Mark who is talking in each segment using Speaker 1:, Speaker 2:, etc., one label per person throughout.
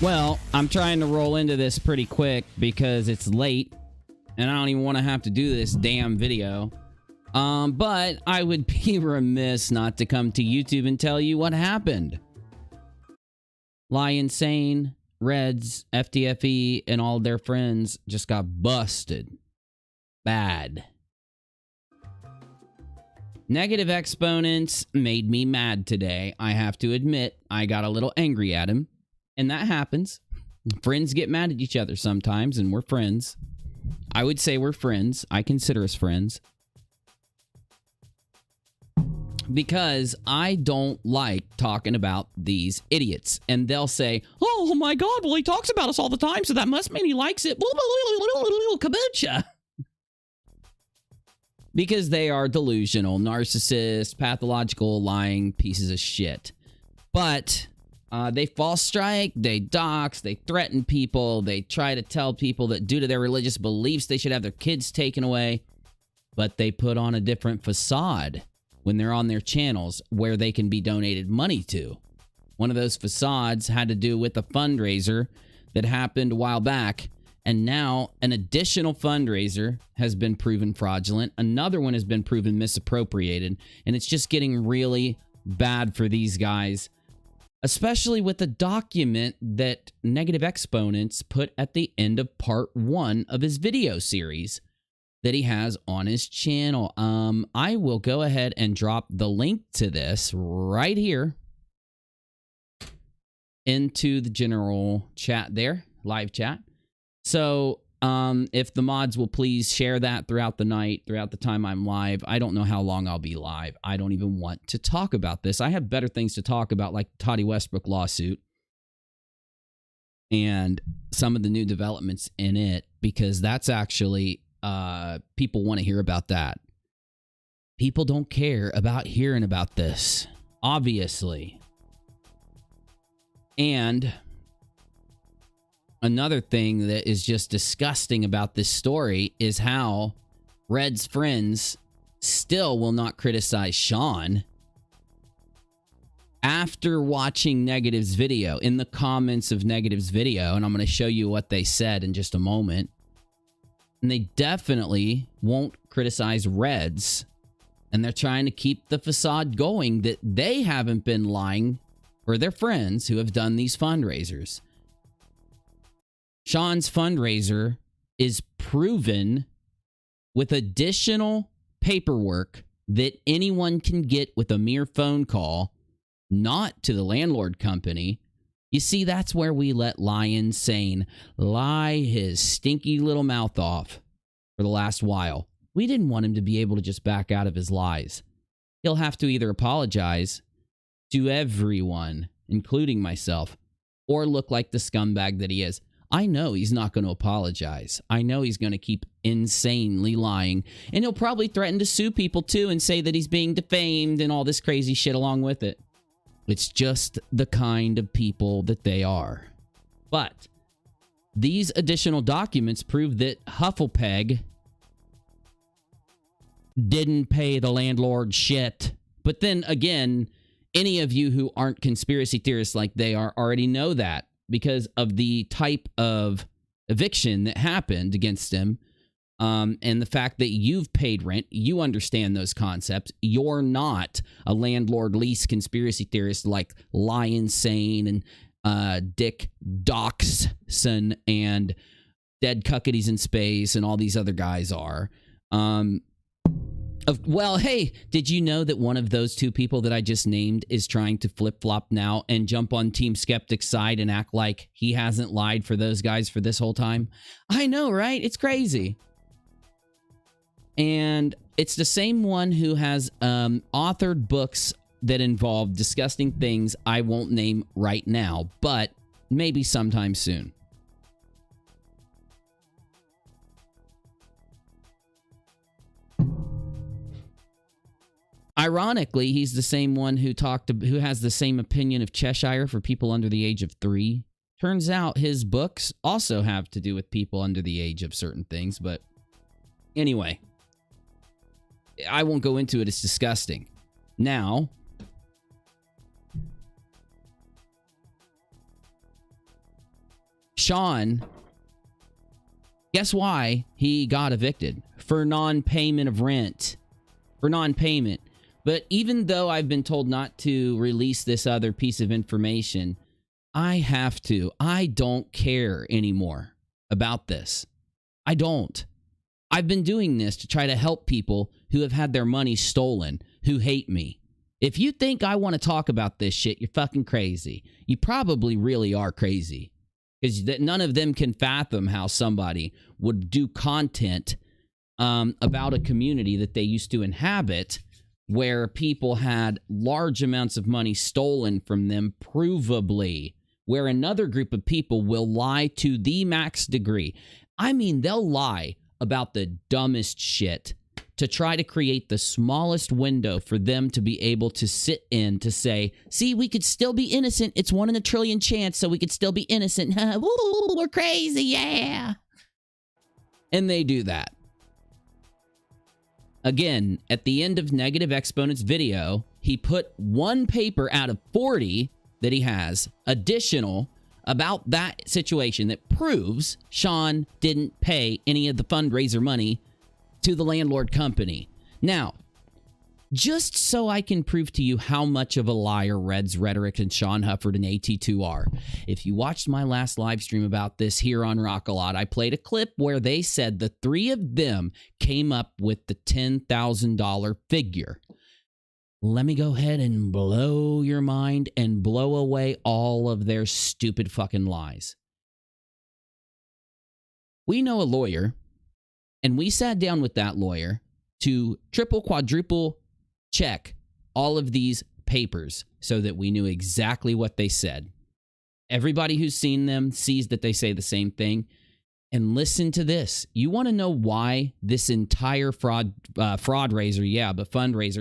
Speaker 1: Well, I'm trying to roll into this pretty quick because it's late and I don't even want to have to do this damn video. But I would be remiss not to come to YouTube and tell you what happened. Lie Insane, Reds, ftfe, and all their friends just got busted. Bad. Negative exponents made me mad today. I have to admit, I got a little angry at him. And that happens. Friends get mad at each other sometimes, and we're friends. I would say we're friends. I consider us friends. Because I don't like talking about these idiots. And they'll say, oh my God, well, he talks about us all the time, so that must mean he likes it. Kabocha. Because they are delusional, narcissists, pathological, lying pieces of shit. But they false strike, they dox, they threaten people, they try to tell people that due to their religious beliefs they should have their kids taken away. But they put on a different facade when they're on their channels where they can be donated money to. One of those facades had to do with a fundraiser that happened a while back. And now an additional fundraiser has been proven fraudulent. Another one has been proven misappropriated. And it's just getting really bad for these guys. Especially with the document that Negative Exponents put at the end of part 1 of his video series that he has on his channel. I will go ahead and drop the link to this right here into the general chat there, live chat. So if the mods will please share that throughout the night, throughout the time I'm live. I don't know how long I'll be live. I don't even want to talk about this. I have better things to talk about, like the Toddy Westbrook lawsuit and some of the new developments in it, because that's actually, people want to hear about that. People don't care about hearing about this, obviously. And another thing that is just disgusting about this story is how Red's friends still will not criticize Shawn after watching Negative's video. In the comments of Negative's video, and I'm going to show you what they said in just a moment. And they definitely won't criticize Reds. And they're trying to keep the facade going that they haven't been lying for their friends who have done these fundraisers. Shawn's fundraiser is proven with additional paperwork that anyone can get with a mere phone call, not to the landlord company. You see, that's where we let Lie Insane lie his stinky little mouth off for the last while. We didn't want him to be able to just back out of his lies. He'll have to either apologize to everyone, including myself, or look like the scumbag that he is. I know he's not going to apologize. I know he's going to keep insanely lying. And he'll probably threaten to sue people too and say that he's being defamed and all this crazy shit along with it. It's just the kind of people that they are. But these additional documents prove that Hufflepeg didn't pay the landlord shit. But then again, any of you who aren't conspiracy theorists like they are already know that, because of the type of eviction that happened against him, and the fact that you've paid rent. You understand those concepts. You're not a landlord lease conspiracy theorist like Lie Insane and Dick Doxson and Dead Cuckities in Space and all these other guys are. Well, hey, did you know that one of those two people that I just named is trying to flip-flop now and jump on Team Skeptic's side and act like he hasn't lied for those guys for this whole time? I know, right? It's crazy. And It's the same one who has authored books that involve disgusting things I won't name right now, but maybe sometime soon. Ironically, he's the same one who has the same opinion of Cheshire for people under the age of 3. Turns out his books also have to do with people under the age of certain things, but anyway, I won't go into it. It's disgusting. Now, Shawn, guess why he got evicted? For non-payment of rent. For non-payment. But even though I've been told not to release this other piece of information, I have to. I don't care anymore about this. I don't. I've been doing this to try to help people who have had their money stolen, who hate me. If you think I want to talk about this shit, you're fucking crazy. You probably really are crazy. Because none of them can fathom how somebody would do content about a community that they used to inhabit where people had large amounts of money stolen from them provably, where another group of people will lie to the max degree. I mean, they'll lie about the dumbest shit to try to create the smallest window for them to be able to sit in to say, see, we could still be innocent. It's 1 in a trillion chance, so we could still be innocent. We're crazy, yeah. And they do that. Again, at the end of Negative Exponent's video, he put 1 paper out of 40 that he has additional about that situation that proves Shawn didn't pay any of the fundraiser money to the landlord company. Now, just so I can prove to you how much of a liar Rhetoric and Shawn Hufford and AT2 are, if you watched my last live stream about this here on rockAlot, I played a clip where they said the 3 of them came up with the $10,000 figure. Let me go ahead and blow your mind and blow away all of their stupid fucking lies. We know a lawyer, and we sat down with that lawyer to triple, quadruple check all of these papers so that we knew exactly what they said. Everybody who's seen them sees that they say the same thing. And listen to this. You want to know why this entire fundraiser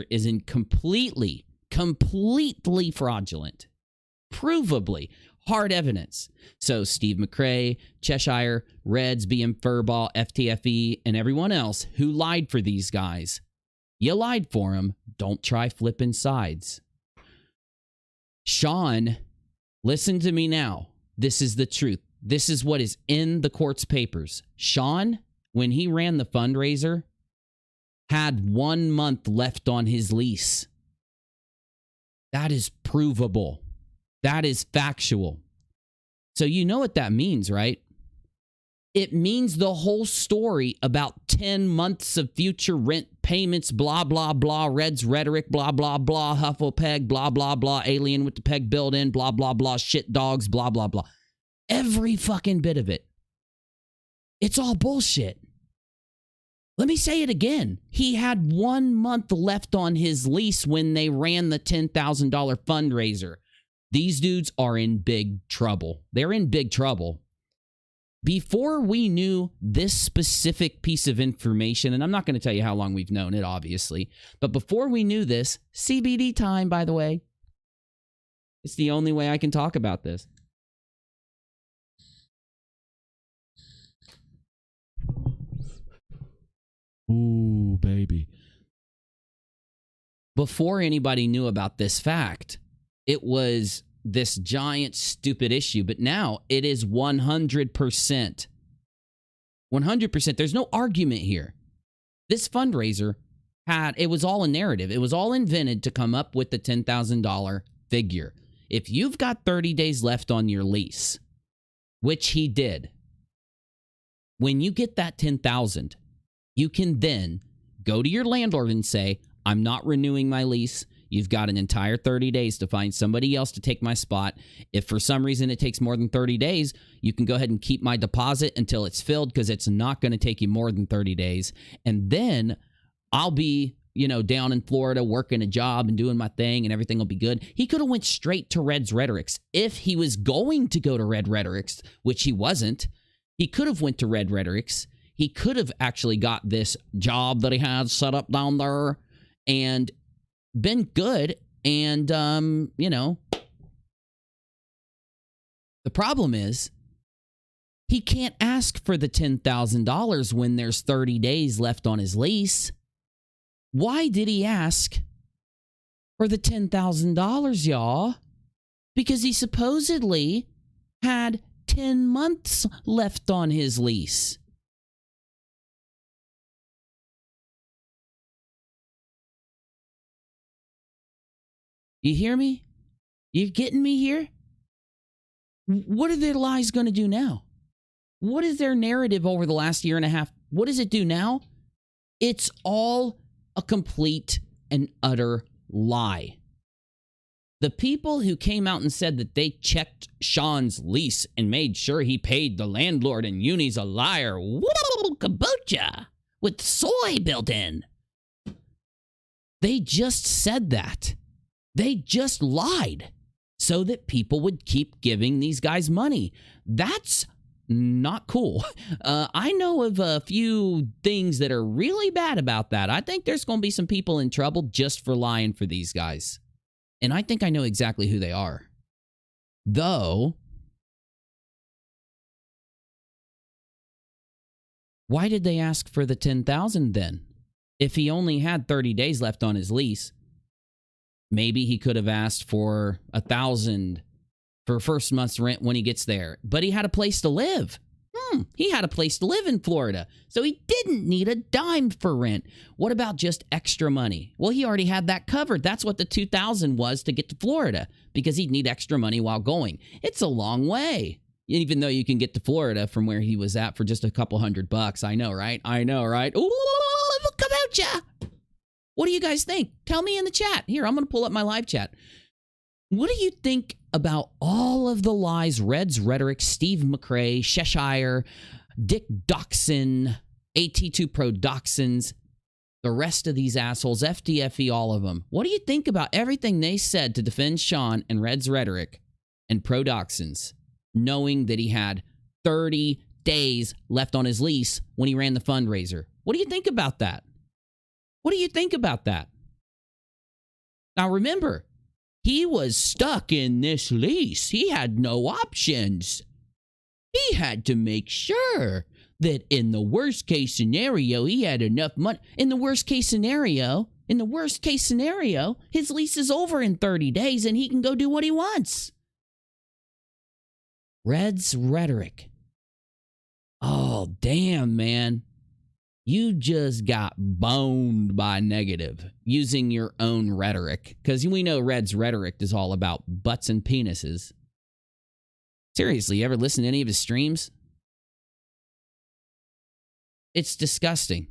Speaker 1: isn't completely fraudulent. Provably. Hard evidence. So Steve McRae, Cheshire, Reds, BM Furball, ftfe, and everyone else who lied for these guys. You lied for them. Don't try flipping sides. Shawn, listen to me now. This is the truth. This is what is in the court's papers. Shawn, when he ran the fundraiser, had 1 month left on his lease. That is provable. That is factual. So you know what that means, right? It means the whole story about 10 months of future rent payments, blah, blah, blah, Rhetoric, blah, blah, blah, Hufflepeg, blah, blah, blah, alien with the peg built in, blah, blah, blah, shit dogs, blah, blah, blah. Every fucking bit of it. It's all bullshit. Let me say it again. He had 1 month left on his lease when they ran the $10,000 fundraiser. These dudes are in big trouble. They're in big trouble. Before we knew this specific piece of information, and I'm not going to tell you how long we've known it, obviously, but before we knew this, CBD time, by the way. It's the only way I can talk about this. Ooh, baby. Before anybody knew about this fact, it was this giant stupid issue, but now it is 100%. 100%. There's no argument here. This fundraiser it was all a narrative. It was all invented to come up with the $10,000 figure. If you've got 30 days left on your lease, which he did, when you get that $10,000, you can then go to your landlord and say, I'm not renewing my lease. You've got an entire 30 days to find somebody else to take my spot. If for some reason it takes more than 30 days, you can go ahead and keep my deposit until it's filled because it's not going to take you more than 30 days. And then I'll be, down in Florida working a job and doing my thing and everything will be good. He could have went straight to Red's Rhetorics. If he was going to go to Red Rhetorics, which he wasn't, he could have went to Red Rhetorics. He could have actually got this job that he had set up down there and been good. And, the problem is he can't ask for the $10,000 when there's 30 days left on his lease. Why did he ask for the $10,000, y'all? Because he supposedly had 10 months left on his lease. You hear me? You getting me here? What are their lies going to do now? What is their narrative over the last year and a half? What does it do now? It's all a complete and utter lie. The people who came out and said that they checked Shawn's lease and made sure he paid the landlord and Uni's a liar. Woo, kombucha with soy built in. They just said that. They just lied so that people would keep giving these guys money. That's not cool. I know of a few things that are really bad about that. I think there's going to be some people in trouble just for lying for these guys. And I think I know exactly who they are. Though, why did they ask for the $10,000 then? If he only had 30 days left on his lease, maybe he could have asked for $1,000 for first month's rent when he gets there. But he had a place to live. He had a place to live in Florida. So he didn't need a dime for rent. What about just extra money? Well, he already had that covered. That's what the $2,000 was to get to Florida, because he'd need extra money while going. It's a long way. Even though you can get to Florida from where he was at for just a couple $100. I know, right? I know, right? Ooh, come out, ya! What do you guys think? Tell me in the chat. Here, I'm going to pull up my live chat. What do you think about all of the lies Red's Rhetoric, Steve McRae, Cheshire, Dick Doxson, AT2 Pro Doxsons, the rest of these assholes, FTFE, all of them? What do you think about everything they said to defend Shawn and Red's Rhetoric and Pro Doxsons, knowing that he had 30 days left on his lease when he ran the fundraiser? What do you think about that? What do you think about that? Now remember, he was stuck in this lease. He had no options. He had to make sure that in the worst case scenario, he had enough money. In the worst case scenario, his lease is over in 30 days and he can go do what he wants. Red's Rhetoric. Oh, damn, man. You just got boned by negative using your own rhetoric. Because we know Red's Rhetoric is all about butts and penises. Seriously, you ever listen to any of his streams? It's disgusting.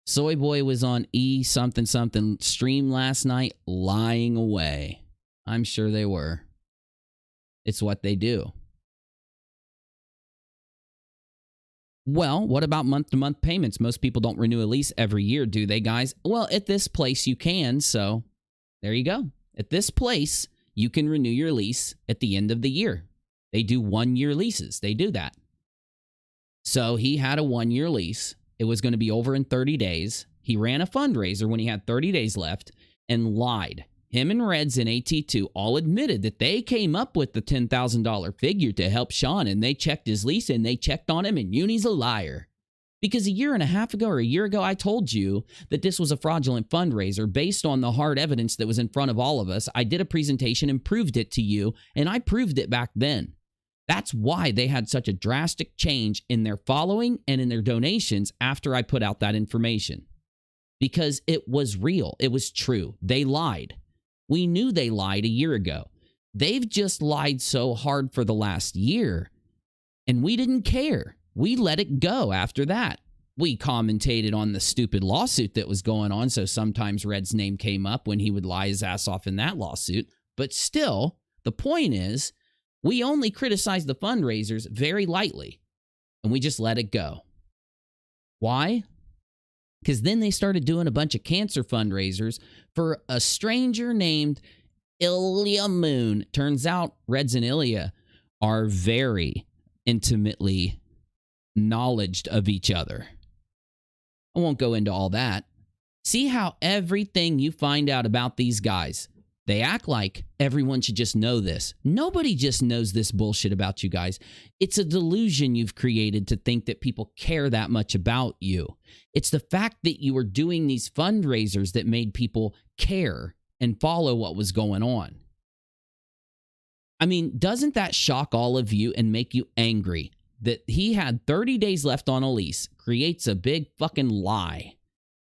Speaker 1: Soy Boy was on E something something stream last night lying away. I'm sure they were. It's what they do. Well, what about month-to-month payments? Most people don't renew a lease every year, do they, guys? Well, at this place you can, so there you go. At this place, you can renew your lease at the end of the year. They do one-year leases. They do that. So he had a one-year lease. It was going to be over in 30 days. He ran a fundraiser when he had 30 days left and lied. Him and Reds and AT2 all admitted that they came up with the $10,000 figure to help Shawn, and they checked his lease and they checked on him, and Uni's a liar. Because a year and a half ago or a year ago, I told you that this was a fraudulent fundraiser based on the hard evidence that was in front of all of us. I did a presentation and proved it to you, and I proved it back then. That's why they had such a drastic change in their following and in their donations after I put out that information. Because it was real. It was true. They lied. We knew they lied a year ago. They've just lied so hard for the last year, and we didn't care. We let it go after that. We commentated on the stupid lawsuit that was going on, so sometimes Red's name came up when he would lie his ass off in that lawsuit. But still, the point is, we only criticized the fundraisers very lightly, and we just let it go. Why? Because then they started doing a bunch of cancer fundraisers for a stranger named Ilya Moon. Turns out Reds and Ilya are very intimately knowledged of each other. I won't go into all that. See how everything you find out about these guys, they act like everyone should just know this. Nobody just knows this bullshit about you guys. It's a delusion you've created to think that people care that much about you. It's the fact that you were doing these fundraisers that made people care and follow what was going on. I mean, doesn't that shock all of you and make you angry that he had 30 days left on a lease, creates a big fucking lie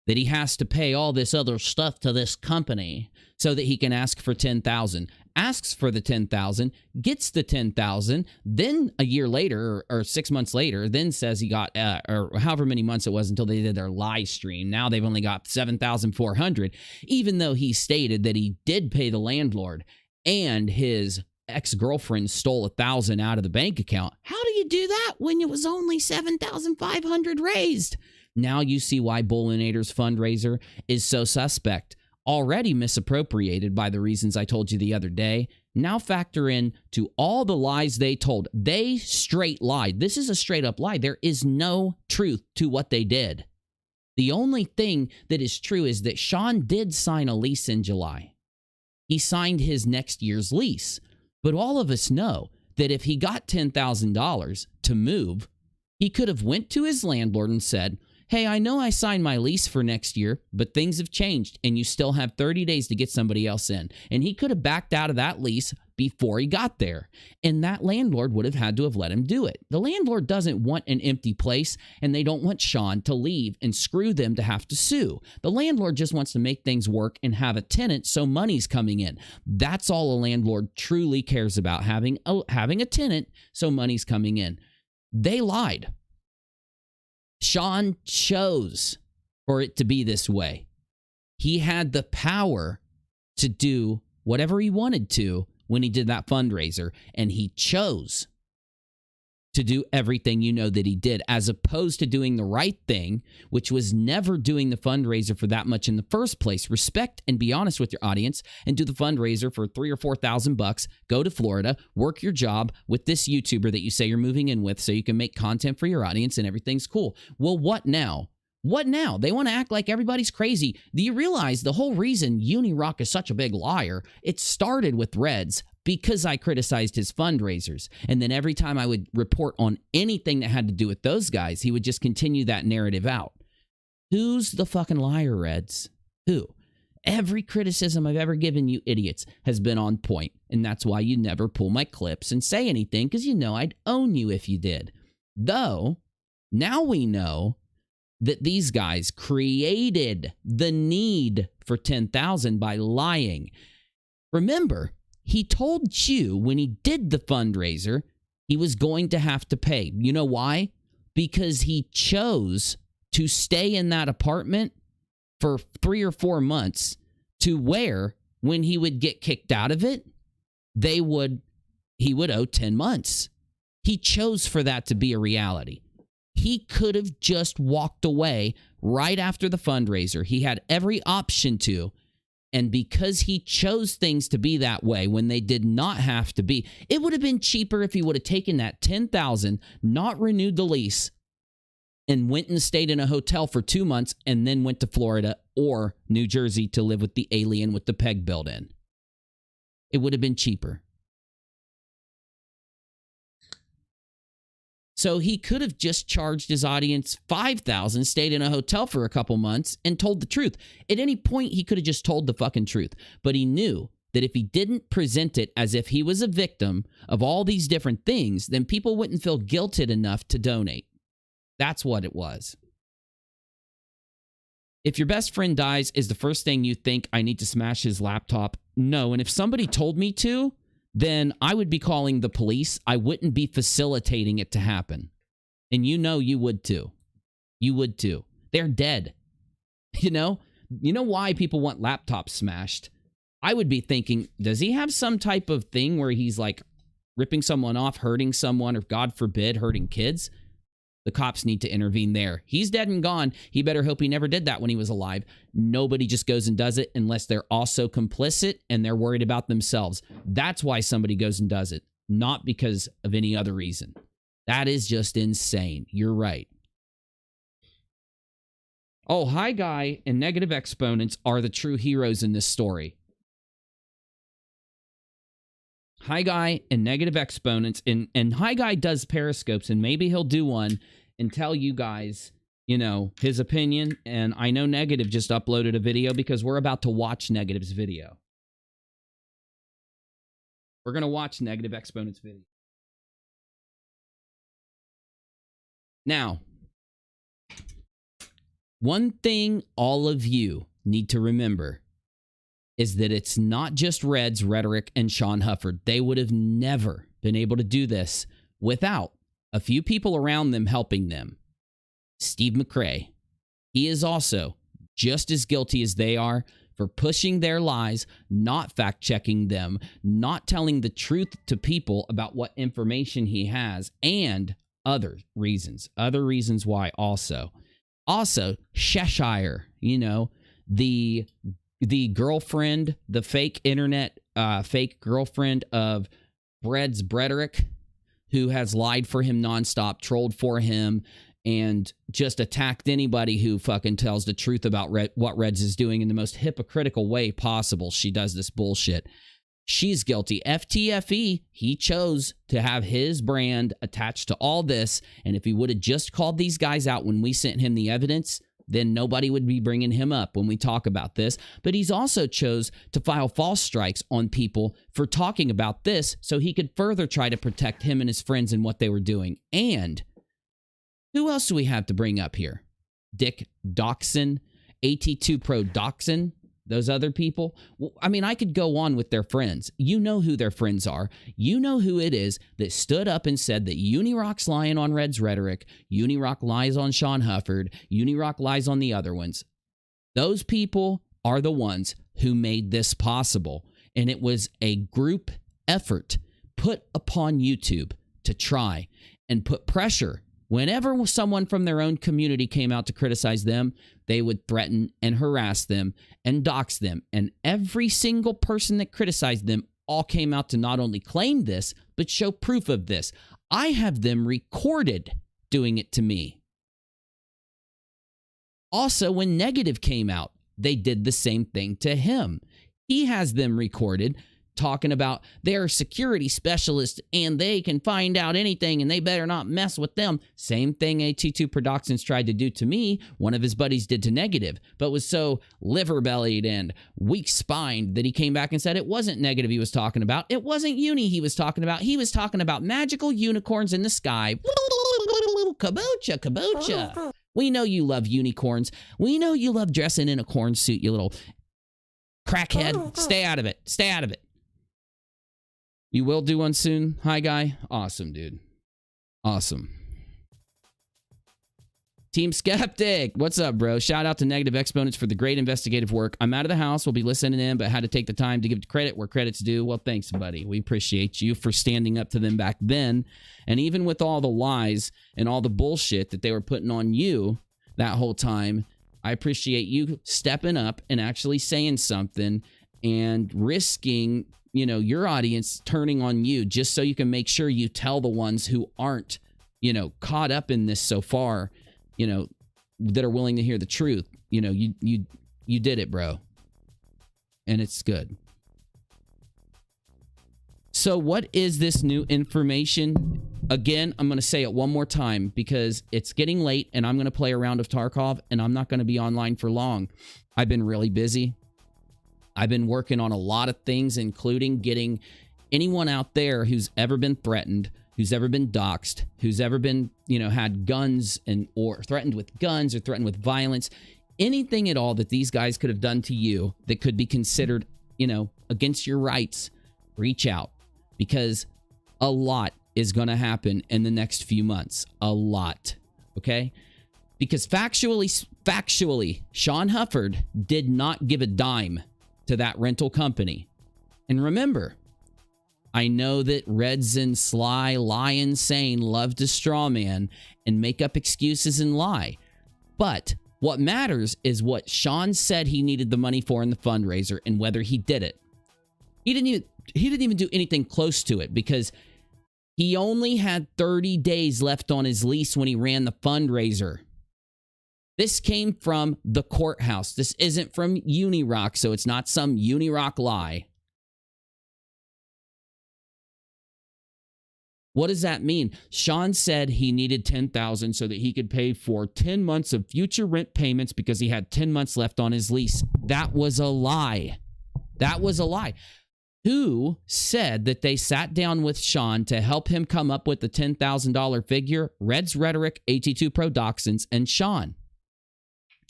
Speaker 1: that he has to pay all this other stuff to this company so that he can ask for $10,000, asks for the $10,000, gets the $10,000, then a year later or 6 months later, then says he got, or however many months it was until they did their live stream. Now they've only got $7,400, even though he stated that he did pay the landlord and his ex-girlfriend stole $1,000 out of the bank account. How do you do that when it was only $7,500 raised? Now you see why Bullinator's fundraiser is so suspect. Already misappropriated by the reasons I told you the other day. Now factor in to all the lies they told. They straight lied. This is a straight up lie. There is no truth to what they did. The only thing that is true is that Shawn did sign a lease in July. He signed his next year's lease. But all of us know that if he got $10,000 to move, he could have went to his landlord and said, hey, I know I signed my lease for next year, but things have changed and you still have 30 days to get somebody else in. And he could have backed out of that lease before he got there. And that landlord would have had to have let him do it. The landlord doesn't want an empty place and they don't want Shawn to leave and screw them to have to sue. The landlord just wants to make things work and have a tenant so money's coming in. That's all a landlord truly cares about, having a tenant so money's coming in. They lied. Shawn chose for it to be this way. He had the power to do whatever he wanted to when he did that fundraiser, and he chose to do everything you know that he did, as opposed to doing the right thing, which was never doing the fundraiser for that much in the first place. Respect and be honest with your audience and do the fundraiser for $3,000 or $4,000. Go to Florida, work your job with this YouTuber that you say you're moving in with so you can make content for your audience and everything's cool. Well, what now? What now? They want to act like everybody's crazy. Do you realize the whole reason UNIRock is such a big liar? It started with Reds because I criticized his fundraisers. And then every time I would report on anything that had to do with those guys, he would just continue that narrative out. Who's the fucking liar, Reds? Who? Every criticism I've ever given you idiots has been on point. And that's why you never pull my clips and say anything, because you know I'd own you if you did. Though, now we know that these guys created the need for $10,000 by lying. Remember, he told you when he did the fundraiser, he was going to have to pay. You know why? Because he chose to stay in that apartment for 3 or 4 months, to where when he would get kicked out of it, he would owe 10 months. He chose for that to be a reality. He could have just walked away right after the fundraiser. He had every option to. And because he chose things to be that way when they did not have to be, it would have been cheaper if he would have taken that $10,000, not renewed the lease, and went and stayed in a hotel for 2 months and then went to Florida or New Jersey to live with the alien with the peg built in. It would have been cheaper. So he could have just charged his audience $5,000, stayed in a hotel for a couple months, and told the truth. At any point, he could have just told the fucking truth. But he knew that if he didn't present it as if he was a victim of all these different things, then people wouldn't feel guilted enough to donate. That's what it was. If your best friend dies, is the first thing you think, I need to smash his laptop? No, and if somebody told me to, then I would be calling the police. I wouldn't be facilitating it to happen. And you know you would too. You would too. They're dead. You know why people want laptops smashed? I would be thinking, does he have some type of thing where he's like ripping someone off, hurting someone, or God forbid, hurting kids? The cops need to intervene there. He's dead and gone. He better hope he never did that when he was alive. Nobody just goes and does it unless they're also complicit and they're worried about themselves. That's why somebody goes and does it, not because of any other reason. That is just insane. You're right. Oh, Hi Guy and Negative Exponents are the true heroes in this story. Hi Guy and Negative Exponents, and Hi Guy does Periscopes, and maybe he'll do one and tell you guys, you know, his opinion. And I know Negative just uploaded a video because we're about to watch Negative's video. We're going to watch Negative Exponents' video. Now, one thing all of you need to remember is that it's not just Reds, Rhetoric, and Shawn Hufford. They would have never been able to do this without a few people around them helping them. Steve McRae. He is also just as guilty as they are for pushing their lies, not fact-checking them, not telling the truth to people about what information he has, and other reasons why also. Also, Cheshire, you know, the girlfriend, the fake internet, fake girlfriend of Bread's Rhetoric, who has lied for him nonstop, trolled for him, and just attacked anybody who fucking tells the truth about what Reds is doing in the most hypocritical way possible. She does this bullshit. She's guilty. FTFE, he chose to have his brand attached to all this, and if he would have just called these guys out when we sent him the evidence, then nobody would be bringing him up when we talk about this. But he's also chose to file false strikes on people for talking about this so he could further try to protect him and his friends and what they were doing. And who else do we have to bring up here? Dick Doxson, AT2 Pro Doxson, those other people. Well, I mean, I could go on with their friends. You know who their friends are. You know who it is that stood up and said that UNIRock's lying on Red's Rhetoric, UNIRock lies on Shawn Hufford, UNIRock lies on the other ones. Those people are the ones who made this possible. And it was a group effort put upon YouTube to try and put pressure. Whenever someone from their own community came out to criticize them, they would threaten and harass them and dox them. And every single person that criticized them all came out to not only claim this, but show proof of this. I have them recorded doing it to me. Also, when Negative came out, they did the same thing to him. He has them recorded talking about they're security specialists and they can find out anything and they better not mess with them. Same thing AT2 Productions tried to do to me. One of his buddies did to Negative, but was so liver-bellied and weak-spined that he came back and said it wasn't Negative he was talking about. It wasn't Uni he was talking about. He was talking about magical unicorns in the sky. Kabocha, kabocha. We know you love unicorns. We know you love dressing in a corn suit, you little crackhead. Stay out of it. Stay out of it. You will do one soon? Hi, Guy. Awesome, dude. Awesome. Team Skeptic. What's up, bro? Shout out to Negative Exponents for the great investigative work. I'm out of the house. We'll be listening in, but had to take the time to give credit where credit's due. Well, thanks, buddy. We appreciate you for standing up to them back then. And even with all the lies and all the bullshit that they were putting on you that whole time, I appreciate you stepping up and actually saying something and risking, you know, your audience turning on you just so you can make sure you tell the ones who aren't, you know, caught up in this so far, you know, that are willing to hear the truth. You know, you did it, bro. And it's good. So what is this new information? Again, I'm going to say it one more time because it's getting late and I'm going to play a round of Tarkov and I'm not going to be online for long. I've been really busy. I've been working on a lot of things, including getting anyone out there who's ever been threatened, who's ever been doxxed, who's ever been, you know, had guns and or threatened with guns or threatened with violence, anything at all that these guys could have done to you that could be considered, you know, against your rights, reach out because a lot is going to happen in the next few months. A lot. Okay? Because factually, Shawn Hufford did not give a dime to that rental company. And remember, I know that Reds and Sly, lie insane, love to straw man and make up excuses and lie. But what matters is what Shawn said he needed the money for in the fundraiser and whether he did it. He didn't even do anything close to it because he only had 30 days left on his lease when he ran the fundraiser. This came from the courthouse. This isn't from UNIRock, so it's not some UNIRock lie. What does that mean? Shawn said he needed $10,000 so that he could pay for 10 months of future rent payments because he had 10 months left on his lease. That was a lie. That was a lie. Who said that they sat down with Shawn to help him come up with the $10,000 figure? Reds, Rhetoric, AT2 Pro Dachshunds, and Shawn.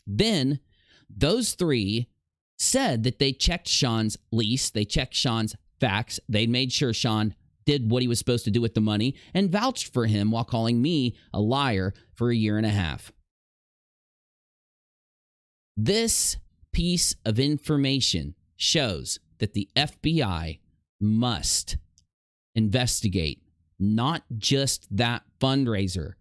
Speaker 1: Then those three said that they checked Shawn's lease. They checked Shawn's facts. They made sure Shawn did what he was supposed to do with the money and vouched for him while calling me a liar for a year and a half. This piece of information shows that the FBI must investigate not just that fundraiser.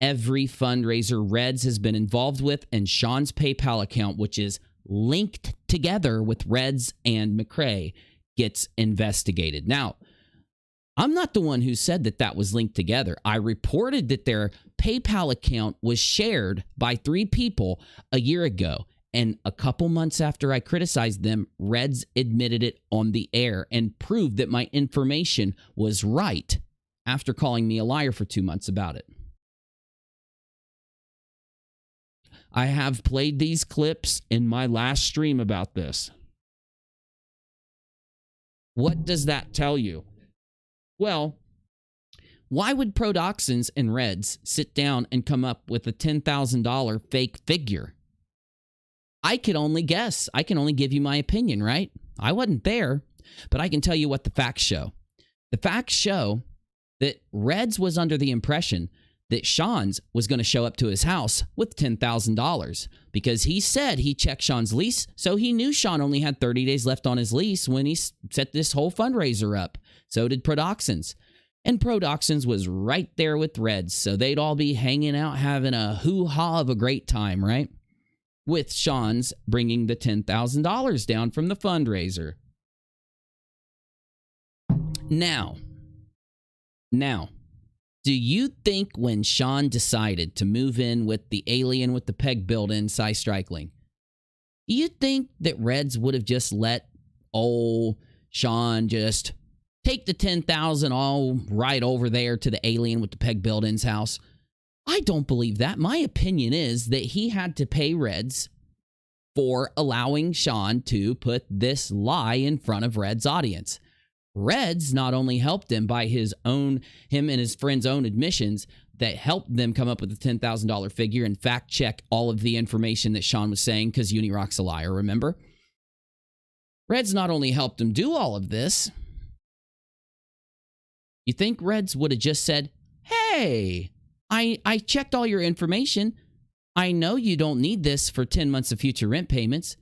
Speaker 1: Every fundraiser Reds has been involved with and Shawn's PayPal account, which is linked together with Reds and McRae, gets investigated. Now, I'm not the one who said that that was linked together. I reported that their PayPal account was shared by 3 people a year ago. And a couple months after I criticized them, Reds admitted it on the air and proved that my information was right after calling me a liar for 2 months about it. I have played these clips in my last stream about this. What does that tell you? Well, why would Pro Dachshunds and Reds sit down and come up with a $10,000 fake figure? I could only guess. I can only give you my opinion, right? I wasn't there, but I can tell you what the facts show. The facts show that Reds was under the impression that Shawn's was going to show up to his house with $10,000 because he said he checked Shawn's lease, so he knew Shawn only had 30 days left on his lease when he set this whole fundraiser up. So did Pro Dachshunds. And Pro Dachshunds was right there with Reds, so they'd all be hanging out having a hoo-ha of a great time, right? With Shawn's bringing the $10,000 down from the fundraiser. Now, do you think when Shawn decided to move in with the alien with the peg built in Cy Strikeling, do you think that Reds would have just let old Shawn just take the $10,000 all right over there to the alien with the peg built-in's house? I don't believe that. My opinion is that he had to pay Reds for allowing Shawn to put this lie in front of Reds' audience. Reds not only helped him by him and his friend's own admissions that helped them come up with the $10,000 figure and fact check all of the information that Shawn was saying because UNIRock's a liar, remember? Reds not only helped him do all of this, you think Reds would have just said, hey, I checked all your information. I know you don't need this for 10 months of future rent payments.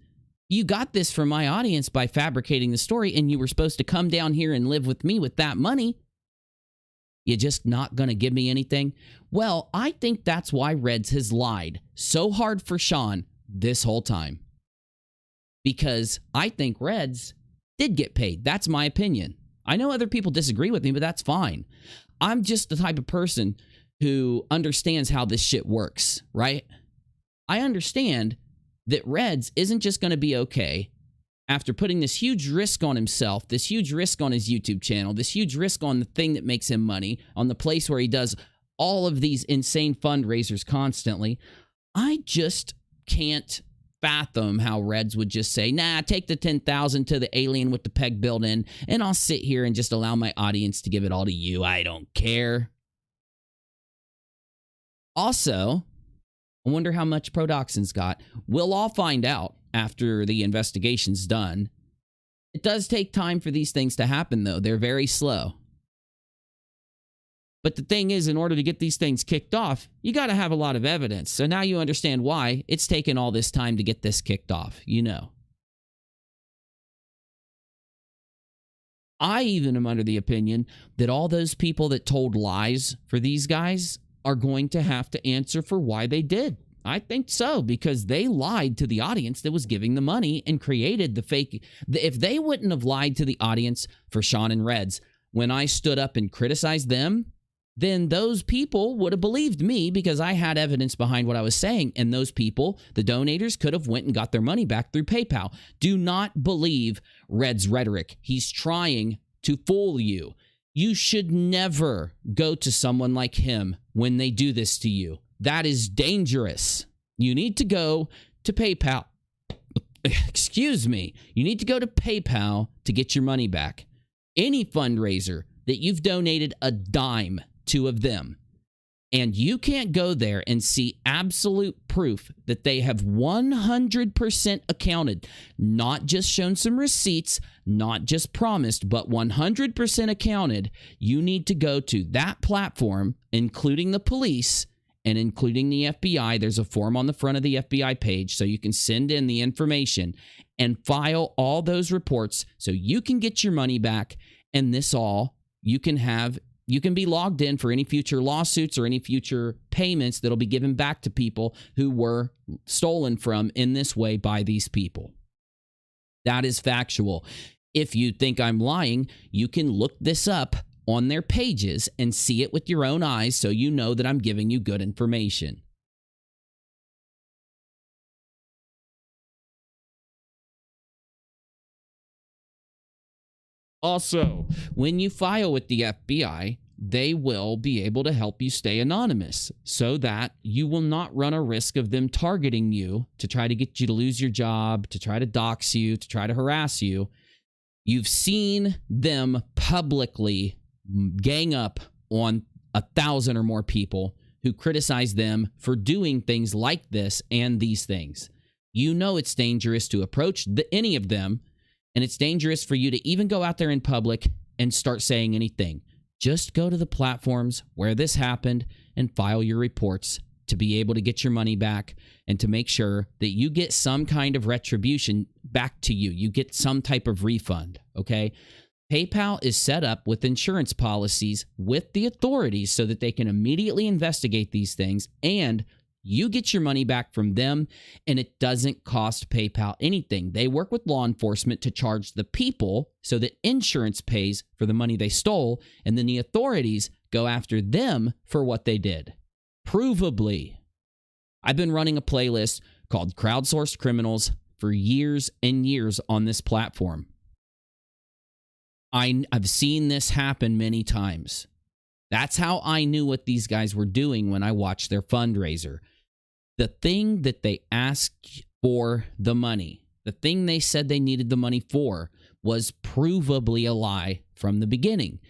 Speaker 1: You got this from my audience by fabricating the story, and you were supposed to come down here and live with me with that money. You're just not going to give me anything? Well, I think that's why Reds has lied so hard for Shawn this whole time. Because I think Reds did get paid. That's my opinion. I know other people disagree with me, but that's fine. I'm just the type of person who understands how this shit works, right? I understand that Reds isn't just going to be okay after putting this huge risk on himself, this huge risk on his YouTube channel, this huge risk on the thing that makes him money, on the place where he does all of these insane fundraisers constantly. I just can't fathom how Reds would just say, nah, take the $10,000 to the alien with the peg built in, and I'll sit here and just allow my audience to give it all to you. I don't care. Also, I wonder how much Pro Dachshunds got. We'll all find out after the investigation's done. It does take time for these things to happen, though. They're very slow. But the thing is, in order to get these things kicked off, you got to have a lot of evidence. So now you understand why it's taken all this time to get this kicked off, you know. I even am under the opinion that all those people that told lies for these guys are going to have to answer for why they did. I think so, because they lied to the audience that was giving the money and created the fake. If they wouldn't have lied to the audience for Shawn and Reds when I stood up and criticized them, then those people would have believed me because I had evidence behind what I was saying. And those people, the donators, could have went and got their money back through PayPal. Do not believe Red's rhetoric. He's trying to fool you. You should never go to someone like him when they do this to you. That is dangerous. You need to go to PayPal. Excuse me. You need to go to PayPal to get your money back. Any fundraiser that you've donated a dime to of them, and you can't go there and see absolute proof that they have 100% accounted, not just shown some receipts, not just promised, but 100% accounted, you need to go to that platform, including the police and including the FBI. There's a form on the front of the FBI page so you can send in the information and file all those reports so you can get your money back. And this all you can be logged in for any future lawsuits or any future payments that'll be given back to people who were stolen from in this way by these people. That is factual. If you think I'm lying, you can look this up on their pages and see it with your own eyes so you know that I'm giving you good information. Also, when you file with the FBI, they will be able to help you stay anonymous so that you will not run a risk of them targeting you to try to get you to lose your job, to try to dox you, to try to harass you. You've seen them publicly gang up on 1,000 or more people who criticize them for doing things like this and these things. You know it's dangerous to approach any of them, and it's dangerous for you to even go out there in public and start saying anything. Just go to the platforms where this happened and file your reports to be able to get your money back and to make sure that you get some kind of retribution back to you. You get some type of refund, okay? PayPal is set up with insurance policies with the authorities so that they can immediately investigate these things, and you get your money back from them, and it doesn't cost PayPal anything. They work with law enforcement to charge the people so that insurance pays for the money they stole, and then the authorities go after them for what they did. Provably. I've been running a playlist called Crowdsourced Criminals for years and years on this platform. I've seen this happen many times. That's how I knew what these guys were doing when I watched their fundraiser. The thing that they asked for the money, the thing they said they needed the money for, was provably a lie from the beginning.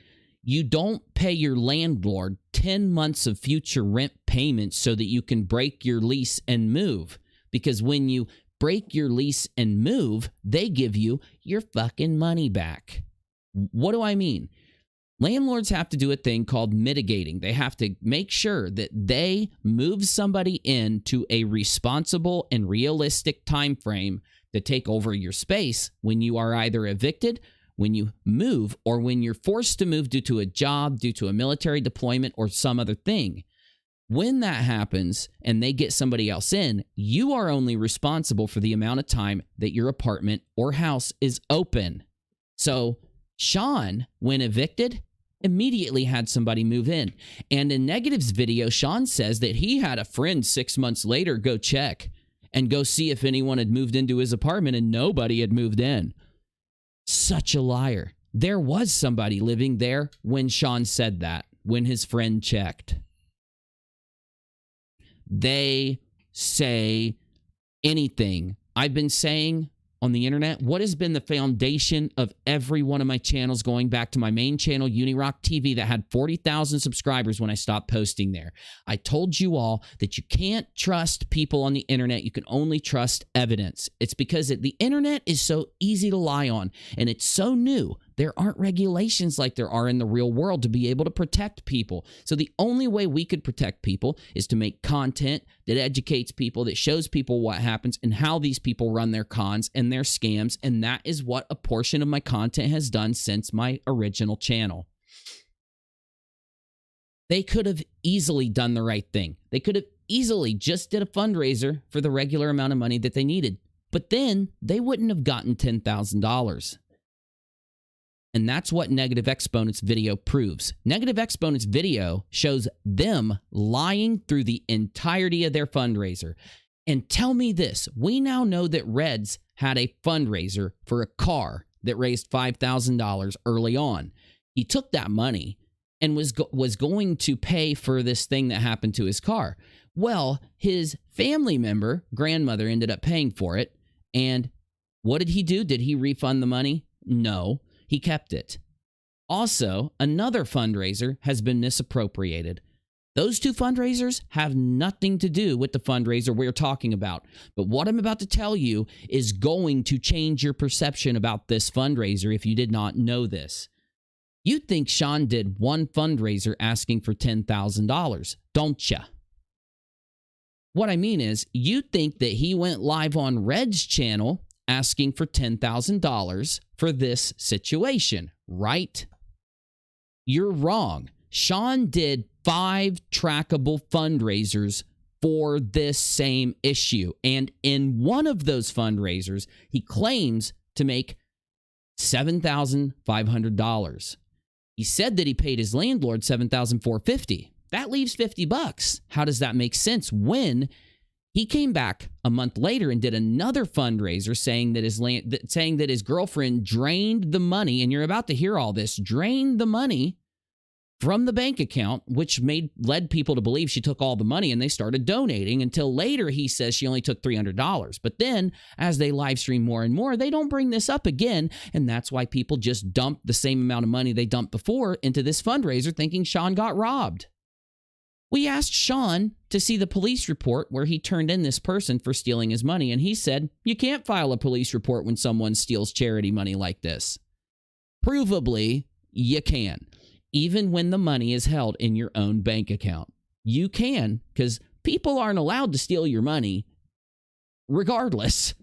Speaker 1: You don't pay your landlord 10 months of future rent payments so that you can break your lease and move. Because when you break your lease and move, they give you your fucking money back. What do I mean? Landlords have to do a thing called mitigating. They have to make sure that they move somebody into a responsible and realistic time frame to take over your space when you are either evicted, when you move, or when you're forced to move due to a job, due to a military deployment, or some other thing. When that happens and they get somebody else in, you are only responsible for the amount of time that your apartment or house is open. So Shawn, when evicted, immediately had somebody move in. And in Negative's video, Shawn says that he had a friend 6 months later go check and go see if anyone had moved into his apartment, and nobody had moved in. Such a liar. There was somebody living there when Shawn said that, when his friend checked. They say anything. I've been saying on the internet, what has been the foundation of every one of my channels going back to my main channel, UNIRocktv, that had 40,000 subscribers when I stopped posting there. I told you all that you can't trust people on the internet. You can only trust evidence. It's because the internet is so easy to lie on, and it's so new There aren't regulations like there are in the real world to be able to protect people. So the only way we could protect people is to make content that educates people, that shows people what happens and how these people run their cons and their scams. And that is what a portion of my content has done since my original channel. They could have easily done the right thing. They could have easily just did a fundraiser for the regular amount of money that they needed. But then they wouldn't have gotten $10,000. And that's what Negative Exponent's video proves. Negative Exponent's video shows them lying through the entirety of their fundraiser. And tell me this, we now know that Reds had a fundraiser for a car that raised $5,000 early on. He took that money and was going to pay for this thing that happened to his car. Well, his family member, grandmother, ended up paying for it. And what did he do? Did he refund the money? No, he kept it. Also, another fundraiser has been misappropriated. Those two fundraisers have nothing to do with the fundraiser we're talking about. But what I'm about to tell you is going to change your perception about this fundraiser if you did not know this. You think Shawn did one fundraiser asking for $10,000, don't ya? What I mean is, you think that he went live on Red's channel asking for $10,000 for this situation, right? You're wrong. Shawn did 5 trackable fundraisers for this same issue. And in one of those fundraisers, he claims to make $7,500. He said that he paid his landlord $7,450. That leaves $50. How does that make sense when he came back a month later and did another fundraiser saying that his girlfriend drained the money, and you're about to hear all this, drained the money from the bank account, which led people to believe she took all the money, and they started donating until later he says she only took $300. But then as they live stream more and more, they don't bring this up again. And that's why people just dump the same amount of money they dumped before into this fundraiser thinking Shawn got robbed. We asked Shawn to see the police report where he turned in this person for stealing his money, and he said, you can't file a police report when someone steals charity money like this. Provably, you can. Even when the money is held in your own bank account. You can, because people aren't allowed to steal your money regardless.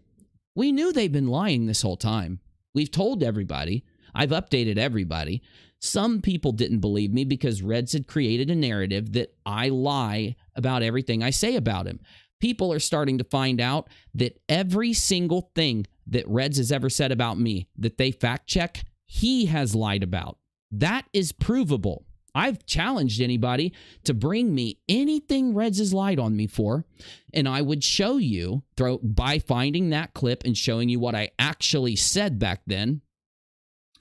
Speaker 1: We knew they've been lying this whole time. We've told everybody. I've updated everybody. Some people didn't believe me because Reds had created a narrative that I lie about everything I say about him. People are starting to find out that every single thing that Reds has ever said about me that they fact check, he has lied about. That is provable. I've challenged anybody to bring me anything Reds has lied on me for, and I would show you by finding that clip and showing you what I actually said back then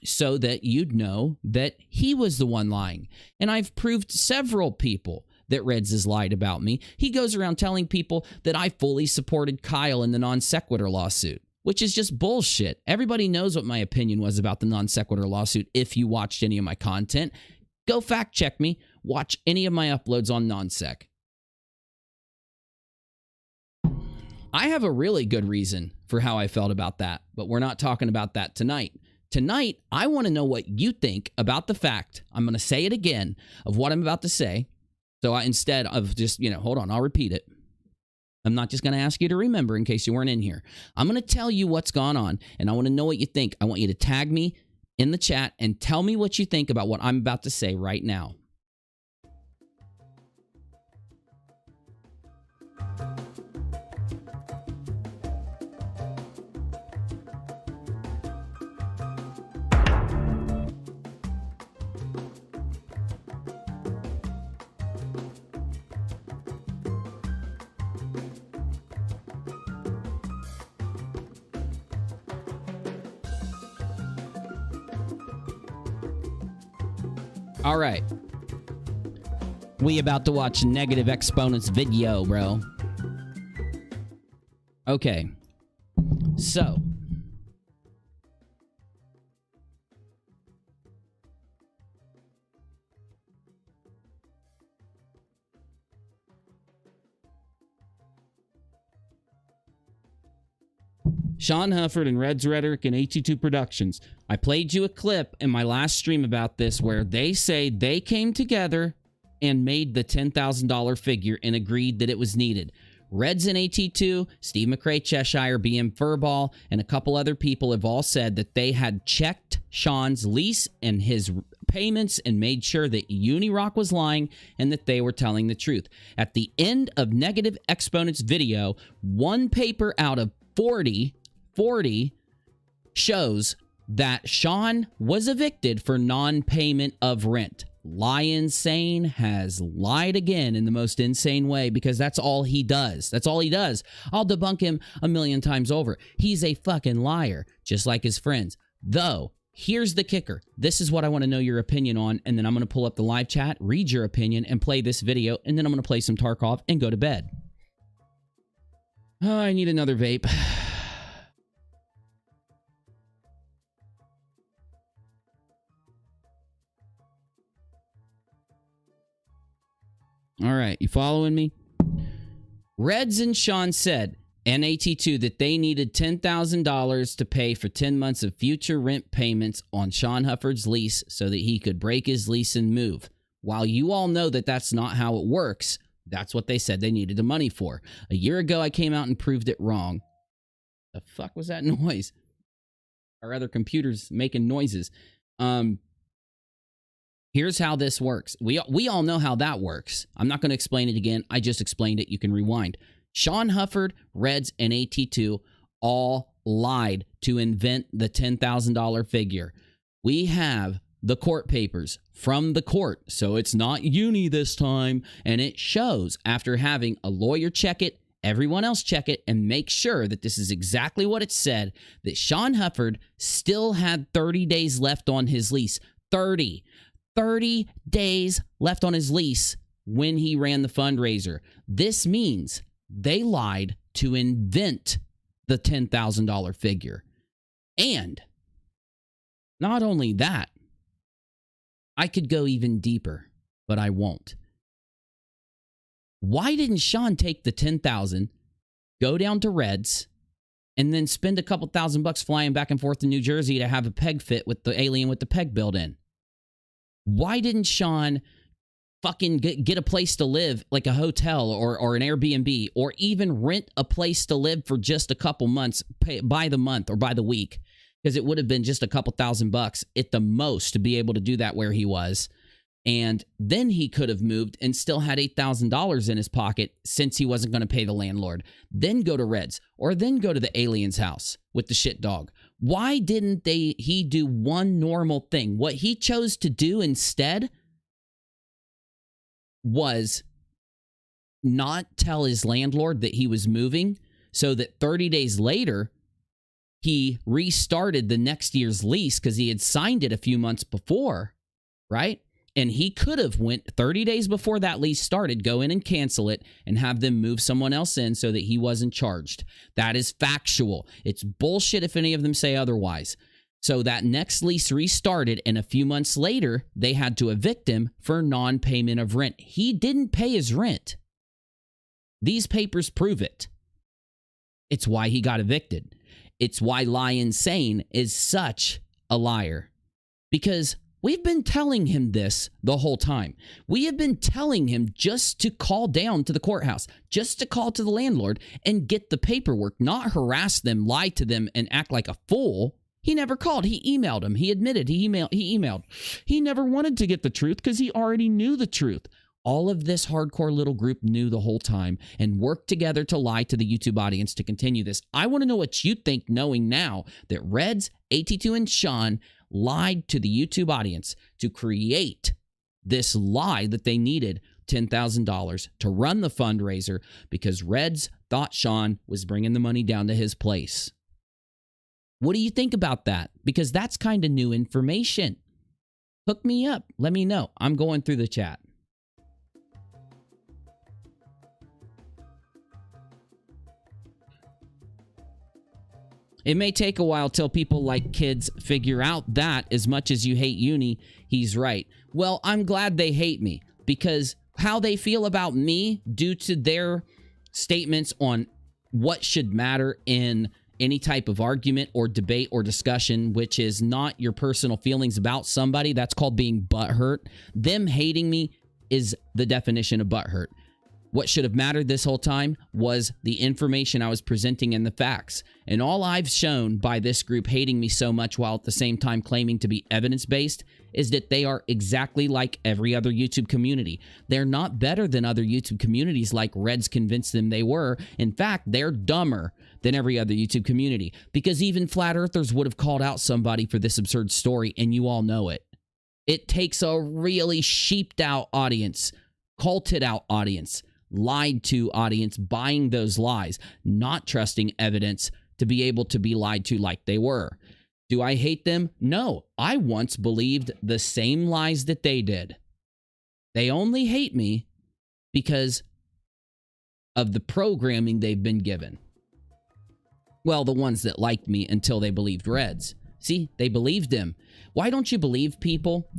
Speaker 1: so that you'd know that he was the one lying. And I've proved several people that Reds has lied about me. He goes around telling people that I fully supported Kyle in the non sequitur lawsuit, which is just bullshit. Everybody knows what my opinion was about the non sequitur lawsuit if you watched any of my content. Go fact check me. Watch any of my uploads on non-sec. I have a really good reason for how I felt about that, but we're not talking about that tonight. Tonight, I want to know what you think about the fact, I'm going to say it again, of what I'm about to say. So instead of just, hold on, I'll repeat it. I'm not just going to ask you to remember in case you weren't in here. I'm going to tell you what's gone on, and I want to know what you think. I want you to tag me in the chat and tell me what you think about what I'm about to say right now. All right. We about to watch Negative Exponent's video, bro. Okay. So. Shawn Hufford and Red's Rhetoric and AT2 Productions. I played you a clip in my last stream about this where they say they came together and made the $10,000 figure and agreed that it was needed. Reds and AT2, Steve McRae, Cheshire, BM Furball, and a couple other people have all said that they had checked Shawn's lease and his payments and made sure that UNIRock was lying and that they were telling the truth. At the end of Negative Exponent's video, one paper out of 40 shows that Shawn was evicted for non-payment of rent. Insane has lied again in the most insane way because that's all he does. That's all he does. I'll debunk him a million times over. He's a fucking liar, just like his friends. Though, here's the kicker. This is what I want to know your opinion on, and then I'm going to pull up the live chat, read your opinion, and play this video, and then I'm going to play some Tarkov and go to bed. Oh, I need another vape. All right, you following me? Reds and Shawn said, and AT2, that they needed $10,000 to pay for 10 months of future rent payments on Shawn Hufford's lease so that he could break his lease and move. While you all know that that's not how it works, that's what they said they needed the money for. A year ago, I came out and proved it wrong. The fuck was that noise? Our other computers making noises. Here's how this works. We all know how that works. I'm not going to explain it again. I just explained it. You can rewind. Shawn Hufford, Reds, and AT2 all lied to invent the $10,000 figure. We have the court papers from the court, so it's not uni this time, and it shows after having a lawyer check it, everyone else check it, and make sure that this is exactly what it said, that Shawn Hufford still had 30 days left on his lease. 30 days left on his lease when he ran the fundraiser. This means they lied to invent the $10,000 figure. And not only that, I could go even deeper, but I won't. Why didn't Shawn take the $10,000, go down to Reds, and then spend a couple $1,000 flying back and forth to New Jersey to have a peg fit with the alien with the peg built in? Why didn't Shawn fucking get a place to live, like a hotel or an Airbnb, or even rent a place to live for just a couple months, pay by the month or by the week? Because it would have been just a couple $1,000 at the most to be able to do that where he was. And then he could have moved and still had $8,000 in his pocket since he wasn't going to pay the landlord. Then go to Reds, or then go to the alien's house with the shit dog. Why didn't he do one normal thing? What he chose to do instead was not tell his landlord that he was moving, so that 30 days later, he restarted the next year's lease because he had signed it a few months before, right? And he could have went 30 days before that lease started, go in and cancel it and have them move someone else in so that he wasn't charged. That is factual. It's bullshit if any of them say otherwise. So that next lease restarted, and a few months later, they had to evict him for non-payment of rent. He didn't pay his rent. These papers prove it. It's why he got evicted. It's why Insane is such a liar. Because we've been telling him this the whole time. We have been telling him just to call down to the courthouse, just to call to the landlord and get the paperwork, not harass them, lie to them, and act like a fool. He never called. He emailed him. He admitted he emailed. He never wanted to get the truth because he already knew the truth. All of this hardcore little group knew the whole time and worked together to lie to the YouTube audience to continue this. I want to know what you think, knowing now that Reds, AT2, and Shawn lied to the YouTube audience to create this lie that they needed $10,000 to run the fundraiser because Reds thought Shawn was bringing the money down to his place. What do you think about that? Because that's kind of new information. Hook me up. Let me know. I'm going through the chat. It may take a while till people like kids figure out that as much as you hate uni, he's right. Well, I'm glad they hate me because how they feel about me due to their statements on what should matter in any type of argument or debate or discussion, which is not your personal feelings about somebody, that's called being butthurt. Them hating me is the definition of butthurt. What should have mattered this whole time was the information I was presenting and the facts. And all I've shown by this group hating me so much while at the same time claiming to be evidence-based is that they are exactly like every other YouTube community. They're not better than other YouTube communities like Reds convinced them they were. In fact, they're dumber than every other YouTube community, because even flat earthers would have called out somebody for this absurd story, and you all know it. It takes a really sheeped out audience, culted out audience, lied to audience, buying those lies, not trusting evidence to be able to be lied to like they were. Do I hate them? No. I once believed the same lies that they did. They only hate me because of the programming they've been given. Well, the ones that liked me until they believed Reds. See, they believed him. Why don't you believe people?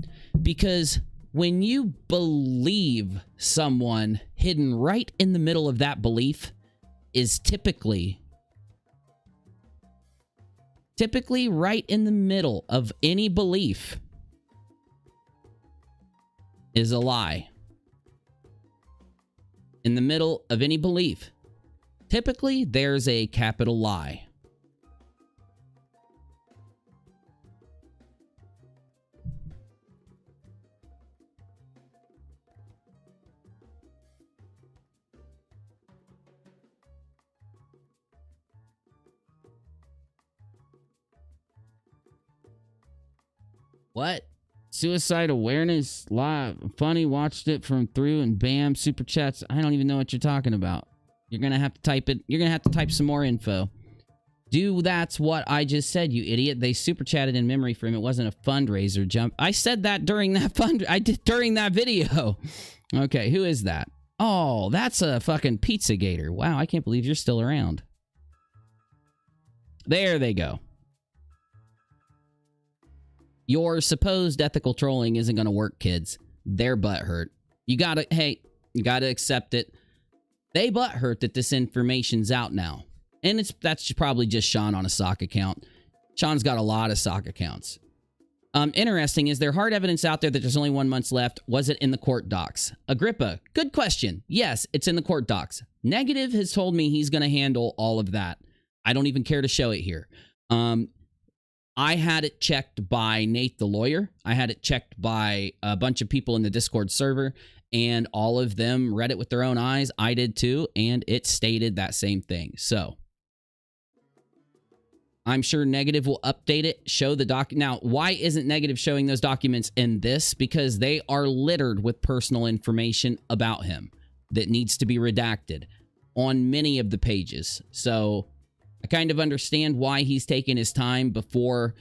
Speaker 1: Because when you believe someone, hidden right in the middle of that belief is typically right in the middle of any belief is a lie. In the middle of any belief, typically there's a capital lie. What? Suicide awareness live. Funny, watched it from through and bam, super chats. I don't even know what you're talking about. You're going to have to type it. You're going to have to type some more info. That's what I just said, you idiot. They super chatted in memory for him. It wasn't a fundraiser jump. I said that during that during that video. Okay, who is that? Oh, that's a fucking Pizza Gator. Wow, I can't believe you're still around. There they go. Your supposed ethical trolling isn't going to work, kids. They're butthurt. You gotta accept it. They butthurt that this information's out now. And that's probably just Shawn on a sock account. Shawn's got a lot of sock accounts. Interesting, is there hard evidence out there that there's only 1 month left? Was it in the court docs? Agrippa, good question. Yes, it's in the court docs. Negative has told me he's going to handle all of that. I don't even care to show it here. I had it checked by Nate the lawyer. I had it checked by a bunch of people in the Discord server, and all of them read it with their own eyes. I did too, and it stated that same thing. So I'm sure Negative will update it, show the doc. Now, why isn't Negative showing those documents in this? Because they are littered with personal information about him that needs to be redacted on many of the pages. So I kind of understand why he's taking his time before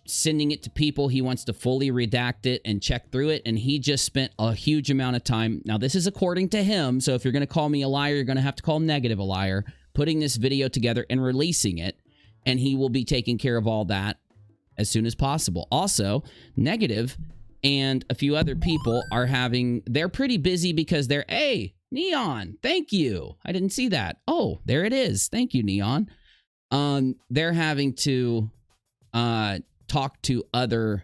Speaker 1: sending it to people. He wants to fully redact it and check through it, and he just spent a huge amount of time. Now, this is according to him, so if you're going to call me a liar, you're going to have to call Negative a liar, putting this video together and releasing it, and he will be taking care of all that as soon as possible. Also, Negative and a few other people are they're pretty busy because hey, Neon, thank you. I didn't see that. Oh, there it is. Thank you, Neon. They're having to talk to they're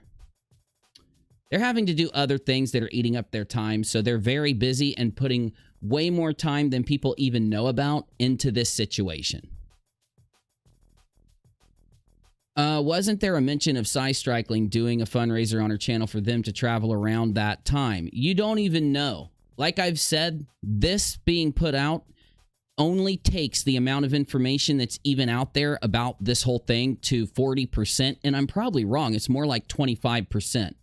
Speaker 1: having to do other things that are eating up their time, so they're very busy and putting way more time than people even know about into this situation. Wasn't there a mention of Cy Strikeling doing a fundraiser on her channel for them to travel around that time? You don't even know. Like I've said, this being put out only takes the amount of information that's even out there about this whole thing to 40%, and I'm probably wrong. It's more like 25%.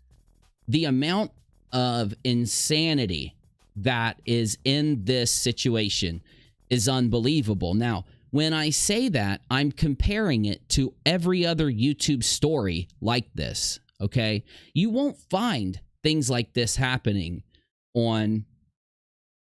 Speaker 1: The amount of insanity that is in this situation is unbelievable. Now, when I say that, I'm comparing it to every other YouTube story like this, okay? You won't find things like this happening on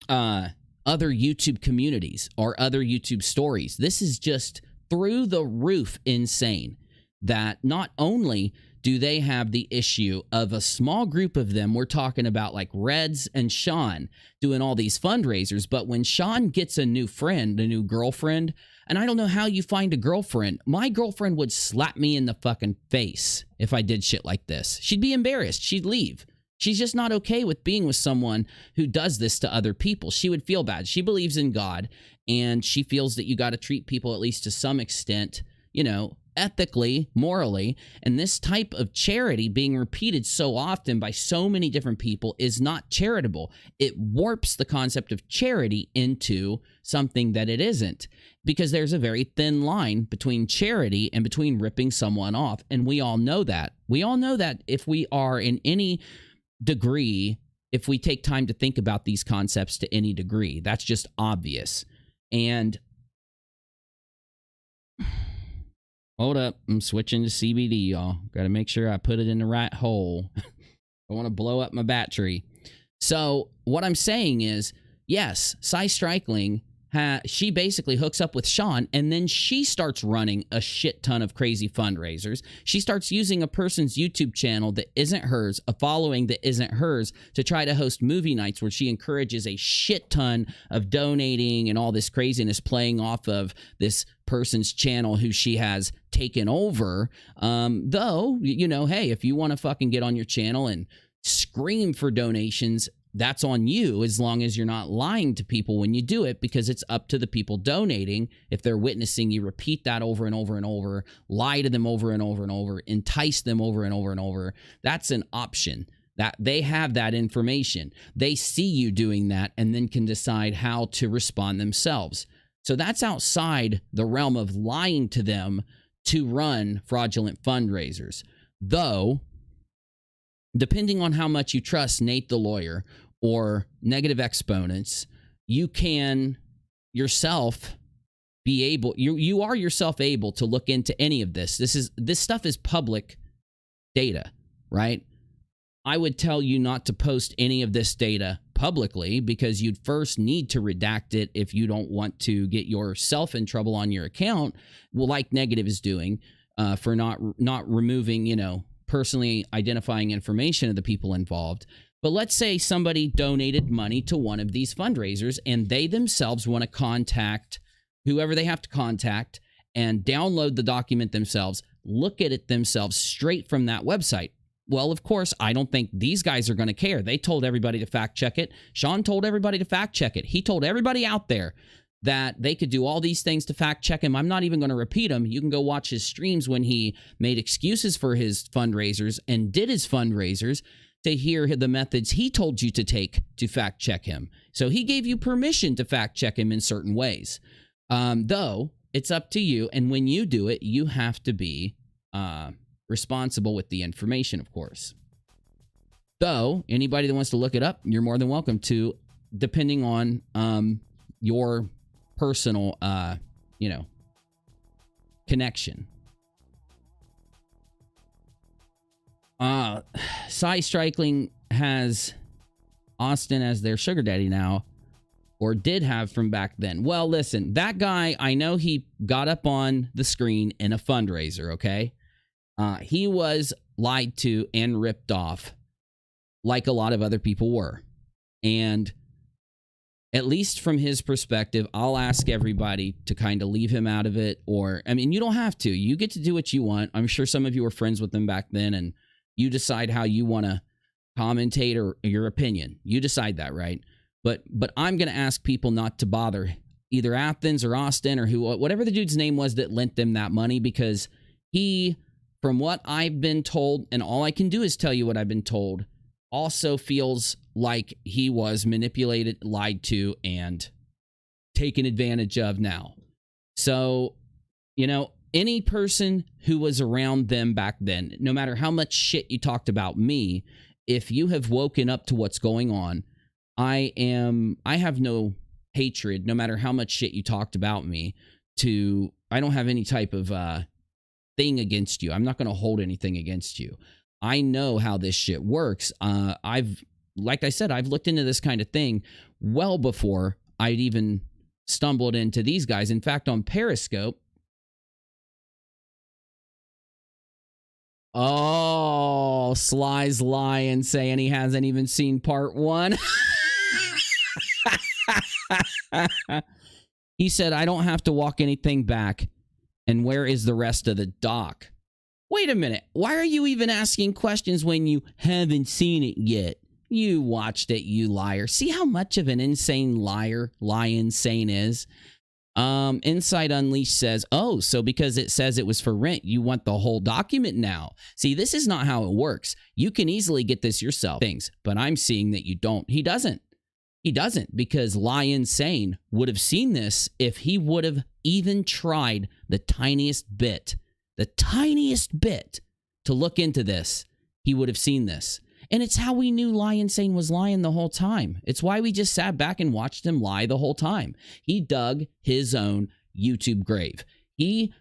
Speaker 1: other YouTube communities or other YouTube stories. This is just through the roof insane, that not only do they have the issue of a small group of them. We're talking about like Reds and Shawn doing all these fundraisers. But when Shawn gets a new friend, a new girlfriend, and I don't know how you find a girlfriend. My girlfriend would slap me in the fucking face if I did shit like this. She'd be embarrassed. She'd leave. She's just not okay with being with someone who does this to other people. She would feel bad. She believes in God, and she feels that you got to treat people at least to some extent, you know, ethically, morally. And this type of charity being repeated so often by so many different people is not charitable. It warps the concept of charity into something that it isn't, because there's a very thin line between charity and between ripping someone off. And we all know that. We all know that if we are in any degree, if we take time to think about these concepts to any degree, that's just obvious. And hold up, I'm switching to CBD, y'all. Got to make sure I put it in the right hole. I want to blow up my battery. So what I'm saying is, yes, Cy Strikeling, she basically hooks up with Shawn, and then she starts running a shit ton of crazy fundraisers. She starts using a person's YouTube channel that isn't hers, a following that isn't hers, to try to host movie nights where she encourages a shit ton of donating and all this craziness, playing off of this person's channel who she has taken over. Though, you know, hey, if you want to fucking get on your channel and scream for donations, that's on you, as long as you're not lying to people when you do it, because it's up to the people donating. If they're witnessing you repeat that over and over and over, lie to them over and over and over, entice them over and over and over, that's an option. That they have that information. They see you doing that and then can decide how to respond themselves. So that's outside the realm of lying to them to run fraudulent fundraisers. Though, depending on how much you trust Nate the lawyer or negative exponents, you can yourself be able, you are yourself able to look into any of this. This stuff is public data, right? I would tell you not to post any of this data publicly, because you'd first need to redact it if you don't want to get yourself in trouble on your account, well, like Negative is doing, for not removing, you know, personally identifying information of the people involved. But let's say somebody donated money to one of these fundraisers and they themselves want to contact whoever they have to contact and download the document themselves, look at it themselves straight from that website. Well, of course, I don't think these guys are going to care. They told everybody to fact check it. Shawn told everybody to fact check it. He told everybody out there that they could do all these things to fact check him. I'm not even going to repeat them. You can go watch his streams when he made excuses for his fundraisers and did his fundraisers to hear the methods he told you to take to fact check him. So he gave you permission to fact check him in certain ways. Though it's up to you. And when you do it, you have to be responsible with the information, of course. Though anybody that wants to look it up, you're more than welcome to, depending on your personal, you know, connection. Cy Strikeling has Austin as their sugar daddy now, or did have from back then. Well, listen, that guy, I know he got up on the screen in a fundraiser, okay? He was lied to and ripped off like a lot of other people were. And at least from his perspective, I'll ask everybody to kind of leave him out of it. Or, I mean, you don't have to. You get to do what you want. I'm sure some of you were friends with him back then, and you decide how you want to commentate or your opinion. You decide that, right? But I'm going to ask people not to bother either Athens or Austin or whatever the dude's name was that lent them that money, because he, from what I've been told, and all I can do is tell you what I've been told, also feels like he was manipulated, lied to, and taken advantage of now. So, you know, any person who was around them back then, no matter how much shit you talked about me, if you have woken up to what's going on, I have no hatred, no matter how much shit you talked about me, I don't have any type of thing against you. I'm not going to hold anything against you. I know how this shit works. Like I said, I've looked into this kind of thing well before I'd even stumbled into these guys. In fact, on Periscope, Oh, Sly's lying, saying he hasn't even seen part 1. He said, I don't have to walk anything back. And where is the rest of the doc? Wait a minute. Why are you even asking questions when you haven't seen it yet? You watched it, you liar. See how much of an insane liar Lion Sane is? Insight Unleashed says, oh, so because it says it was for rent, you want the whole document now. See, this is not how it works. You can easily get this yourself. But I'm seeing that you don't. He doesn't. He doesn't, because Lion Sane would have seen this if he would have even tried the tiniest bit to look into this. He would have seen this. And it's how we knew Lion Sane was lying the whole time. It's why we just sat back and watched him lie the whole time. He dug his own YouTube grave. He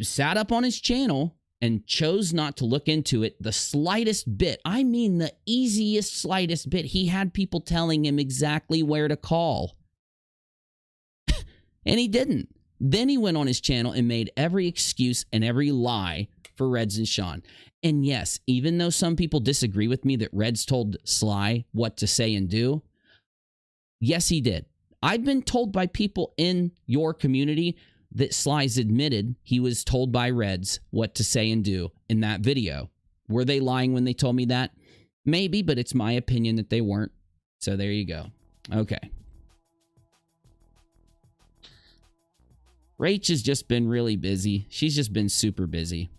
Speaker 1: sat up on his channel and chose not to look into it the slightest bit. I mean the easiest, slightest bit. He had people telling him exactly where to call. And he didn't. Then he went on his channel and made every excuse and every lie for Reds and Shawn. And yes, even though some people disagree with me that Reds told Sly what to say and do, yes, he did. I've been told by people in your community that Sly's admitted he was told by Reds what to say and do in that video. Were they lying when they told me that? Maybe, but it's my opinion that they weren't. So there you go. Okay. Rach has just been really busy. She's just been super busy.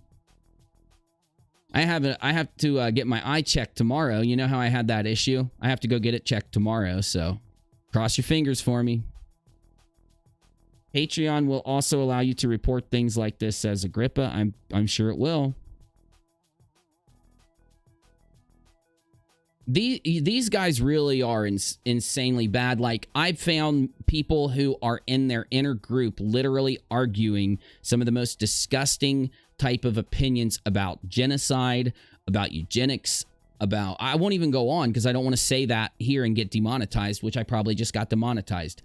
Speaker 1: I have to get my eye checked tomorrow. You know how I had that issue? I have to go get it checked tomorrow, so cross your fingers for me. Patreon will also allow you to report things like this, says Agrippa. I'm sure it will. These guys really are insanely bad. Like, I've found people who are in their inner group literally arguing some of the most disgusting type of opinions about genocide, about eugenics, about... I won't even go on because I don't want to say that here and get demonetized, which I probably just got demonetized.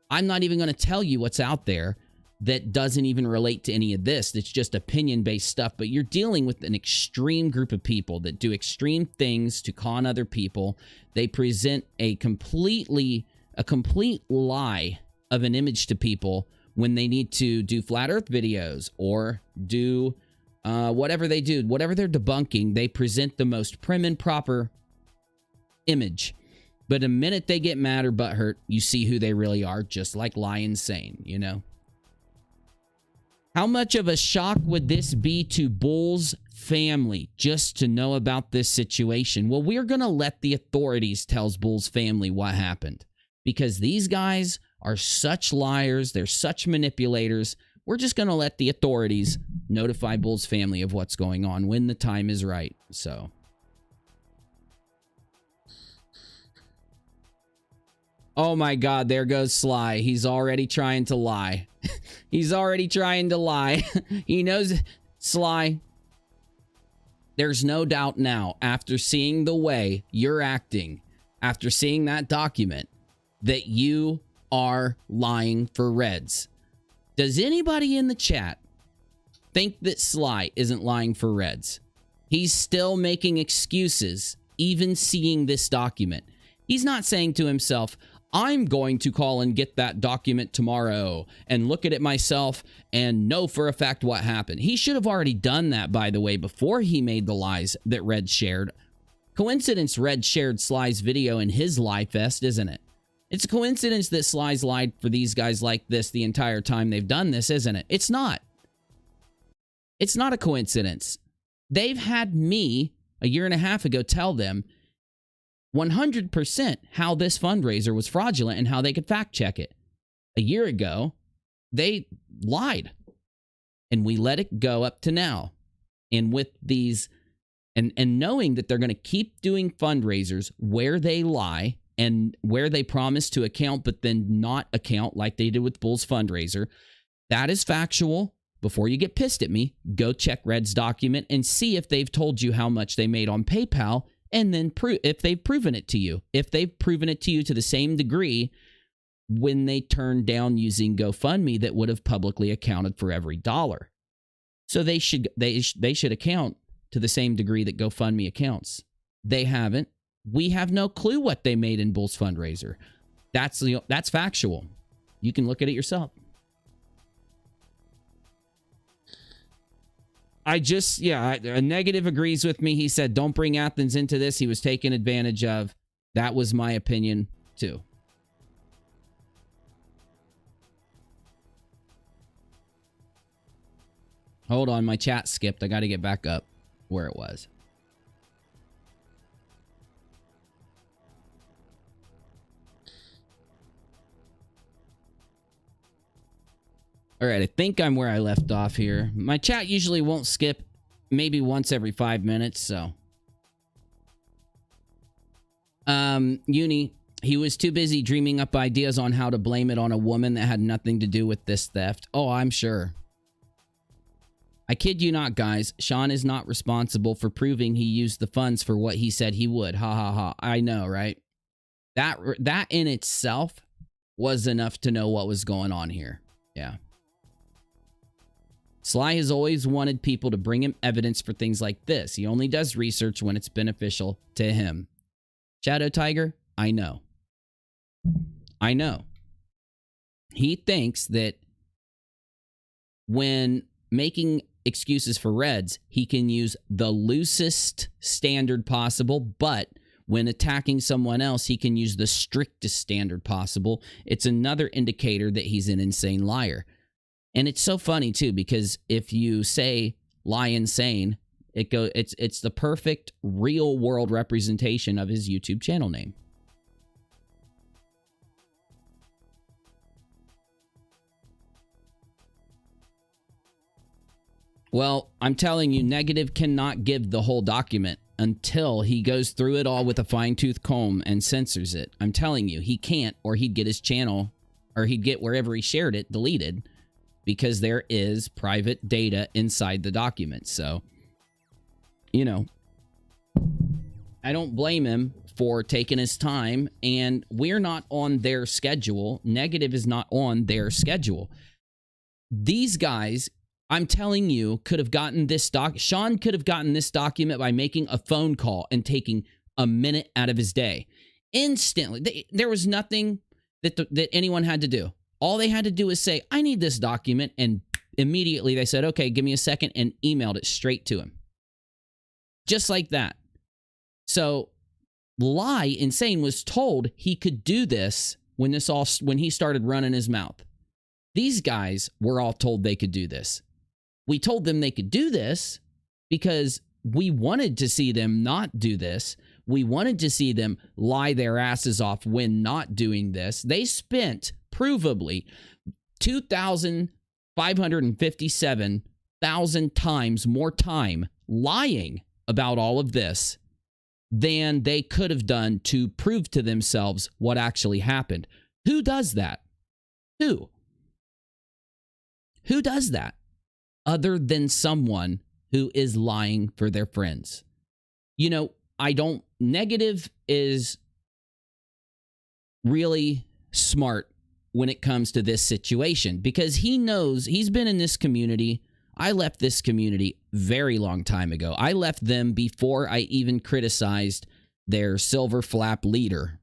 Speaker 1: I'm not even going to tell you what's out there that doesn't even relate to any of this. That's just opinion-based stuff. But you're dealing with an extreme group of people that do extreme things to con other people. They present a complete lie of an image to people when they need to do flat earth videos or do whatever they do. Whatever they're debunking, they present the most prim and proper image. But the minute they get mad or butthurt, you see who they really are, just like Lion Sane, you know? How much of a shock would this be to Bull's family just to know about this situation? Well, we're going to let the authorities tell Bull's family what happened, because these guys are such liars. They're such manipulators. We're just going to let the authorities notify Bull's family of what's going on when the time is right. So... oh my God, there goes Sly. He's already trying to lie. He's already trying to lie. He knows. Sly, there's no doubt now, after seeing the way you're acting, after seeing that document, that you are lying for Reds. Does anybody in the chat think that Sly isn't lying for Reds? He's still making excuses, even seeing this document. He's not saying to himself, I'm going to call and get that document tomorrow and look at it myself and know for a fact what happened. He should have already done that, by the way, before he made the lies that Red shared. Coincidence Red shared Sly's video in his lie fest, isn't it? It's a coincidence that Sly's lied for these guys like this the entire time they've done this, isn't it? It's not. It's not a coincidence. They've had me a year and a half ago tell them 100% how this fundraiser was fraudulent and how they could fact check it. A year ago, they lied. And we let it go up to now. And with these, and knowing that they're going to keep doing fundraisers where they lie and where they promise to account but then not account like they did with Bull's fundraiser, that is factual. Before you get pissed at me, go check Red's document and see if they've told you how much they made on PayPal. And then if they've proven it to you. If they've proven it to you to the same degree when they turned down using GoFundMe that would have publicly accounted for every dollar. So they should account to the same degree that GoFundMe accounts. They haven't. We have no clue what they made in Bull's fundraiser. That's factual. You can look at it yourself. A negative agrees with me. He said, don't bring Athens into this. He was taken advantage of. That was my opinion, too. Hold on, my chat skipped. I got to get back up where it was. All right, I think I'm where I left off here. My chat usually won't skip, maybe once every 5 minutes, so. Uni, he was too busy dreaming up ideas on how to blame it on a woman that had nothing to do with this theft. Oh, I'm sure. I kid you not, guys. Shawn is not responsible for proving he used the funds for what he said he would. Ha ha ha. I know, right? That in itself was enough to know what was going on here. Yeah. Sly has always wanted people to bring him evidence for things like this. He only does research when it's beneficial to him. Shadow Tiger, I know. I know. He thinks that when making excuses for Reds, he can use the loosest standard possible, but when attacking someone else, he can use the strictest standard possible. It's another indicator that he's an insane liar. And it's so funny, too, because if you say lie insane, it's the perfect real-world representation of his YouTube channel name. Well, I'm telling you, Negative cannot give the whole document until he goes through it all with a fine-tooth comb and censors it. I'm telling you, he can't, or he'd get his channel, or he'd get wherever he shared it deleted, because there is private data inside the document. So, you know, I don't blame him for taking his time, and we're not on their schedule. Negative is not on their schedule. These guys, I'm telling you, could have gotten this Shawn could have gotten this document by making a phone call and taking a minute out of his day. Instantly. There was nothing that anyone had to do. All they had to do is say, I need this document, and immediately they said, okay, give me a second, and emailed it straight to him. Just like that. So, Lie Insane was told he could do this when he started running his mouth. These guys were all told they could do this. We told them they could do this because we wanted to see them not do this. We wanted to see them lie their asses off when not doing this. They spent provably 2,557,000 times more time lying about all of this than they could have done to prove to themselves what actually happened. Who does that? Who? Who does that? Other than someone who is lying for their friends. You know, Negative is really smart when it comes to this situation, because he knows he's been in this community. I left this community very long time ago. I left them before I even criticized their silver flap leader,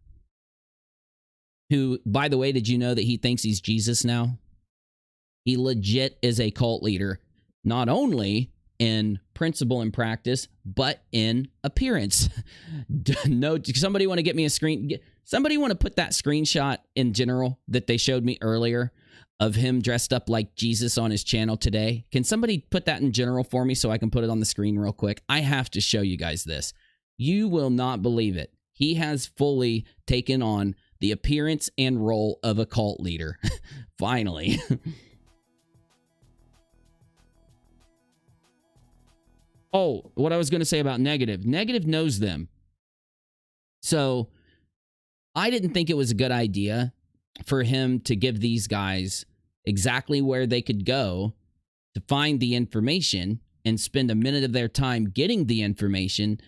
Speaker 1: who, by the way, did you know that he thinks he's Jesus now? He legit is a cult leader, not only in principle and practice, but in appearance. No, somebody want to get me a screen? Somebody want to put that screenshot in general that they showed me earlier of him dressed up like Jesus on his channel today? Can somebody put that in general for me so I can put it on the screen real quick? I have to show you guys this. You will not believe it. He has fully taken on the appearance and role of a cult leader. Finally. Oh, what I was going to say about Negative. Negative knows them. So I didn't think it was a good idea for him to give these guys exactly where they could go to find the information and spend a minute of their time getting the information.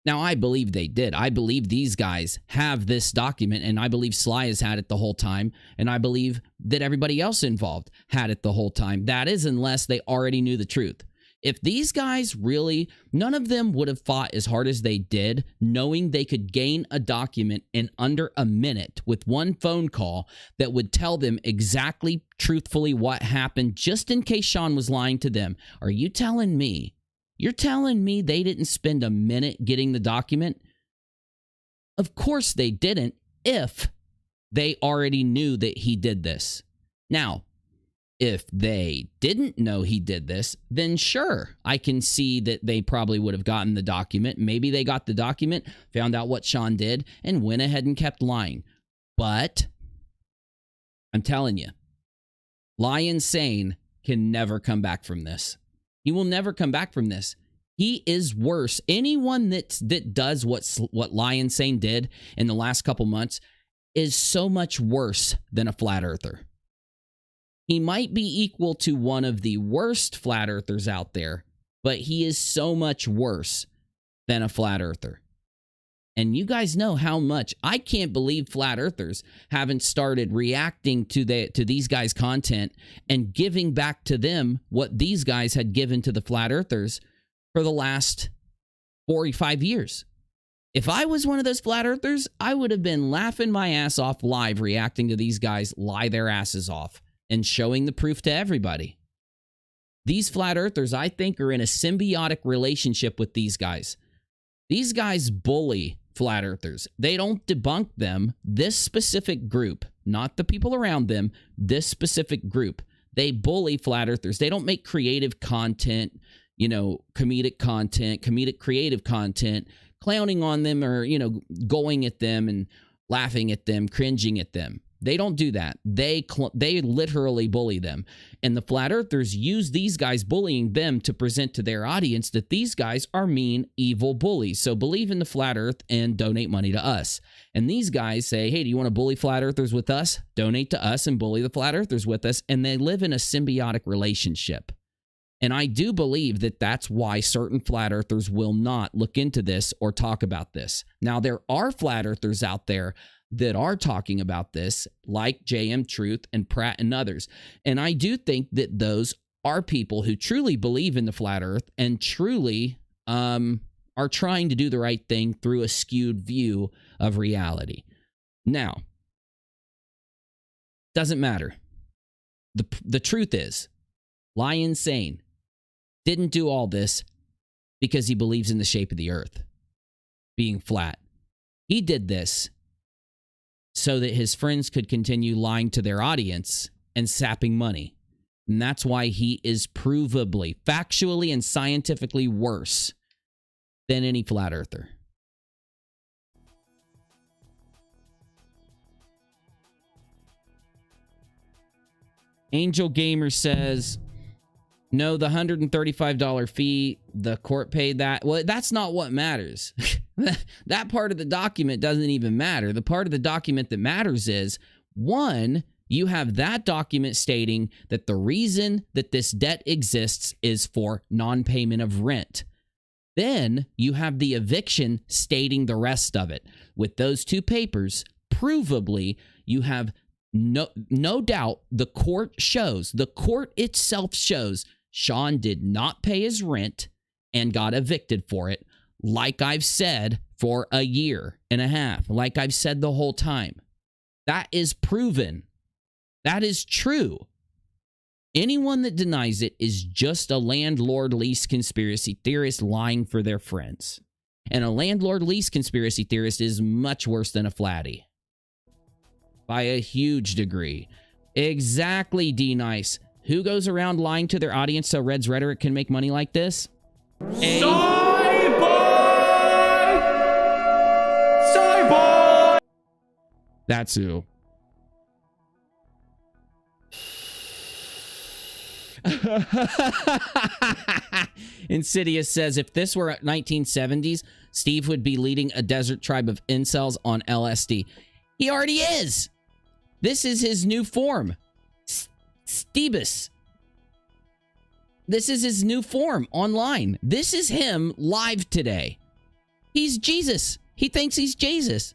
Speaker 1: Now, I believe they did. I believe these guys have this document, and I believe Sly has had it the whole time, and I believe that everybody else involved had it the whole time. That is, unless they already knew the truth. If these guys really, none of them would have fought as hard as they did, knowing they could gain a document in under a minute with one phone call that would tell them exactly, truthfully what happened, just in case Shawn was lying to them. Are you telling me? You're telling me they didn't spend a minute getting the document? Of course they didn't, if they already knew that he did this. Now, if they didn't know he did this, then sure, I can see that they probably would have gotten the document. Maybe they got the document, found out what Shawn did, and went ahead and kept lying. But I'm telling you, Lion Sane can never come back from this. He will never come back from this. He is worse. Anyone that does what Lion Sane did in the last couple months is so much worse than a flat earther. He might be equal to one of the worst flat earthers out there, but he is so much worse than a flat earther. And you guys know how much I can't believe flat earthers haven't started reacting to these guys' content and giving back to them what these guys had given to the flat earthers for the last 45 years. If I was one of those flat earthers, I would have been laughing my ass off live reacting to these guys lie their asses off and showing the proof to everybody. These flat earthers, I think, are in a symbiotic relationship with these guys. These guys bully flat earthers. They don't debunk them. This specific group, not the people around them, this specific group, they bully flat earthers. They don't make creative content, comedic creative content, clowning on them or, going at them and laughing at them, cringing at them. They don't do that. They literally bully them. And the flat earthers use these guys bullying them to present to their audience that these guys are mean, evil bullies. So believe in the flat earth and donate money to us. And these guys say, hey, do you want to bully flat earthers with us? Donate to us and bully the flat earthers with us. And they live in a symbiotic relationship. And I do believe that that's why certain flat earthers will not look into this or talk about this. Now, there are flat earthers out there that are talking about this, like JM Truth and Pratt and others. And I do think that those are people who truly believe in the flat earth and truly are trying to do the right thing through a skewed view of reality. Now, doesn't matter. The truth is, Lion Sane didn't do all this because he believes in the shape of the earth being flat. He did this so that his friends could continue lying to their audience and sapping money. And that's why he is provably, factually, and scientifically worse than any flat earther. Angel Gamer says, no, the $135 fee, the court paid that. Well, that's not what matters. That part of the document doesn't even matter. The part of the document that matters is, one, you have that document stating that the reason that this debt exists is for non-payment of rent. Then you have the eviction stating the rest of it. With those two papers, provably, you have no doubt the court itself shows Shawn did not pay his rent and got evicted for it, like I've said for a year and a half, like I've said the whole time. That is proven. That is true. Anyone that denies it is just a landlord lease conspiracy theorist lying for their friends. And a landlord lease conspiracy theorist is much worse than a flatty. By a huge degree. Exactly, D-Nice. Who goes around lying to their audience so Red's Rhetoric can make money like this? Cyborg! That's who. Insidious says, if this were 1970s, Steve would be leading a desert tribe of incels on LSD. He already is. This is his new form. Stebus. This is his new form online. This is him live today. He's Jesus. He thinks he's Jesus.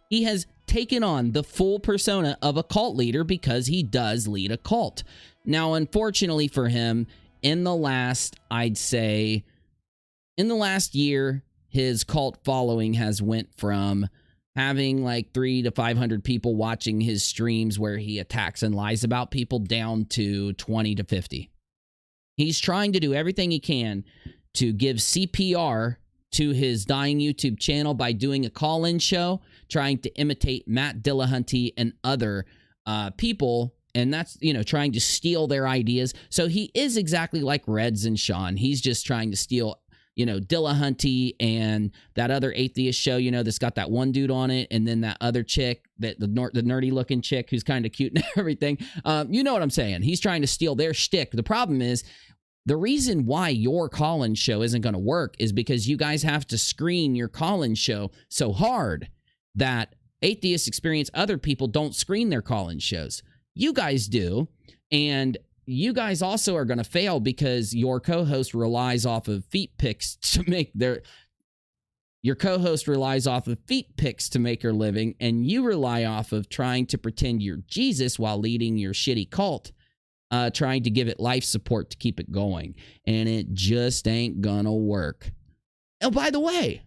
Speaker 1: He has taken on the full persona of a cult leader because he does lead a cult. Now, unfortunately for him, in the last, I'd say, in the last year, his cult following has went from having like 300 to 500 people watching his streams where he attacks and lies about people down to 20 to 50. He's trying to do everything he can to give CPR to his dying YouTube channel by doing a call-in show, trying to imitate Matt Dillahunty and other people, and that's, you know, trying to steal their ideas. So he is exactly like Reds and Shawn. He's just trying to steal, you know, Dillahunty and that other atheist show, you know, that's got that one dude on it, and then that other chick, that the nerdy looking chick who's kind of cute and everything. You know what I'm saying? He's trying to steal their shtick. The problem is, the reason why your call-in show isn't going to work is because you guys have to screen your call-in show so hard that atheists experience other people don't screen their call-in shows. You guys do, and you guys also are going to fail because your co-host relies off of feet pics to make their... Your co-host relies off of feet pics to make her living, and you rely off of trying to pretend you're Jesus while leading your shitty cult. Trying to give it life support to keep it going. And it just ain't gonna work. Oh, by the way,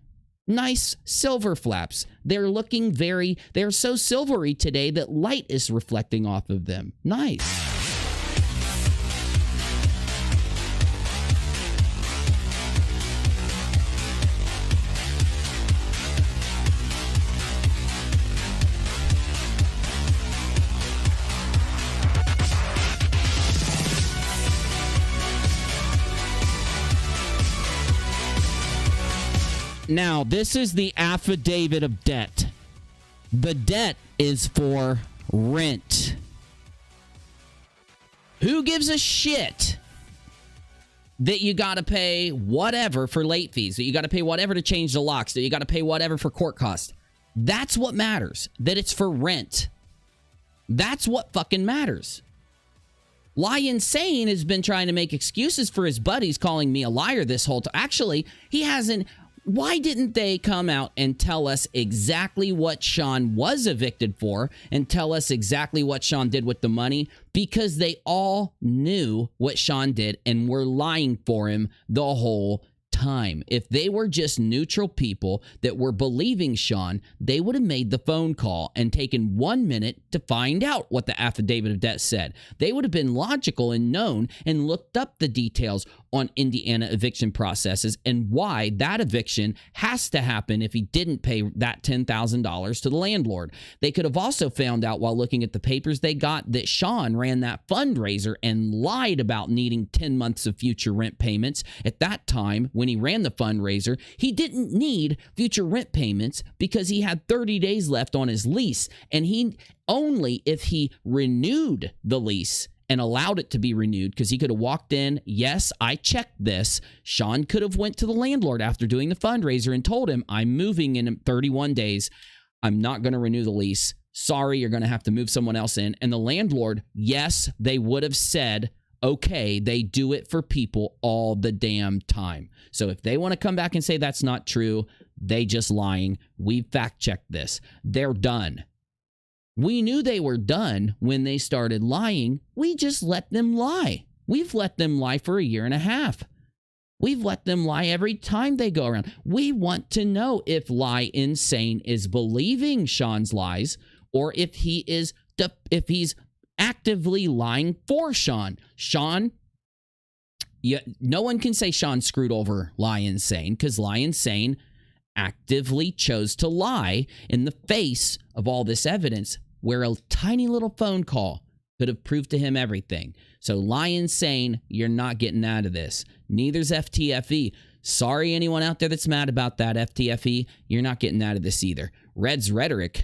Speaker 1: nice silver flaps. They're looking they're so silvery today that light is reflecting off of them. Nice. Now, this is the affidavit of debt. The debt is for rent. Who gives a shit that you got to pay whatever for late fees, that you got to pay whatever to change the locks, that you got to pay whatever for court costs? That's what matters, that it's for rent. That's what fucking matters. Lie Insane has been trying to make excuses for his buddies calling me a liar this whole time. Actually, he hasn't... Why didn't they come out and tell us exactly what Shawn was evicted for and tell us exactly what Shawn did with the money? Because they all knew what Shawn did and were lying for him the whole time. If they were just neutral people that were believing Shawn, they would have made the phone call and taken 1 minute to find out what the affidavit of debt said. They would have been logical and known and looked up the details on Indiana eviction processes and why that eviction has to happen if he didn't pay that $10,000 to the landlord. They could have also found out while looking at the papers they got that Shawn ran that fundraiser and lied about needing 10 months of future rent payments. At that time, when he ran the fundraiser, he didn't need future rent payments because he had 30 days left on his lease, and he only if he renewed the lease and allowed it to be renewed, because he could have walked in, yes, I checked this. Shawn could have went to the landlord after doing the fundraiser and told him, I'm moving in 31 days. I'm not going to renew the lease. Sorry, you're going to have to move someone else in. And the landlord, yes, they would have said, okay, they do it for people all the damn time. So if they want to come back and say that's not true, they just lying. We fact-checked this. They're done. We knew they were done when they started lying. We just let them lie. We've let them lie for 1.5 years. We've let them lie every time they go around. We want to know if Lie Insane is believing Shawn's lies or if he's actively lying for Shawn. Shawn, no one can say Shawn screwed over Lie Insane because Lie Insane actively chose to lie in the face of all this evidence where a tiny little phone call could have proved to him everything. So Lie Insane, you're not getting out of this. Neither's FTFE. Sorry, anyone out there that's mad about that, FTFE, you're not getting out of this either. Red's Rhetoric,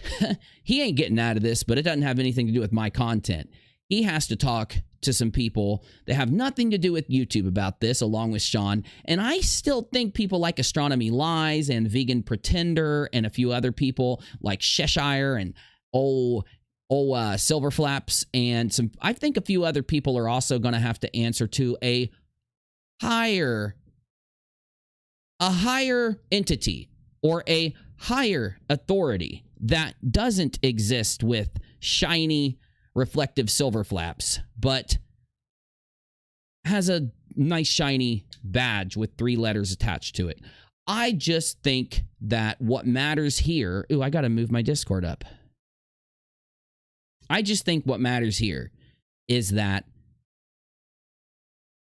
Speaker 1: he ain't getting out of this, but it doesn't have anything to do with my content. He has to talk to some people that have nothing to do with YouTube about this, along with Shawn. And I still think people like Astronomy Lies and Vegan Pretender and a few other people like Cheshire and Silver Flaps and I think a few other people are also going to have to answer to a higher entity or a higher authority that doesn't exist with shiny reflective silver flaps, but has a nice shiny badge with 3 letters attached to it. I just think that what matters here... Ooh, I got to move my Discord up. I just think what matters here is that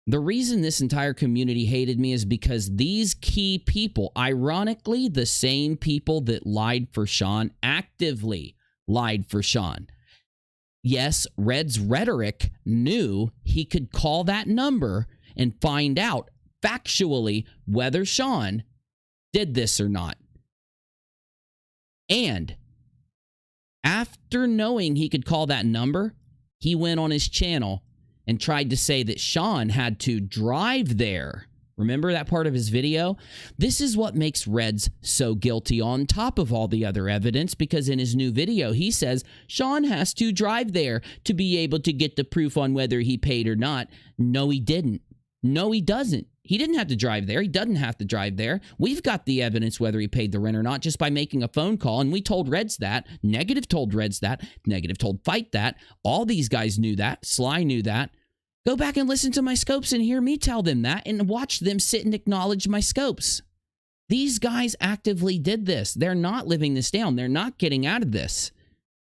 Speaker 1: the reason this entire community hated me is because these key people, ironically, the same people that lied for Shawn, actively lied for Shawn. Yes, Red's Rhetoric knew he could call that number and find out factually whether Shawn did this or not. And after knowing he could call that number, he went on his channel and tried to say that Shawn had to drive there. Remember that part of his video? This is what makes Reds so guilty on top of all the other evidence, because in his new video, he says Shawn has to drive there to be able to get the proof on whether he paid or not. No, he didn't. No, he doesn't. He didn't have to drive there. He doesn't have to drive there. We've got the evidence whether he paid the rent or not just by making a phone call, and we told Reds that. Negative told Reds that. Negative told Fight that. All these guys knew that. Sly knew that. Go back and listen to my scopes and hear me tell them that and watch them sit and acknowledge my scopes. These guys actively did this. They're not living this down. They're not getting out of this.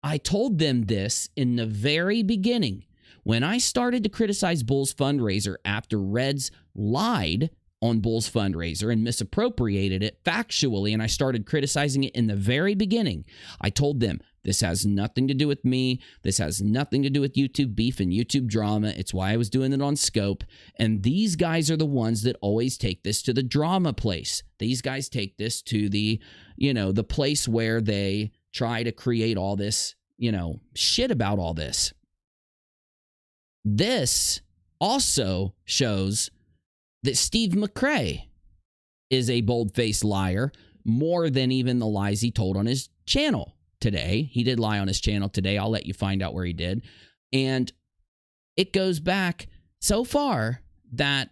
Speaker 1: I told them this in the very beginning. When I started to criticize Bull's fundraiser after Reds lied on Bull's fundraiser and misappropriated it factually, and I started criticizing it in the very beginning, I told them, this has nothing to do with me. This has nothing to do with YouTube beef and YouTube drama. It's why I was doing it on Scope. And these guys are the ones that always take this to the drama place. These guys take this to the, the place where they try to create all this, shit about all this. This also shows that Steve McRae is a bold-faced liar more than even the lies he told on his channel today. He did lie on his channel today. I'll let you find out where he did. And it goes back so far that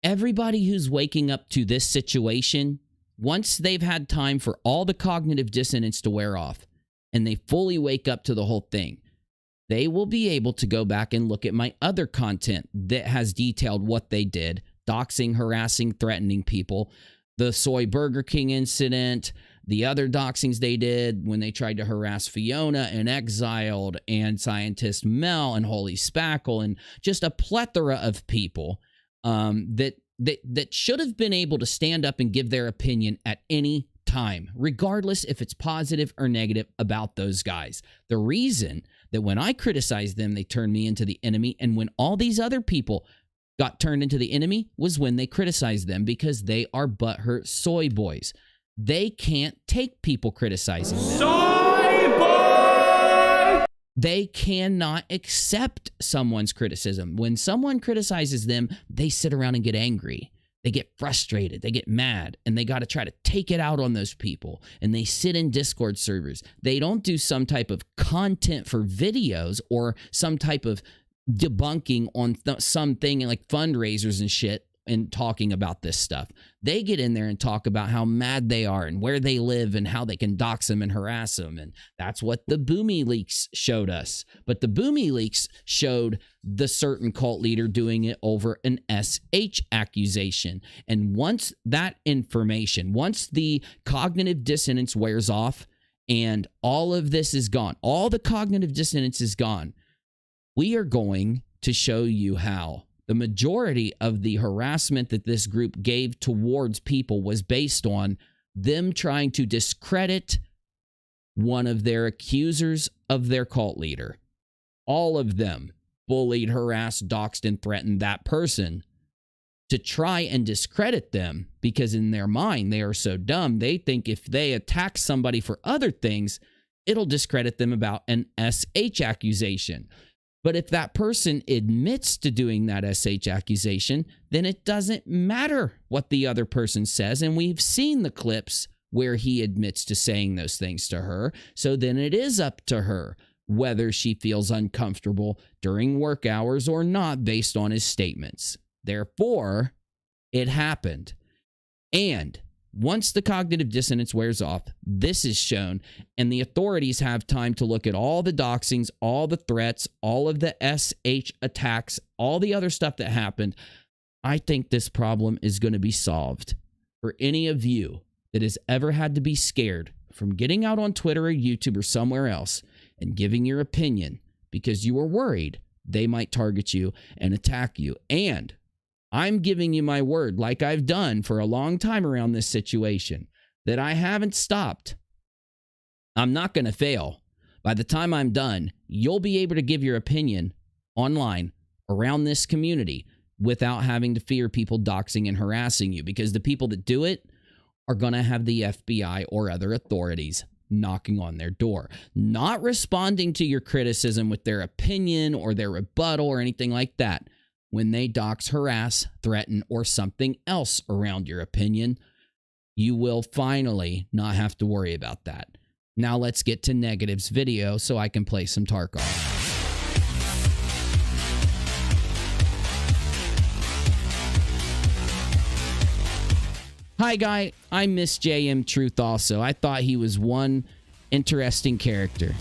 Speaker 1: everybody who's waking up to this situation, once they've had time for all the cognitive dissonance to wear off and they fully wake up to the whole thing, they will be able to go back and look at my other content that has detailed what they did, doxing, harassing, threatening people, the Soy Burger King incident, the other doxings they did when they tried to harass Fiona and Exiled and Scientist Mel and Holy Spackle and just a plethora of people that should have been able to stand up and give their opinion at any time, regardless if it's positive or negative about those guys. The reason that when I criticized them, they turned me into the enemy, and when all these other people got turned into the enemy was when they criticized them, because they are butthurt soy boys. They can't take people criticizing them. Soy boy! They cannot accept someone's criticism. When someone criticizes them, they sit around and get angry. They get frustrated. They get mad, and they got to try to take it out on those people. And they sit in Discord servers. They don't do some type of content for videos or some type of debunking on something like fundraisers and shit and talking about this stuff. They get in there and talk about how mad they are and where they live and how they can dox them and harass them. And that's what the Boomy leaks showed us. But the Boomy leaks showed the certain cult leader doing it over an SH accusation. And once that information, once the cognitive dissonance wears off and all of this is gone, all the cognitive dissonance is gone, we are going to show you how the majority of the harassment that this group gave towards people was based on them trying to discredit one of their accusers of their cult leader. All of them bullied, harassed, doxed, and threatened that person to try and discredit them, because in their mind, they are so dumb, they think if they attack somebody for other things, it'll discredit them about an SH accusation. But if that person admits to doing that SH accusation, then it doesn't matter what the other person says. And we've seen the clips where he admits to saying those things to her. So then it is up to her whether she feels uncomfortable during work hours or not based on his statements. Therefore, it happened. And once the cognitive dissonance wears off, this is shown, and the authorities have time to look at all the doxings, all the threats, all of the SH attacks, all the other stuff that happened. I think this problem is going to be solved. For any of you that has ever had to be scared from getting out on Twitter or YouTube or somewhere else and giving your opinion because you were worried they might target you and attack you. And I'm giving you my word, like I've done for a long time around this situation, that I haven't stopped. I'm not going to fail. By the time I'm done, you'll be able to give your opinion online around this community without having to fear people doxing and harassing you, because the people that do it are going to have the FBI or other authorities knocking on their door, not responding to your criticism with their opinion or their rebuttal or anything like that. When they dox, harass, threaten, or something else around your opinion, you will finally not have to worry about that. Now let's get to Negative's video so I can play some Tarkov. Hi, guy. I miss JM Truth also. I thought he was one interesting character.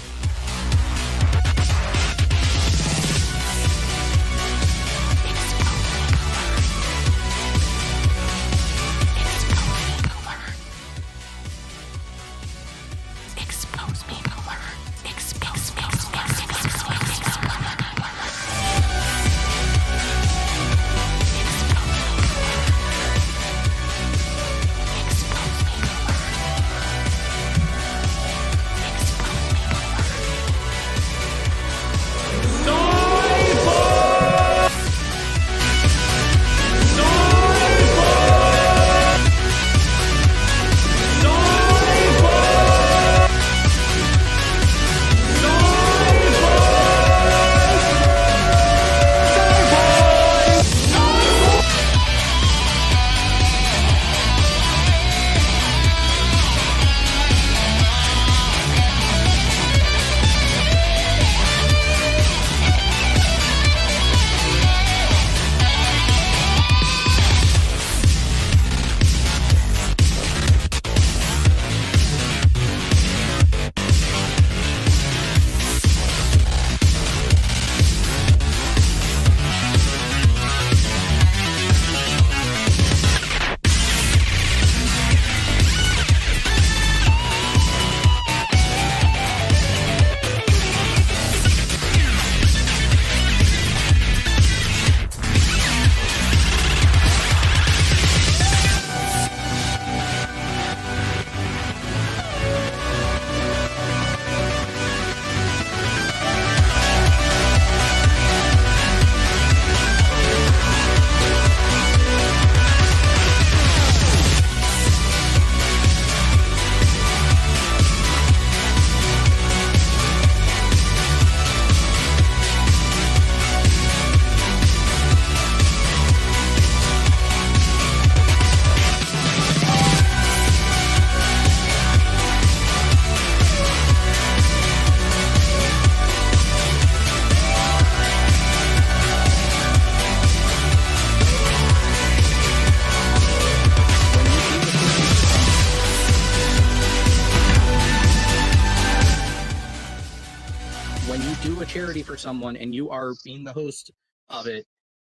Speaker 2: charity for someone and you are being the host of it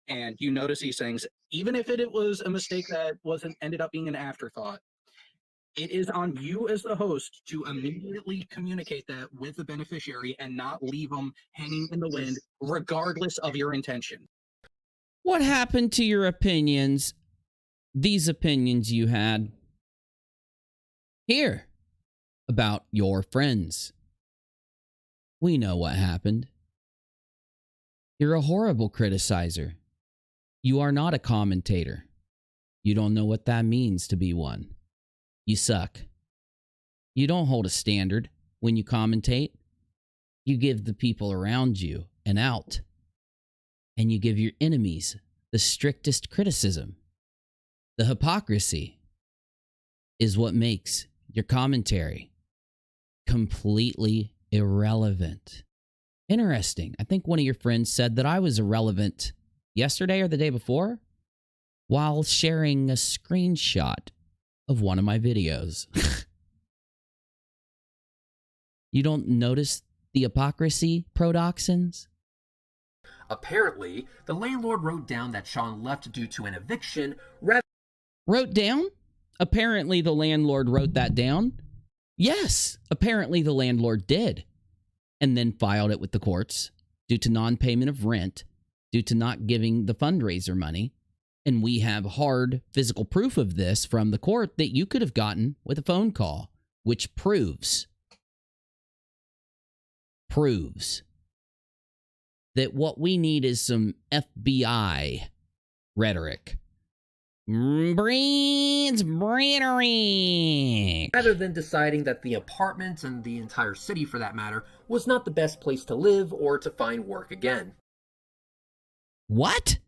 Speaker 2: and you notice these things, even if it was a mistake that ended up being an afterthought, it is on you as the host to immediately communicate that with the beneficiary and not leave them hanging in the wind, regardless of your intention.
Speaker 1: What happened to your opinions? These opinions you had here about your friends. We know what happened. You're a horrible criticizer. You are not a commentator. You don't know what that means to be one. You suck. You don't hold a standard when you commentate. You give the people around you an out. And you give your enemies the strictest criticism. The hypocrisy is what makes your commentary completely irrelevant. Interesting. I think one of your friends said that I was irrelevant yesterday or the day before while sharing a screenshot of one of my videos. You don't notice the hypocrisy, Prodoxins?
Speaker 3: Apparently, the landlord wrote down that Shawn left due to an eviction
Speaker 1: Wrote down? Apparently the landlord wrote that down? Yes, apparently the landlord did. And then filed it with the courts due to non-payment of rent, due to not giving the fundraiser money. And we have hard physical proof of this from the court that you could have gotten with a phone call, which proves that what we need is some FBI rhetoric. Rhetoric.
Speaker 3: rather than deciding that the apartment and the entire city, for that matter, was not the best place to live or to find work again.
Speaker 1: What?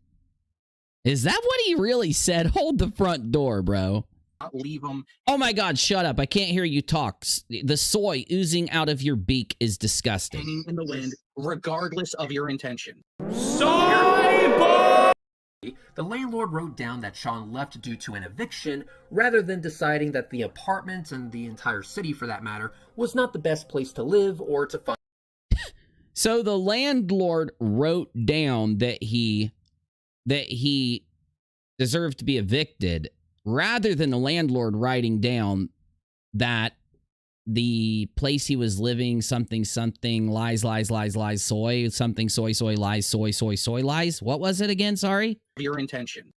Speaker 1: Is that what he really said? Hold the front door, bro.
Speaker 2: Not leave them.
Speaker 1: Oh my God, shut up. I can't hear you talk. The soy oozing out of your beak is disgusting.
Speaker 2: Hanging in the wind, regardless of your intention.
Speaker 3: The landlord wrote down that Shawn left due to an eviction, rather than deciding that the apartment and the entire city, for that matter, was not the best place to live or to find.
Speaker 1: So the landlord wrote down that he deserved to be evicted, rather than the landlord writing down that the place he was living, something, lies, soy, something, soy, lies, soy, lies. What was it again? Sorry?
Speaker 2: Your intention.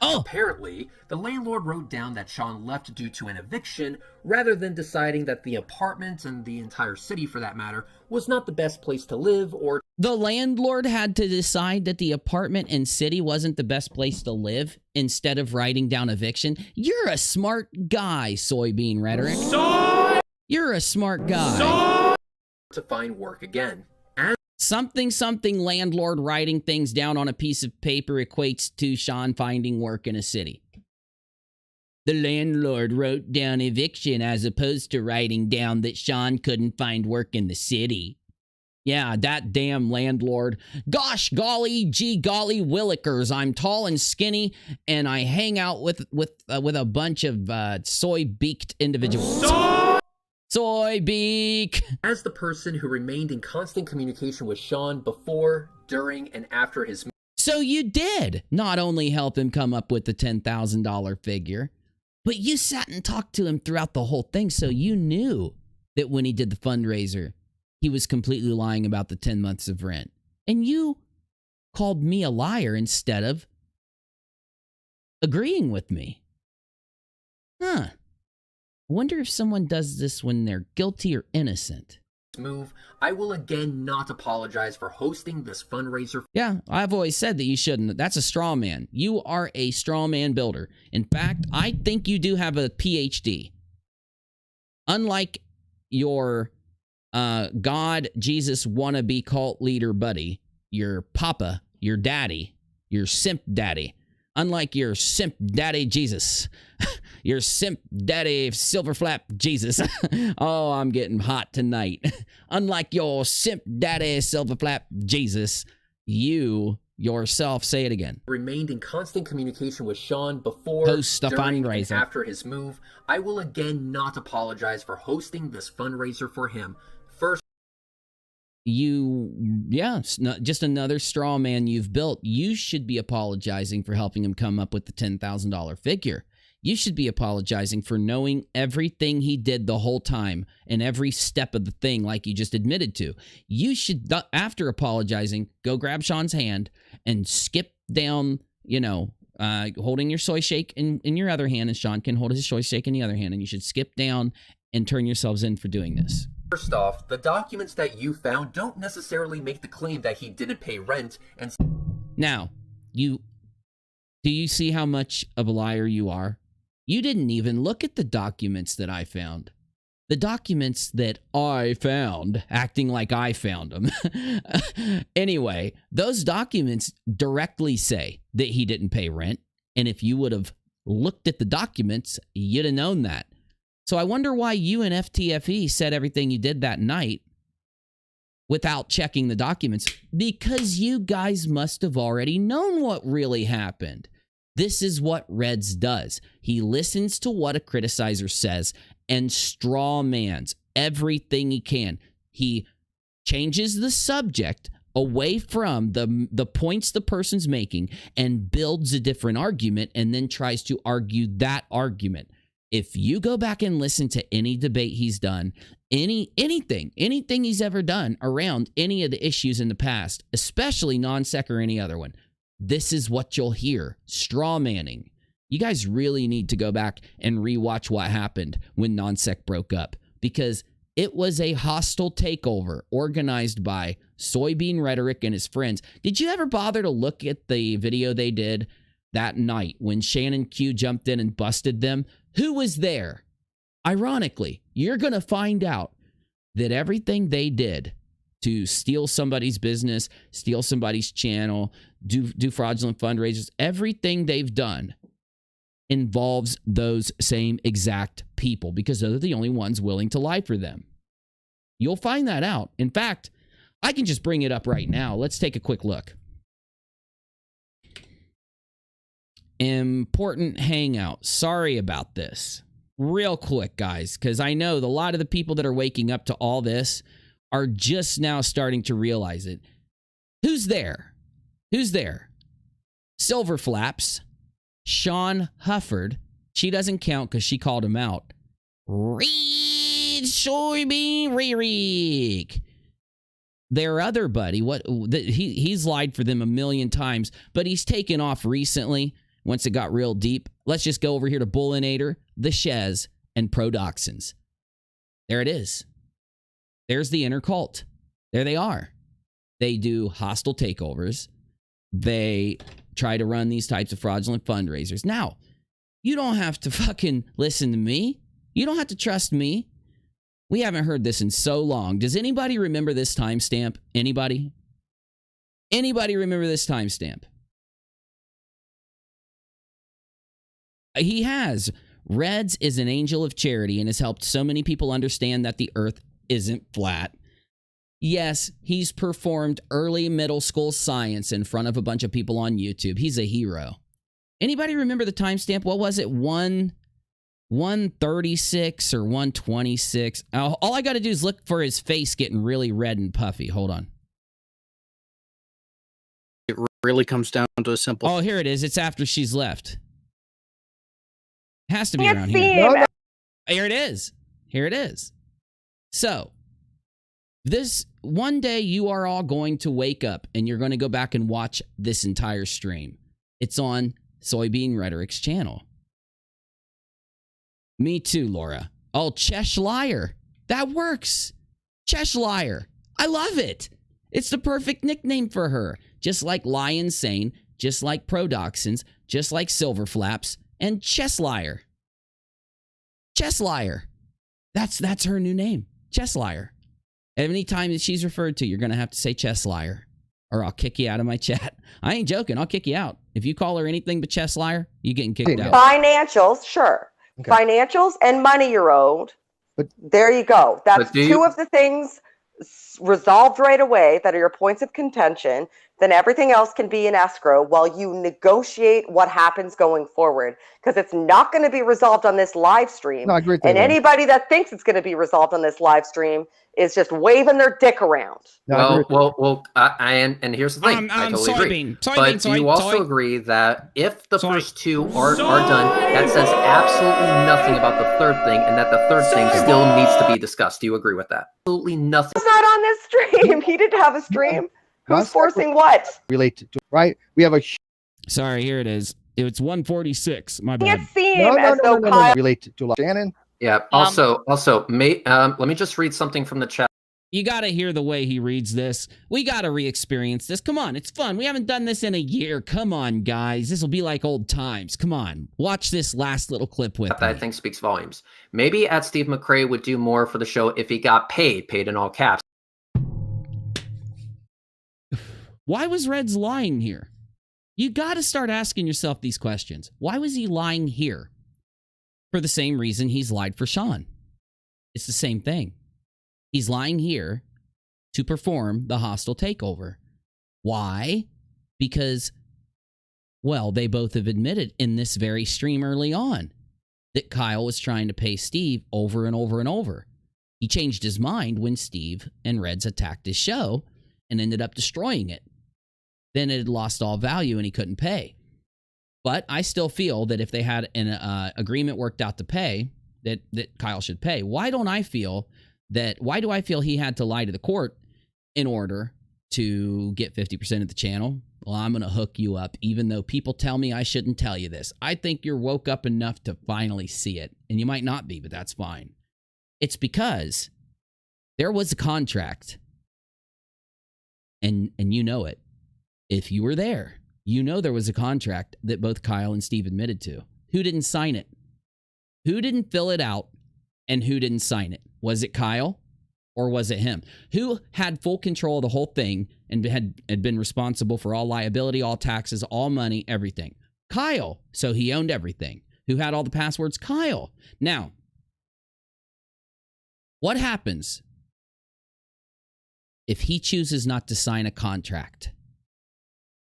Speaker 1: Oh!
Speaker 3: Apparently, the landlord wrote down that Shawn left due to an eviction, rather than deciding that the apartment and the entire city, for that matter, was not the best place to live or...
Speaker 1: The landlord had to decide that the apartment and city wasn't the best place to live instead of writing down eviction. You're a smart guy, soybean rhetoric. You're a smart guy.
Speaker 3: to find work again.
Speaker 1: Something landlord writing things down on a piece of paper equates to Shawn finding work in a city. The landlord wrote down eviction as opposed to writing down that Shawn couldn't find work in the city. Yeah, that damn landlord. Gosh golly, gee golly willikers. I'm tall and skinny, and I hang out with a bunch of soy-beaked individuals. Soy beak!
Speaker 3: As the person who remained in constant communication with Shawn before, during, and after his...
Speaker 1: So you did not only help him come up with the $10,000 figure, but you sat and talked to him throughout the whole thing, so you knew that when he did the fundraiser, he was completely lying about the 10 months of rent. And you called me a liar instead of agreeing with me. Huh. I wonder if someone does this when they're guilty or innocent.
Speaker 3: Move, I will again not apologize for hosting this fundraiser.
Speaker 1: Yeah, I've always said that you shouldn't. That's a straw man. You are a straw man builder. In fact, I think you do have a PhD. Unlike your God, Jesus wannabe cult leader buddy, your papa, your daddy, your simp daddy. Unlike your simp daddy Jesus, your simp daddy silver flap Jesus. Oh, I'm getting hot tonight. Unlike your simp daddy silver flap Jesus, you yourself, say it again,
Speaker 3: remained in constant communication with Shawn before,
Speaker 1: host a
Speaker 3: during,
Speaker 1: fundraiser.
Speaker 3: and after his move. I will again not apologize for hosting this fundraiser for him. First,
Speaker 1: just another straw man you've built. You should be apologizing for helping him come up with the $10,000 figure. You should be apologizing for knowing everything he did the whole time and every step of the thing, like you just admitted to. You should, after apologizing, go grab Shawn's hand and skip down, holding your soy shake in your other hand, and Shawn can hold his soy shake in the other hand, and you should skip down and turn yourselves in for doing this.
Speaker 3: First off, the documents that you found don't necessarily make the claim that he didn't pay rent, and...
Speaker 1: Now, do you see how much of a liar you are? You didn't even look at the documents that I found. The documents that I found, acting like I found them. Anyway, those documents directly say that he didn't pay rent, and if you would have looked at the documents, you'd have known that. So I wonder why you and ftfe said everything you did that night without checking the documents. Because you guys must have already known what really happened. This is what Reds does. He listens to what a criticizer says and straw mans everything he can. He changes the subject away from the points the person's making and builds a different argument and then tries to argue that argument. If you go back and listen to any debate he's done, anything he's ever done around any of the issues in the past, especially non-sec or any other one, this is what you'll hear. Straw manning. You guys really need to go back and rewatch what happened when non-sec broke up, because it was a hostile takeover organized by Soybean Rhetoric and his friends. Did you ever bother to look at the video they did that night when Shannon Q jumped in and busted them? Who was there? Ironically, you're going to find out that everything they did to steal somebody's business, steal somebody's channel, do fraudulent fundraisers, everything they've done involves those same exact people, because they're the only ones willing to lie for them. You'll find that out. In fact, I can just bring it up right now. Let's take a quick look. Important hangout. Sorry about this. Real quick, guys, because I know a lot of the people that are waking up to all this are just now starting to realize it. Who's there? Who's there? Silver Flaps, Shawn Hufford. She doesn't count because she called him out. Soybean Rhetoric. Their other buddy, he's lied for them a million times, but he's taken off recently once it got real deep. Let's just go over here to Bullinator, The Shez, and Prodoxins. There it is. There's the inner cult. There they are. They do hostile takeovers. They try to run these types of fraudulent fundraisers. Now, you don't have to fucking listen to me. You don't have to trust me. We haven't heard this in so long. Does anybody remember this timestamp? Anybody? Anybody remember this timestamp? He has. Reds is an angel of charity and has helped so many people understand that the earth isn't flat. Yes, he's performed early middle school science in front of a bunch of people on YouTube. He's a hero. Anybody remember the timestamp? What was it? 136 or 126? All I got to do is look for his face getting really red and puffy. Hold on.
Speaker 2: It really comes down to a simple...
Speaker 1: Oh, here it is. It's after she's left. It has to be around here.
Speaker 4: No.
Speaker 1: Here it is. Here it is. So, this one day you are all going to wake up and you're going to go back and watch this entire stream. It's on Soybean Rhetoric's channel. Me too, Laura. Oh, Cheshire. That works. Cheshire. I love it. It's the perfect nickname for her. Just like Lion Sane, just like Prodoxins, just like Silver Flaps, and Cheshire. Cheshire. That's her new name. Cheshire. Any time that she's referred to, you're going to have to say Cheshire, or I'll kick you out of my chat. I ain't joking. I'll kick you out. If you call her anything but Cheshire, you're getting kicked out.
Speaker 4: Financials, sure. Okay. Financials and money you're owed. But there you go. That's two of the things resolved right away that are your points of contention. Then everything else can be in escrow while you negotiate what happens going forward, because it's not going to be resolved on this live stream. No, I agree with that. And anybody that thinks it's going to be resolved on this live stream is just waving their dick around.
Speaker 3: And here's the thing. I totally agree. But do you also agree that if the first two are done, that says absolutely nothing about the third thing, and that the third thing still needs to be discussed? Do you agree with that? Absolutely nothing.
Speaker 4: It's not on this stream. He didn't have a stream. Who's forcing what?
Speaker 5: Related to, right? We have a...
Speaker 1: Sorry, here it is. It's 146. My bad.
Speaker 4: Can't seem as though Kyle...
Speaker 5: Related to Shannon.
Speaker 3: Yeah. Also, let me just read something from the chat.
Speaker 1: You got to hear the way he reads this. We got to re-experience this. Come on, it's fun. We haven't done this in a year. Come on, guys. This will be like old times. Come on. Watch this last little clip with me.
Speaker 3: That I think speaks volumes. Maybe Steve McRae would do more for the show if he got paid in all caps.
Speaker 1: Why was Reds lying here? You got to start asking yourself these questions. Why was he lying here? For the same reason he's lied for Shawn. It's the same thing. He's lying here to perform the hostile takeover. Why? Because, well, they both have admitted in this very stream early on that Kyle was trying to pay Steve over and over and over. He changed his mind when Steve and Reds attacked his show, and ended up destroying it. Then it had lost all value and he couldn't pay. But I still feel that if they had an agreement worked out to pay, that Kyle should pay. Why do I feel he had to lie to the court in order to get 50% of the channel? Well, I'm going to hook you up, even though people tell me I shouldn't tell you this. I think you're woke up enough to finally see it. And you might not be, but that's fine. It's because there was a contract. And you know it. If you were there, you know there was a contract that both Kyle and Steve admitted to. Who didn't sign it? Who didn't fill it out? And who didn't sign it? Was it Kyle or was it him? Who had full control of the whole thing and had been responsible for all liability, all taxes, all money, everything? Kyle. So he owned everything. Who had all the passwords? Kyle. Now, what happens if he chooses not to sign a contract?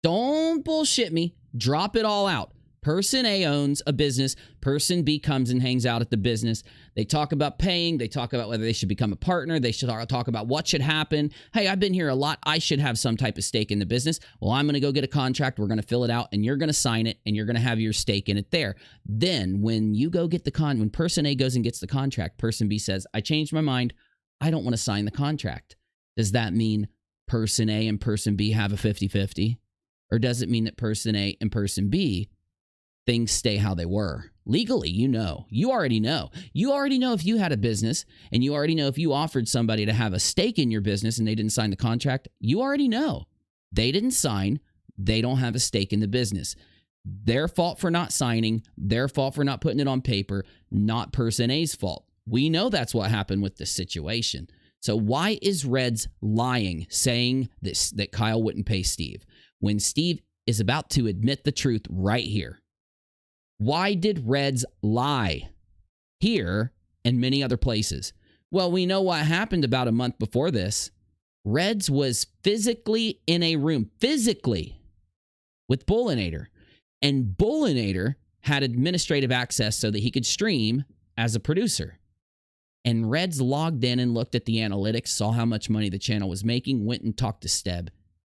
Speaker 1: Don't bullshit me. Drop it all out. Person A owns a business. Person B comes and hangs out at the business. They talk about paying. They talk about whether they should become a partner. They should talk about what should happen. Hey, I've been here a lot. I should have some type of stake in the business. Well, I'm going to go get a contract. We're going to fill it out, and you're going to sign it, and you're going to have your stake in it there. Then when you go get when person A goes and gets the contract, person B says, I changed my mind. I don't want to sign the contract. Does that mean person A and person B have a 50-50? Or does it mean that person A and person B, things stay how they were? Legally, you already know. You already know if you had a business, and you already know if you offered somebody to have a stake in your business and they didn't sign the contract, you already know. They didn't sign. They don't have a stake in the business. Their fault for not signing, their fault for not putting it on paper, not person A's fault. We know that's what happened with this situation. So why is Reds lying, saying that Kyle wouldn't pay Steve, when Steve is about to admit the truth right here? Why did Reds lie here and many other places? Well, we know what happened about a month before this. Reds was physically in a room, with Bullinator. And Bullinator had administrative access so that he could stream as a producer. And Reds logged in and looked at the analytics, saw how much money the channel was making, went and talked to Steb,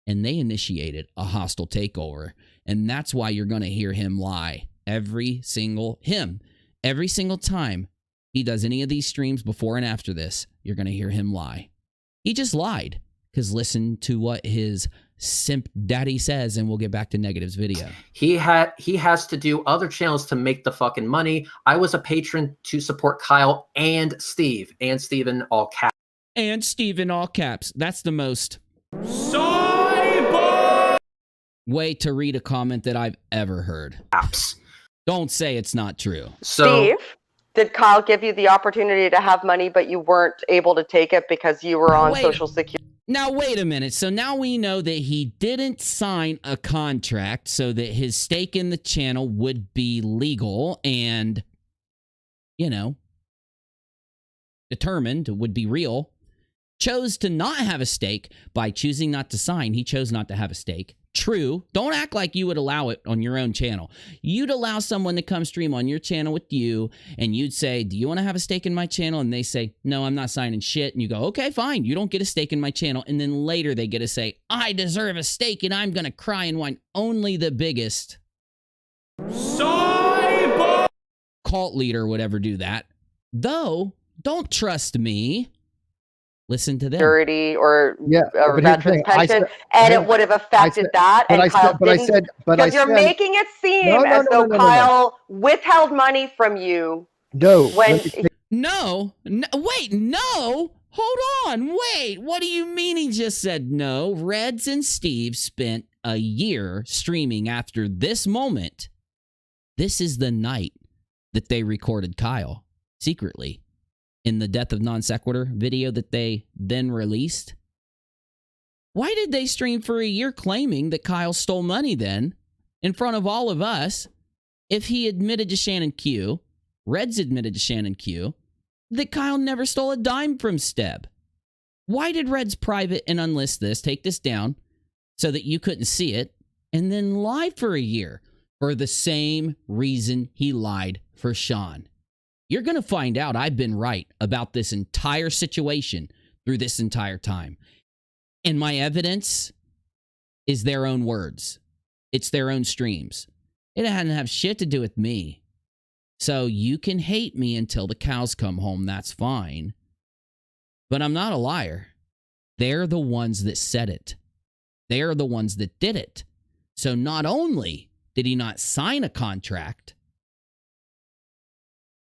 Speaker 1: and they initiated a hostile takeover. And that's why you're going to hear him lie. Every single time he does any of these streams before and after this, you're going to hear him lie. He just lied, because listen to what his simp daddy says, and we'll get back to Negative's video.
Speaker 3: He has to do other channels to make the fucking money. I was a patron to support Kyle and Steve in all caps.
Speaker 1: And Steve in all caps. That's the most way to read a comment that I've ever heard.
Speaker 3: Apps.
Speaker 1: Don't say it's not true.
Speaker 3: So,
Speaker 4: Steve, did Kyle give you the opportunity to have money, but you weren't able to take it because you were on Social Security?
Speaker 1: Now, wait a minute. So now we know that he didn't sign a contract so that his stake in the channel would be legal and, determined, would be real. Chose to not have a stake by choosing not to sign. He chose not to have a stake. True. Don't act like you would allow it on your own channel. You'd allow someone to come stream on your channel with you, and you'd say, do you want to have a stake in my channel? And they say, no, I'm not signing shit. And you go, okay, fine. You don't get a stake in my channel. And then later they get to say, I deserve a stake, and I'm going to cry and whine. Only the biggest cult leader would ever do that. Though, don't trust me. Listen to them.
Speaker 4: Security or veterans pension, it would have affected that. And Kyle didn't, because you're making it seem as though Kyle withheld money from you.
Speaker 1: No. Hold on. Wait. What do you mean he just said no? Reds and Steve spent a year streaming after this moment. This is the night that they recorded Kyle secretly in the Death of Non Sequitur video that they then released. Why did they stream for a year claiming that Kyle stole money then in front of all of us if he admitted to Shannon Q, Reds admitted to Shannon Q, that Kyle never stole a dime from Steb? Why did Reds private and unlist this, take this down so that you couldn't see it, and then lie for a year for the same reason he lied for Shawn? You're going to find out I've been right about this entire situation through this entire time. And my evidence is their own words. It's their own streams. It hadn't have shit to do with me. So you can hate me until the cows come home. That's fine. But I'm not a liar. They're the ones that said it. They're the ones that did it. So not only did he not sign a contract,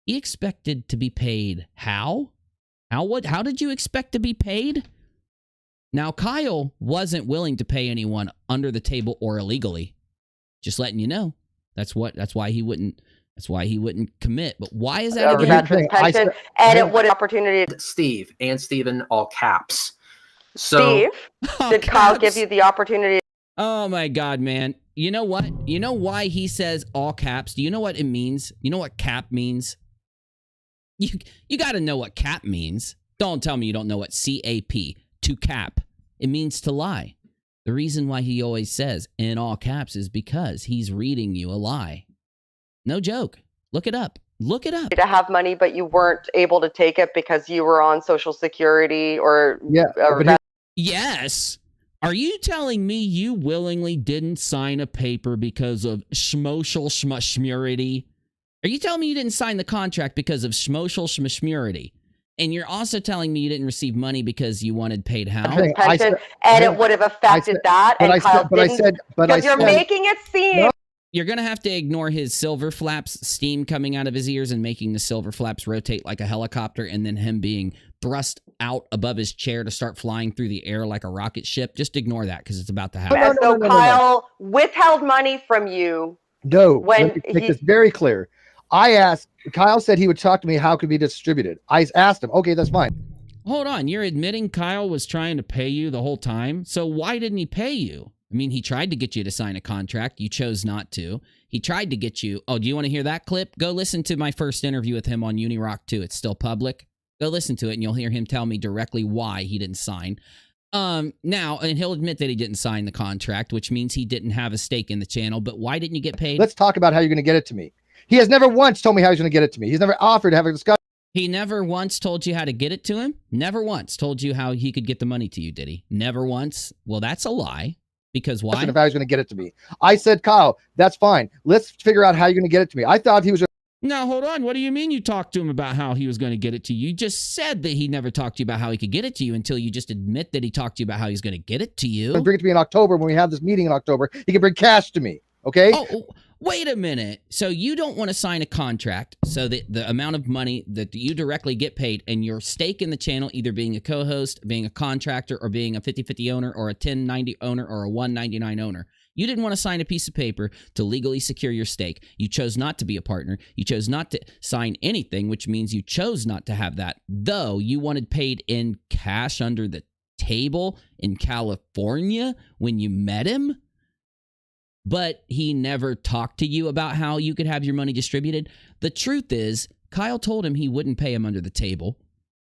Speaker 1: he expected to be paid. How? How did you expect to be paid? Now, Kyle wasn't willing to pay anyone under the table or illegally. Just letting you know. That's why he wouldn't commit. But why is that again?
Speaker 4: Veterans pension, and it would opportunity.
Speaker 3: Steve and Steven, all caps. So,
Speaker 4: Steve, did Kyle give you the opportunity?
Speaker 1: Oh my God, man. You know what? You know why he says all caps? Do you know what it means? You know what cap means? You got to know what cap means. Don't tell me you don't know what CAP, to cap. It means to lie. The reason why he always says in all caps is because he's reading you a lie. No joke. Look it up. Look it up.
Speaker 4: To have money, but you weren't able to take it because you were on Social Security or
Speaker 1: Yes. Are you telling me you willingly didn't sign a paper because of schmurity? Are you telling me you didn't sign the contract because of schmurity? And you're also telling me you didn't receive money because you wanted paid how?
Speaker 4: Pension, it would have affected that. And Kyle didn't, because you're making it seem. No.
Speaker 1: You're going to have to ignore his silver flaps, steam coming out of his ears and making the silver flaps rotate like a helicopter, and then him being thrust out above his chair to start flying through the air like a rocket ship. Just ignore that because it's about to happen.
Speaker 4: So Kyle withheld money from you.
Speaker 5: No, let me make this very clear. I asked, Kyle said he would talk to me how it could be distributed. I asked him, okay, that's fine.
Speaker 1: Hold on, you're admitting Kyle was trying to pay you the whole time? So why didn't he pay you? I mean, he tried to get you to sign a contract. You chose not to. He tried to get you. Oh, do you want to hear that clip? Go listen to my first interview with him on UNIRock 2. It's still public. Go listen to it, and you'll hear him tell me directly why he didn't sign. Now, and he'll admit that he didn't sign the contract, which means he didn't have a stake in the channel. But why didn't you get paid?
Speaker 5: Let's talk about how you're going to get it to me. He has never once told me how he's going to get it to me. He's never offered to have a discussion.
Speaker 1: He never once told you how to get it to him? Never once told you how he could get the money to you, did he? Never once? Well, that's a lie. Because why?
Speaker 5: If I was going to get it to me. I said, Kyle, that's fine. Let's figure out how you're going to get it to me. I thought he was.
Speaker 1: Now, hold on. What do you mean you talked to him about how he was going to get it to you? You just said that he never talked to you about how he could get it to you until you just admit that he talked to you about how he's going to get it to you.
Speaker 5: Bring it to me in October when we have this meeting in October. He can bring cash to me. Okay?
Speaker 1: Oh, wait a minute. So you don't want to sign a contract so that the amount of money that you directly get paid and your stake in the channel, either being a co-host, being a contractor, or being a 50-50 owner, or a 1090 owner, or a 199 owner. You didn't want to sign a piece of paper to legally secure your stake. You chose not to be a partner. You chose not to sign anything, which means you chose not to have that, though you wanted paid in cash under the table in California when you met him. But he never talked to you about how you could have your money distributed. The truth is, Kyle told him he wouldn't pay him under the table,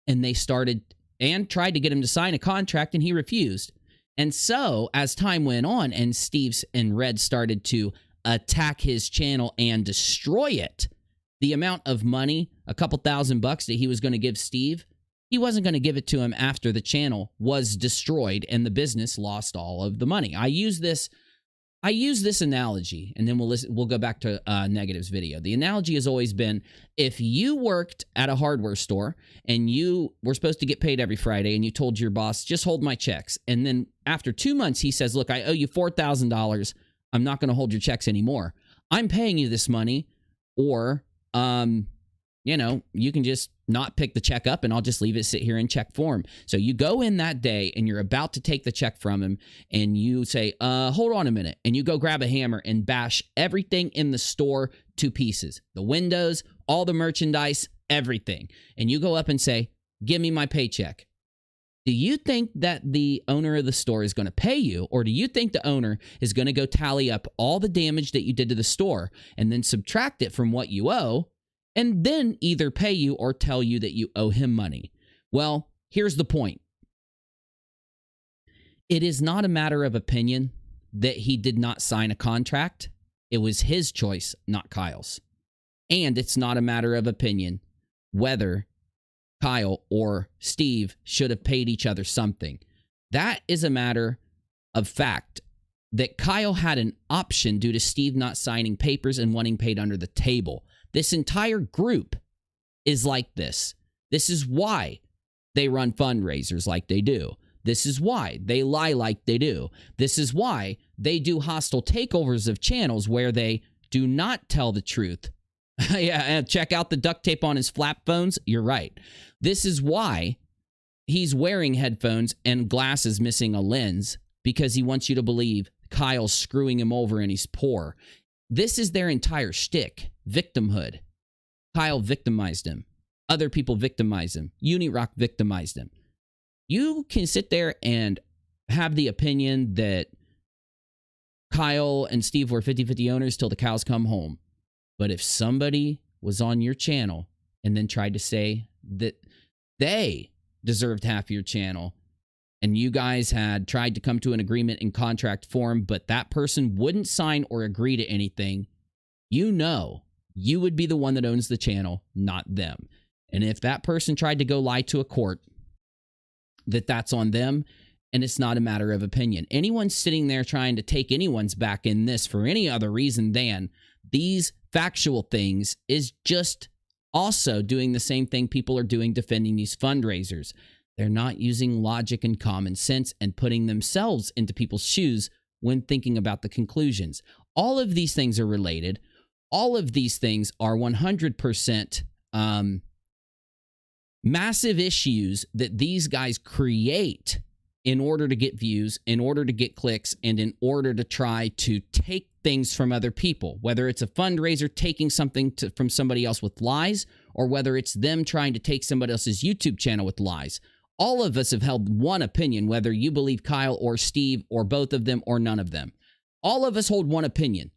Speaker 1: and they started and tried to get him to sign a contract, and he refused. And so, as time went on, and Steve's and Red started to attack his channel and destroy it, the amount of money, a couple $1,000 that he was going to give Steve, he wasn't going to give it to him after the channel was destroyed and the business lost all of the money. I use this analogy, and then we'll go back to Negative's video. The analogy has always been, if you worked at a hardware store and you were supposed to get paid every Friday and you told your boss, just hold my checks. And then after 2 months, he says, look, I owe you $4,000. I'm not going to hold your checks anymore. I'm paying you this money, or, you can just not pick the check up and I'll just leave it sit here in check form. So you go in that day and you're about to take the check from him and you say, hold on a minute. And you go grab a hammer and bash everything in the store to pieces. The windows, all the merchandise, everything. And you go up and say, give me my paycheck. Do you think that the owner of the store is going to pay you, or do you think the owner is going to go tally up all the damage that you did to the store and then subtract it from what you owe, and then either pay you or tell you that you owe him money? Well, here's the point. It is not a matter of opinion that he did not sign a contract. It was his choice, not Kyle's. And it's not a matter of opinion whether Kyle or Steve should have paid each other something. That is a matter of fact that Kyle had an option due to Steve not signing papers and wanting paid under the table. This entire group is like this. This is why they run fundraisers like they do. This is why they lie like they do. This is why they do hostile takeovers of channels where they do not tell the truth. Yeah, and check out the duct tape on his flap phones. You're right. This is why he's wearing headphones and glasses missing a lens, because he wants you to believe Kyle's screwing him over and he's poor. This is their entire shtick. Victimhood. Kyle victimized him. Other people victimized him. UNIRock victimized him. You can sit there and have the opinion that Kyle and Steve were 50-50 owners till the cows come home. But if somebody was on your channel and then tried to say that they deserved half your channel, and you guys had tried to come to an agreement in contract form, but that person wouldn't sign or agree to anything, you know you would be the one that owns the channel, not them. And if that person tried to go lie to a court, that's on them, and it's not a matter of opinion. Anyone sitting there trying to take anyone's back in this for any other reason than these factual things is just also doing the same thing people are doing defending these fundraisers. They're not using logic and common sense and putting themselves into people's shoes when thinking about the conclusions. All of these things are related. All of these things are 100% massive issues that these guys create in order to get views, in order to get clicks, and in order to try to take things from other people, whether it's a fundraiser taking something from somebody else with lies, or whether it's them trying to take somebody else's YouTube channel with lies. All of us have held one opinion, whether you believe Kyle or Steve or both of them or none of them. All of us hold one opinion,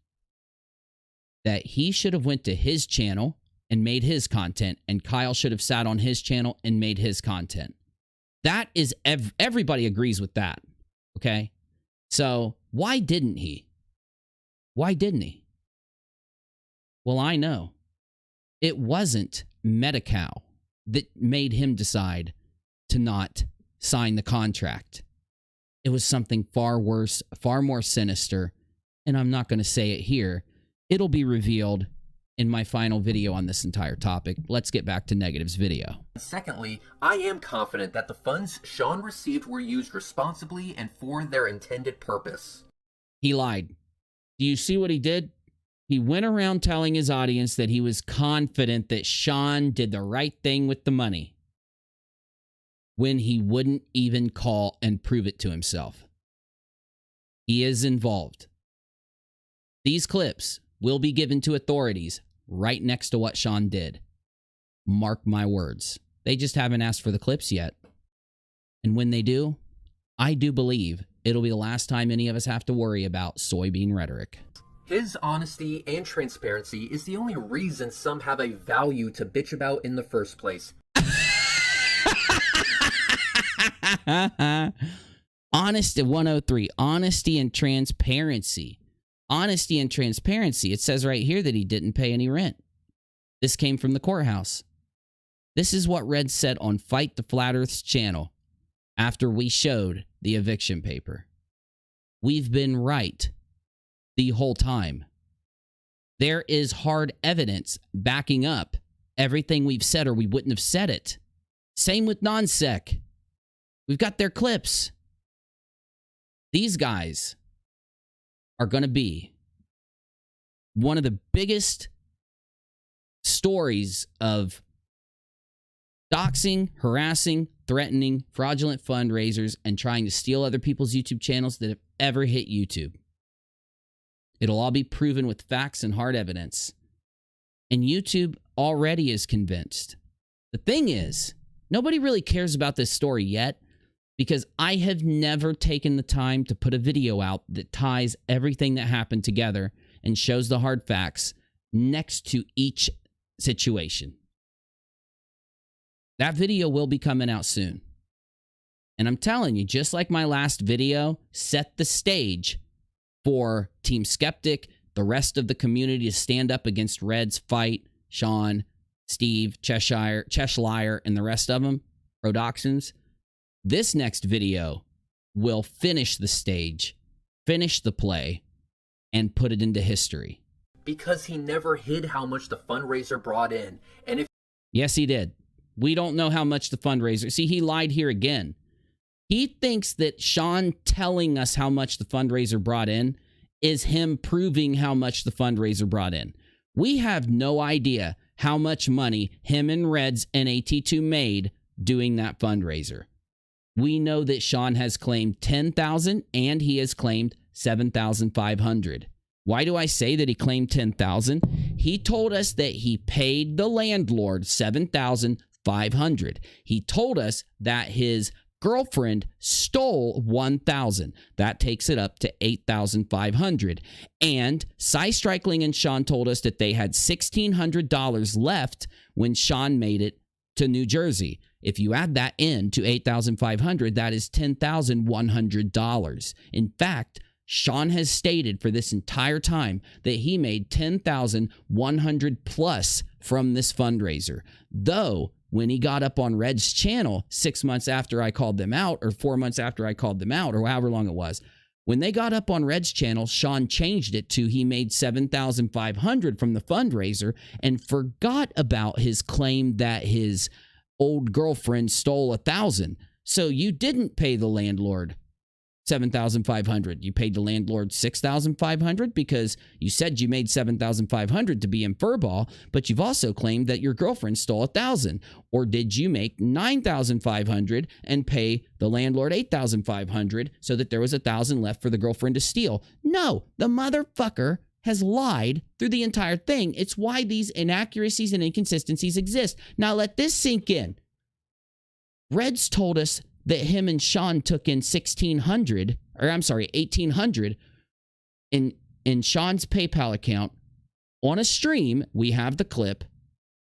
Speaker 1: that he should have went to his channel and made his content, and Kyle should have sat on his channel and made his content. That is, everybody agrees with that, okay? So why didn't he? Why didn't he? Well, I know. It wasn't Medi-Cal that made him decide to not sign the contract. It was something far worse, far more sinister, and I'm not going to say it here. It'll be revealed in my final video on this entire topic. Let's get back to Negative's video.
Speaker 3: Secondly, I am confident that the funds Shawn received were used responsibly and for their intended purpose.
Speaker 1: He lied. Do you see what he did? He went around telling his audience that he was confident that Shawn did the right thing with the money, when he wouldn't even call and prove it to himself. He is involved. These clips will be given to authorities right next to what Shawn did. Mark my words. They just haven't asked for the clips yet. And when they do, I do believe it'll be the last time any of us have to worry about soybean rhetoric.
Speaker 3: His honesty and transparency is the only reason some have a value to bitch about in the first place.
Speaker 1: Honesty 103. Honesty and transparency. Honesty and transparency. It says right here that he didn't pay any rent. This came from the courthouse. This is what Red said on Fight the Flat Earth's channel after we showed the eviction paper. We've been right the whole time. There is hard evidence backing up everything we've said, or we wouldn't have said it. Same with non-sec. We've got their clips. These guys are going to be one of the biggest stories of doxing, harassing, threatening, fraudulent fundraisers, and trying to steal other people's YouTube channels that have ever hit YouTube. It'll all be proven with facts and hard evidence. And YouTube already is convinced. The thing is, nobody really cares about this story yet, because I have never taken the time to put a video out that ties everything that happened together and shows the hard facts next to each situation. That video will be coming out soon. And I'm telling you, just like my last video set the stage for Team Skeptic, the rest of the community to stand up against Red's fight, Shawn, Steve, Cheshire, and the rest of them, Prodoxons. This next video will finish the stage, finish the play, and put it into history.
Speaker 3: Because he never hid how much the fundraiser brought in. And if
Speaker 1: Yes, he did. We don't know how much the fundraiser... See, he lied here again. He thinks that Shawn telling us how much the fundraiser brought in is him proving how much the fundraiser brought in. We have no idea how much money him and Reds and AT2 made doing that fundraiser. We know that Shawn has claimed $10,000 and he has claimed $7,500. Why do I say that he claimed $10,000? He told us that he paid the landlord $7,500. He told us that his girlfriend stole $1,000. That takes it up to $8,500. And Cy Strikeling and Shawn told us that they had $1,600 left when Shawn made it to New Jersey. If you add that in to $8,500, that is $10,100. In fact, Shawn has stated for this entire time that he made $10,100 plus from this fundraiser. Though, when he got up on Red's channel 6 months after I called them out, or 4 months after I called them out, or however long it was, when they got up on Red's channel, Shawn changed it to he made $7,500 from the fundraiser and forgot about his claim that his old girlfriend stole $1,000. So you didn't pay the landlord $7,500. You paid the landlord $6,500 because you said you made $7,500 to be in furball, but you've also claimed that your girlfriend stole $1,000. Or did you make $9,500 and pay the landlord $8,500 so that there was $1,000 left for the girlfriend to steal? No, the motherfucker has lied through the entire thing. It's why these inaccuracies and inconsistencies exist. Now let this sink in. Reds told us that him and Shawn took in $1,800 in Shawn's PayPal account on a stream. We have the clip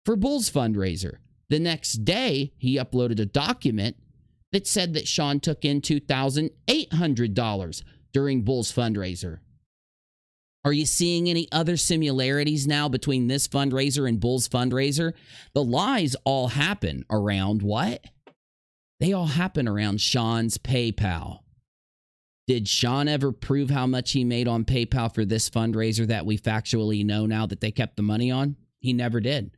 Speaker 1: for Bull's fundraiser. The next day, he uploaded a document that said that Shawn took in $2,800 during Bull's fundraiser. Are you seeing any other similarities now between this fundraiser and Bull's fundraiser? The lies all happen around what? They all happen around Shawn's PayPal. Did Shawn ever prove how much he made on PayPal for this fundraiser that we factually know now that they kept the money on? He never did.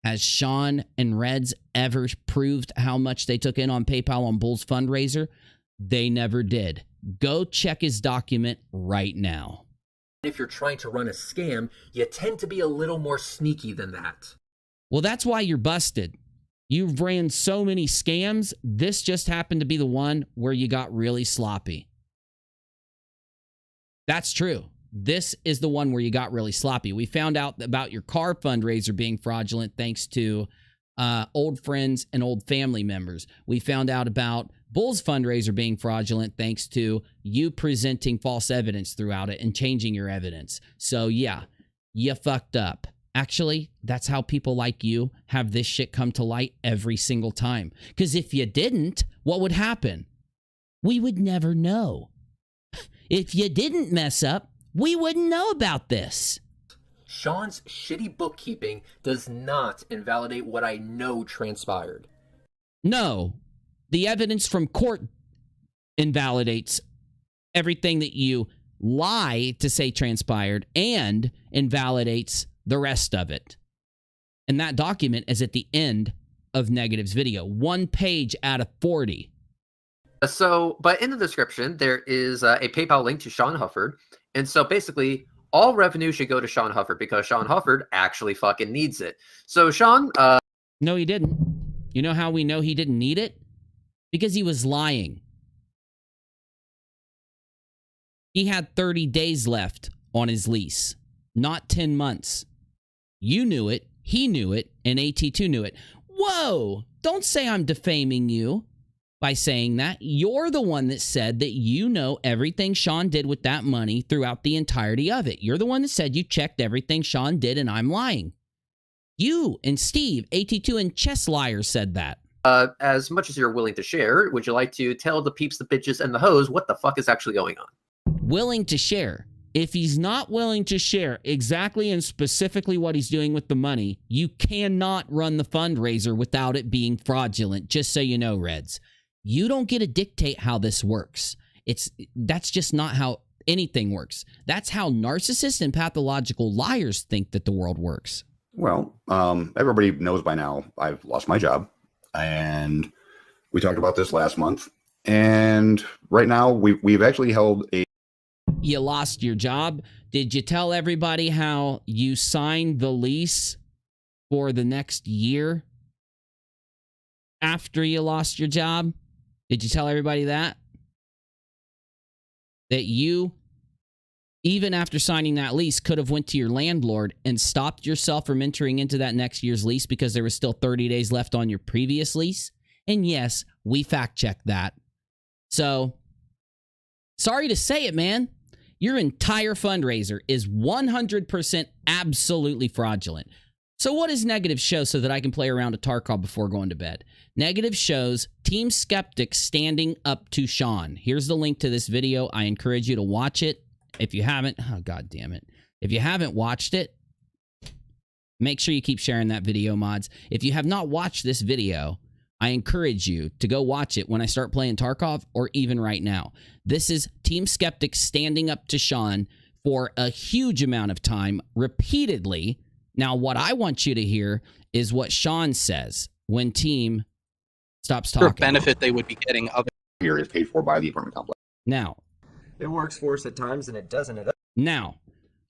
Speaker 1: Has Shawn and Reds ever proved how much they took in on PayPal on Bull's fundraiser? They never did. Go check his document right now.
Speaker 3: If you're trying to run a scam, you tend to be a little more sneaky than that.
Speaker 1: Well, that's why you're busted. You've ran so many scams. This just happened to be the one where you got really sloppy. That's true. This is the one where you got really sloppy. We found out about your car fundraiser being fraudulent thanks to old friends and old family members. We found out about Bull's fundraiser being fraudulent thanks to you presenting false evidence throughout it and changing your evidence. So yeah, you fucked up. Actually, that's how people like you have this shit come to light every single time. Because if you didn't, what would happen? We would never know. If you didn't mess up, we wouldn't know about this.
Speaker 3: Shawn's shitty bookkeeping does not invalidate what I know transpired.
Speaker 1: No, the evidence from court invalidates everything that you lie to say transpired and invalidates the rest of it. And that document is at the end of Negative's video. 1 page out of 40.
Speaker 3: So, but in the description, there is a PayPal link to Shawn Hufford. And so basically, all revenue should go to Shawn Hufford because Shawn Hufford actually fucking needs it. So Shawn...
Speaker 1: No, he didn't. You know how we know he didn't need it? Because he was lying. He had 30 days left on his lease, not 10 months. You knew it, he knew it, and AT2 knew it. Whoa! Don't say I'm defaming you by saying that. You're the one that said that you know everything Shawn did with that money throughout the entirety of it. You're the one that said you checked everything Shawn did and I'm lying. You and Steve, AT2 and Chess Liar said that.
Speaker 3: As much as you're willing to share, would you like to tell the peeps, the bitches, and the hoes what the fuck is actually going on?
Speaker 1: Willing to share. If he's not willing to share exactly and specifically what he's doing with the money, you cannot run the fundraiser without it being fraudulent, just so you know, Reds. You don't get to dictate how this works. That's just not how anything works. That's how narcissists and pathological liars think that the world works.
Speaker 6: Well, everybody knows by now I've lost my job, and we talked about this last month. And right now we've actually held a...
Speaker 1: You lost your job. Did you tell everybody how you signed the lease for the next year after you lost your job? Did you tell everybody that? That you, even after signing that lease, could have went to your landlord and stopped yourself from entering into that next year's lease because there was still 30 days left on your previous lease? And yes, we fact-checked that. So, sorry to say it, man. Your entire fundraiser is 100% absolutely fraudulent. So what does negative show so that I can play around a Tarkov before going to bed? Negative shows Team Skeptic standing up to Shawn. Here's the link to this video. I encourage you to watch it. If you haven't, oh, God damn it. If you haven't watched it, make sure you keep sharing that video, mods. If you have not watched this video, I encourage you to go watch it when I start playing Tarkov or even right now. This is Team Skeptic standing up to Shawn for a huge amount of time, repeatedly. Now, what I want you to hear is what Shawn says when Team stops talking.
Speaker 2: For benefit they would be getting other
Speaker 6: here is paid for by the apartment complex.
Speaker 1: Now,
Speaker 7: it works for us at times and it doesn't at others.
Speaker 1: Now,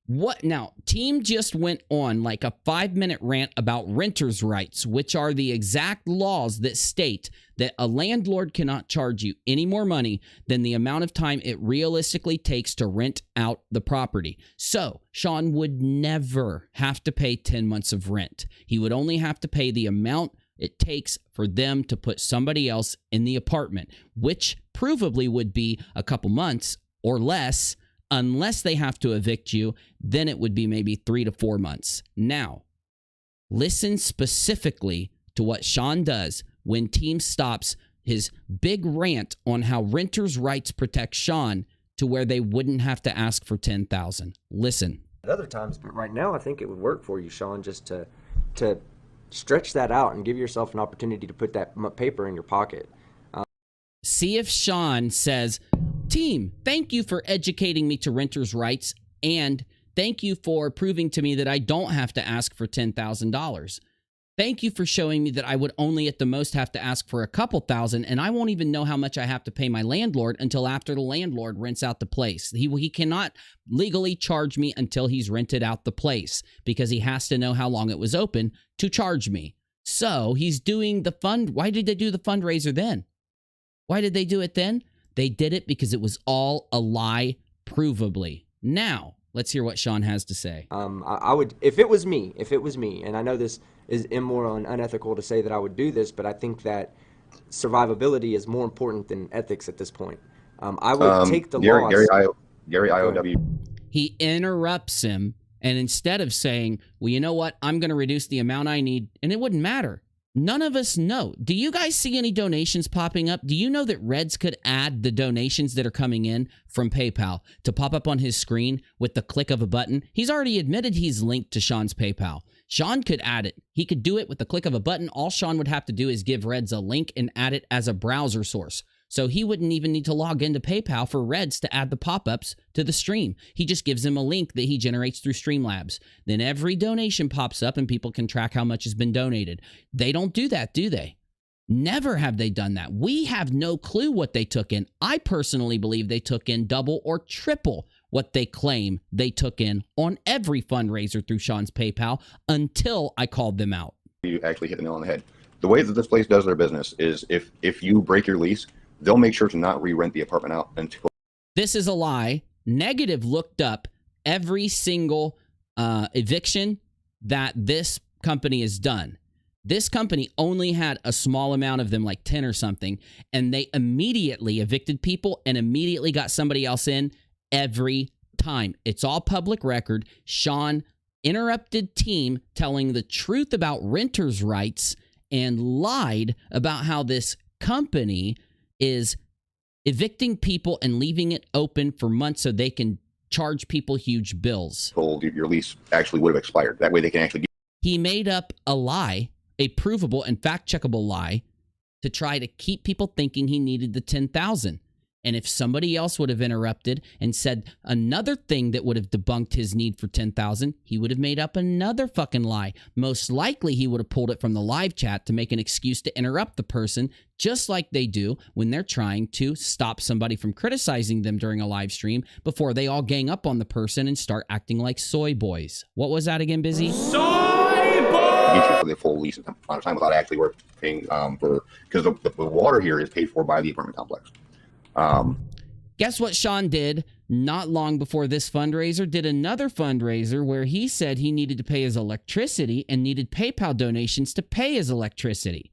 Speaker 1: what? Now, Team just went on like a 5-minute rant about renters' rights, which are the exact laws that state that a landlord cannot charge you any more money than the amount of time it realistically takes to rent out the property. So, Shawn would never have to pay 10 months of rent. He would only have to pay the amount it takes for them to put somebody else in the apartment, which provably would be a couple months or less. Unless they have to evict you, then it would be maybe 3 to 4 months. Now, listen specifically to what Shawn does when Team stops his big rant on how renters' rights protect Shawn to where they wouldn't have to ask for $10,000. Listen.
Speaker 7: At other times, but right now I think it would work for you, Shawn, just to stretch that out and give yourself an opportunity to put that paper in your pocket.
Speaker 1: See if Shawn says, Team, thank you for educating me to renters' rights, and thank you for proving to me that I don't have to ask for $10,000. Thank you for showing me that I would only at the most have to ask for a couple thousand, and I won't even know how much I have to pay my landlord until after the landlord rents out the place. He cannot legally charge me until he's rented out the place because he has to know how long it was open to charge me. So he's doing the fund. Why did they do the fundraiser then? Why did they do it then? They did it because it was all a lie, provably. Now, let's hear what Shawn has to say.
Speaker 7: I would, if it was me, and I know this is immoral and unethical to say that I would do this, but I think that survivability is more important than ethics at this point. I would take the loss.
Speaker 6: Gary IOW.
Speaker 1: He interrupts him, and instead of saying, well, you know what, I'm going to reduce the amount I need, and it wouldn't matter. None of us know. Do you guys see any donations popping up? Do you know that Reds could add the donations that are coming in from PayPal to pop up on his screen with the click of a button? He's already admitted he's linked to Shawn's PayPal. Shawn could add it. He could do it with the click of a button. All Shawn would have to do is give Reds a link and add it as a browser source. So he wouldn't even need to log into PayPal for Reds to add the pop-ups to the stream. He just gives him a link that he generates through Streamlabs. Then every donation pops up and people can track how much has been donated. They don't do that, do they? Never have they done that. We have no clue what they took in. I personally believe they took in double or triple what they claim they took in on every fundraiser through Shawn's PayPal until I called them out.
Speaker 6: You actually hit the nail on the head. The way that this place does their business is if you break your lease, they'll make sure to not re-rent the apartment out until...
Speaker 1: This is a lie. Negative looked up every single eviction that this company has done. This company only had a small amount of them, like 10 or something, and they immediately evicted people and immediately got somebody else in every time. It's all public record. Shawn interrupted Team telling the truth about renters' rights and lied about how this company is evicting people and leaving it open for months so they can charge people huge bills.
Speaker 6: Told your lease actually would have expired. That way they can actually...
Speaker 1: He made up a lie, a provable and fact-checkable lie, to try to keep people thinking he needed the 10,000. And if somebody else would have interrupted and said another thing that would have debunked his need for 10,000, he would have made up another fucking lie. Most likely, he would have pulled it from the live chat to make an excuse to interrupt the person, just like they do when they're trying to stop somebody from criticizing them during a live stream before they all gang up on the person and start acting like soy boys. What was that again, Busy?
Speaker 6: Soy boys! For the full lease amount of time without actually working because the water here is paid for by the apartment complex.
Speaker 1: Guess what Shawn did not long before this fundraiser? Did another fundraiser where he said he needed to pay his electricity and needed PayPal donations to pay his electricity.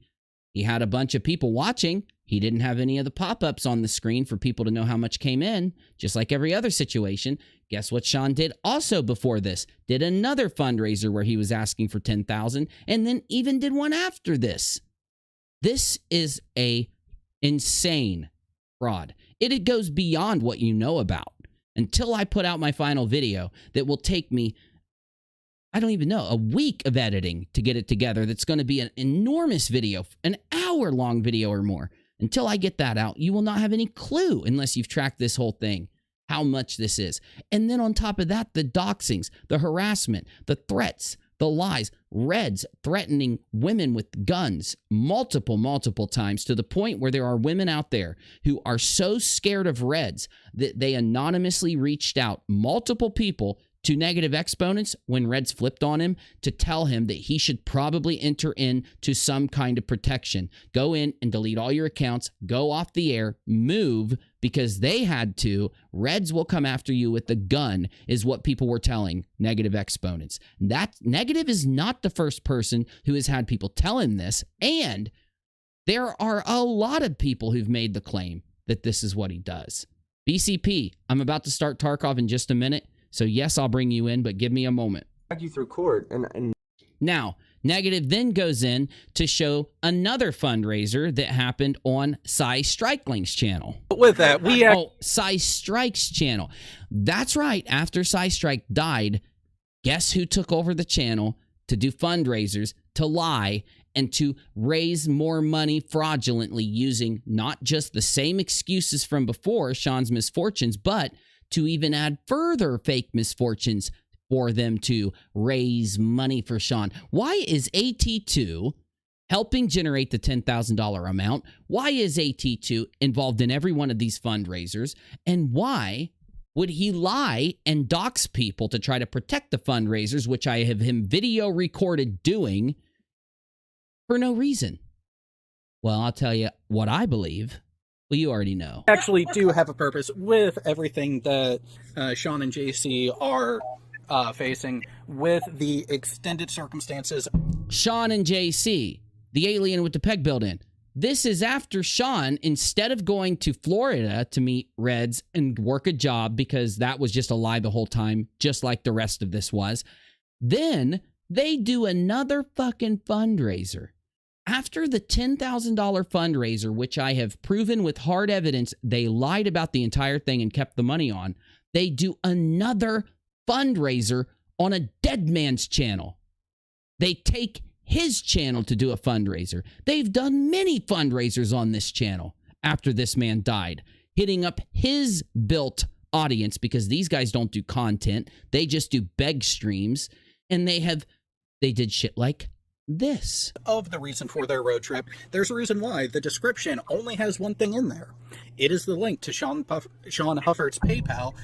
Speaker 1: He had a bunch of people watching. He didn't have any of the pop-ups on the screen for people to know how much came in, just like every other situation. Guess what Shawn did also before this? Did another fundraiser where he was asking for 10,000 and then even did one after this. This is a insane fraud. It goes beyond what you know about. Until I put out my final video that will take me, I don't even know, a week of editing to get it together. That's going to be an enormous video, an hour-long video or more. Until I get that out, you will not have any clue, unless you've tracked this whole thing, how much this is. And then on top of that, the doxings, the harassment, the threats, the lies, Reds threatening women with guns multiple times, to the point where there are women out there who are so scared of Reds that they anonymously reached out, multiple people, to negative exponents when Reds flipped on him to tell him that he should probably enter into some kind of protection. Go in and delete all your accounts, go off the air, move, because they had to. Reds will come after you with a gun, is what people were telling negative exponents. That negative is not the first person who has had people tell him this, and there are a lot of people who've made the claim that this is what he does. BCP, I'm about to start Tarkov in just a minute. So yes, I'll bring you in, but give me a moment.
Speaker 7: Drag you through court and
Speaker 1: Now, Negative then goes in to show another fundraiser that happened on Cy Strikeling's channel.
Speaker 2: With that,
Speaker 1: Cy Strike's channel. That's right. After Cy Strike died, guess who took over the channel to do fundraisers, to lie, and to raise more money fraudulently using not just the same excuses from before, Shawn's misfortunes, but to even add further fake misfortunes for them to raise money for Shawn. Why is AT2 helping generate the $10,000 amount? Why is AT2 involved in every one of these fundraisers? And why would he lie and dox people to try to protect the fundraisers, which I have him video recorded doing, for no reason? Well, I'll tell you what I believe. Well, you already know.
Speaker 2: Actually do have a purpose with everything that Shawn and JC are facing with the extended circumstances.
Speaker 1: Shawn and JC, the alien with the peg built in. This is after Shawn, instead of going to Florida to meet Reds and work a job, because that was just a lie the whole time, just like the rest of this was, then they do another fucking fundraiser. After the $10,000 fundraiser, which I have proven with hard evidence they lied about the entire thing and kept the money on, they do another fundraiser on a dead man's channel. They take his channel to do a fundraiser. They've done many fundraisers on this channel after this man died, hitting up his built audience, because these guys don't do content. They just do beg streams, and they did shit like this.
Speaker 2: Of the reason for their road trip, there's a reason why the description only has one thing in there. It is the link to Shawn Hufford's PayPal.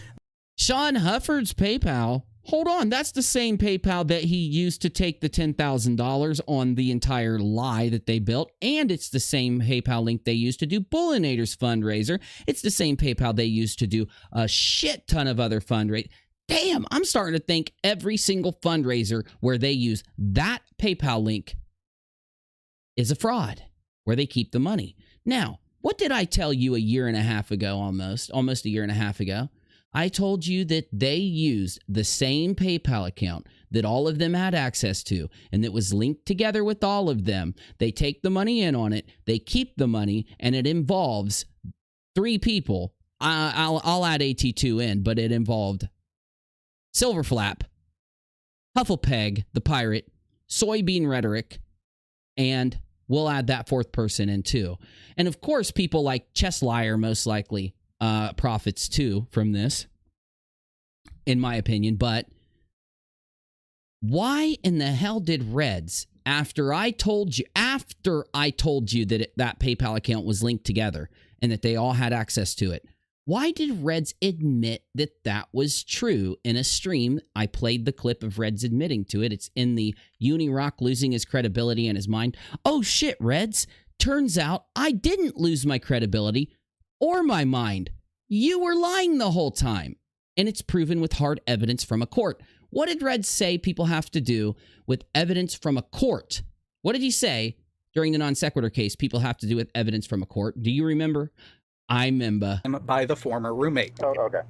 Speaker 1: Shawn Hufford's PayPal? Hold on, that's the same PayPal that he used to take the $10,000 on the entire lie that they built, and it's the same PayPal link they used to do Bullinator's fundraiser. It's the same PayPal they used to do a shit ton of other fundraisers. Damn, I'm starting to think every single fundraiser where they use that PayPal link is a fraud, where they keep the money. Now, what did I tell you a year and a half ago, almost a year and a half ago? I told you that they used the same PayPal account that all of them had access to, and that was linked together with all of them. They take the money in on it, they keep the money, and it involves 3 people. I'll add AT2 in, but it involved Silverflap, Hufflepeg, the pirate, Soybean Rhetoric, and we'll add that fourth person in too. And of course, people like Chess Liar most likely profits too from this, in my opinion. But why in the hell did Reds, after I told you that that PayPal account was linked together and that they all had access to it, why did Reds admit that that was true in a stream? I played the clip of Reds admitting to it. It's in the UNIRock losing his credibility and his mind. Oh shit, Reds. Turns out I didn't lose my credibility or my mind. You were lying the whole time. And it's proven with hard evidence from a court. What did Reds say people have to do with evidence from a court? What did he say during the non sequitur case people have to do with evidence from a court? Do you remember? I remember.
Speaker 2: By the former roommate.
Speaker 6: Oh, okay.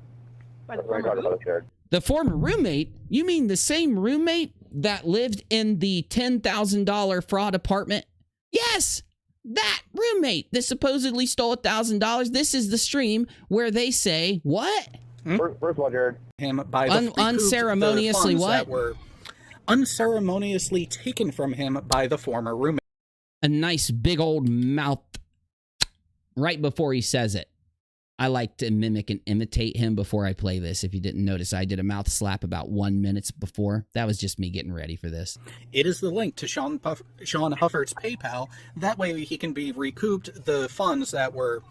Speaker 1: The former roommate? You mean the same roommate that lived in the $10,000 fraud apartment? Yes, that roommate that supposedly stole $1,000. This is the stream where they say, what?
Speaker 6: First of all, Jared.
Speaker 2: Him by the
Speaker 1: unceremoniously
Speaker 2: the
Speaker 1: what?
Speaker 2: That were unceremoniously taken from him by the former roommate.
Speaker 1: A nice big old mouth right before he says it. I like to mimic and imitate him before I play this. If you didn't notice, I did a mouth slap about 1 minute before. That was just me getting ready for this.
Speaker 2: It is the link to Shawn Hufford's PayPal. That way he can be recouped the funds that were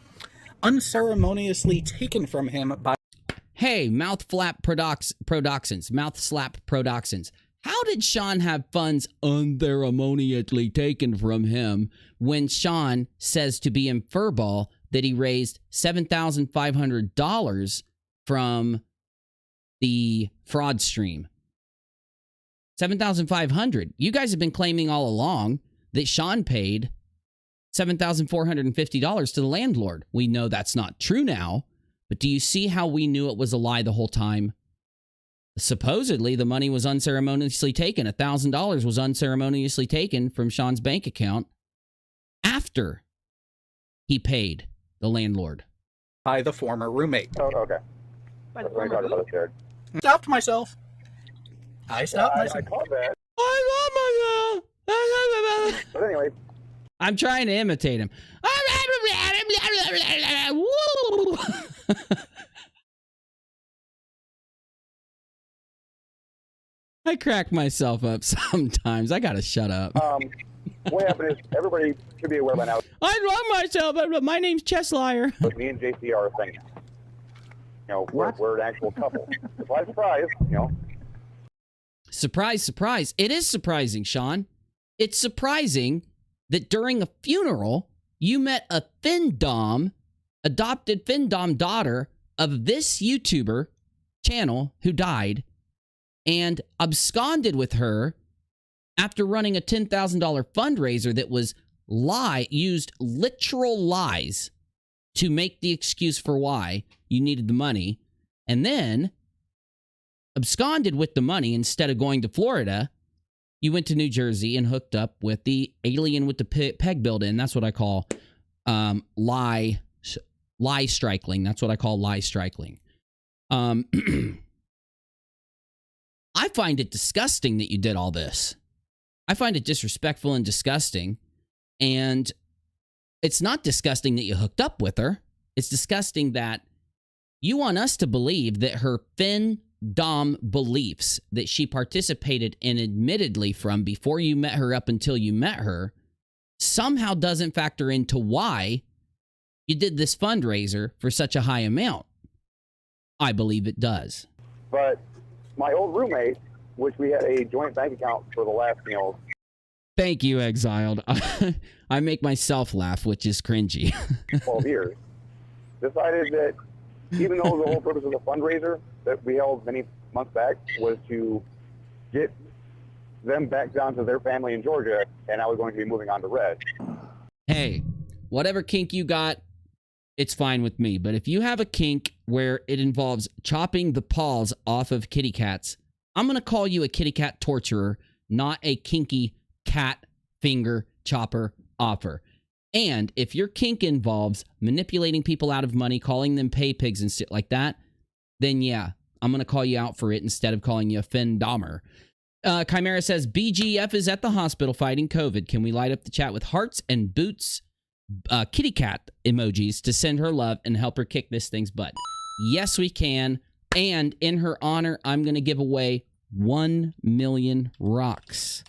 Speaker 2: unceremoniously taken from him by...
Speaker 1: Hey, mouth flap productions, mouth slap productions. How did Shawn have funds unceremoniously taken from him when Shawn says to be in Furball that he raised $7,500 from the fraud stream? $7,500. You guys have been claiming all along that Shawn paid $7,450 to the landlord. We know that's not true now, but do you see how we knew it was a lie the whole time? Supposedly, the money was unceremoniously taken. $1,000 was unceremoniously taken from Shawn's bank account after he paid the landlord.
Speaker 2: By the former roommate.
Speaker 6: Oh, okay.
Speaker 2: Stopped myself. I stopped myself.
Speaker 6: I caught that.
Speaker 1: I love myself.
Speaker 6: But anyway.
Speaker 1: I'm trying to imitate him. I crack myself up sometimes. I gotta shut up.
Speaker 6: What happened is everybody should be aware by now.
Speaker 1: I love myself. My name's Chess Liar.
Speaker 6: Me and JC are a thing. You know, we're an actual couple. Surprise, surprise. You know.
Speaker 1: Surprise, surprise. It is surprising, It's surprising that during a funeral you met a adopted findom daughter of this YouTuber channel who died, and absconded with her after running a $10,000 fundraiser that was used literal lies to make the excuse for why you needed the money, and then absconded with the money. Instead of going to Florida, you went to New Jersey and hooked up with the alien with the peg built in. That's what I call lie strikling. That's what I call lie strikling. I find it disgusting that you did all this. I find it disrespectful and disgusting. And it's not disgusting that you hooked up with her. It's disgusting that you want us to believe that her findom beliefs that she participated in admittedly from before you met her up until you met her somehow doesn't factor into why you did this fundraiser for such a high amount. I believe it does.
Speaker 6: But my old roommate, which we had a joint bank account for the last,
Speaker 1: Thank you, Exiled. I make myself laugh, which is cringy.
Speaker 6: 12 years, decided that even though the whole purpose of the fundraiser that we held many months back was to get them back down to their family in Georgia, and I was going to be moving on to Red.
Speaker 1: Hey, whatever kink you got, it's fine with me. But if you have a kink where it involves chopping the paws off of kitty cats, I'm going to call you a kitty cat torturer, not a kinky cat finger chopper offer. And if your kink involves manipulating people out of money, calling them pay pigs and shit like that, then yeah, I'm going to call you out for it instead of calling you a findommer. Chimera says, BGF is at the hospital fighting COVID. Can we light up the chat with hearts and boots, kitty cat emojis to send her love and help her kick this thing's butt? Yes, we can. And in her honor, I'm going to give away 1 million rocks.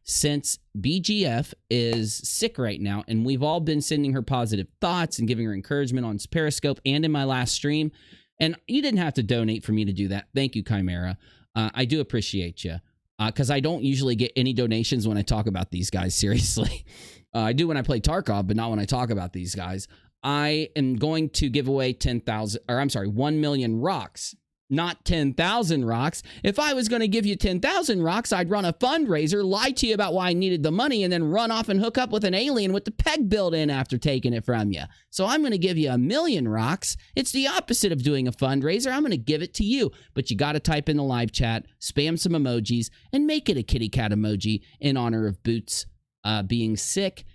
Speaker 1: Since BGF is sick right now, and we've all been sending her positive thoughts and giving her encouragement on Periscope and in my last stream, and you didn't have to donate for me to do that. Thank you, Chimera. I do appreciate you, because I don't usually get any donations when I talk about these guys, seriously. I do when I play Tarkov, but not when I talk about these guys. I am going to give away 1 million rocks. Not 10,000 rocks. If I was going to give you 10,000 rocks, I'd run a fundraiser, lie to you about why I needed the money, and then run off and hook up with an alien with the peg built in after taking it from you. So I'm going to give you 1 million rocks. It's the opposite of doing a fundraiser. I'm going to give it to you. But you got to type in the live chat, spam some emojis, and make it a kitty cat emoji in honor of Boots being sick.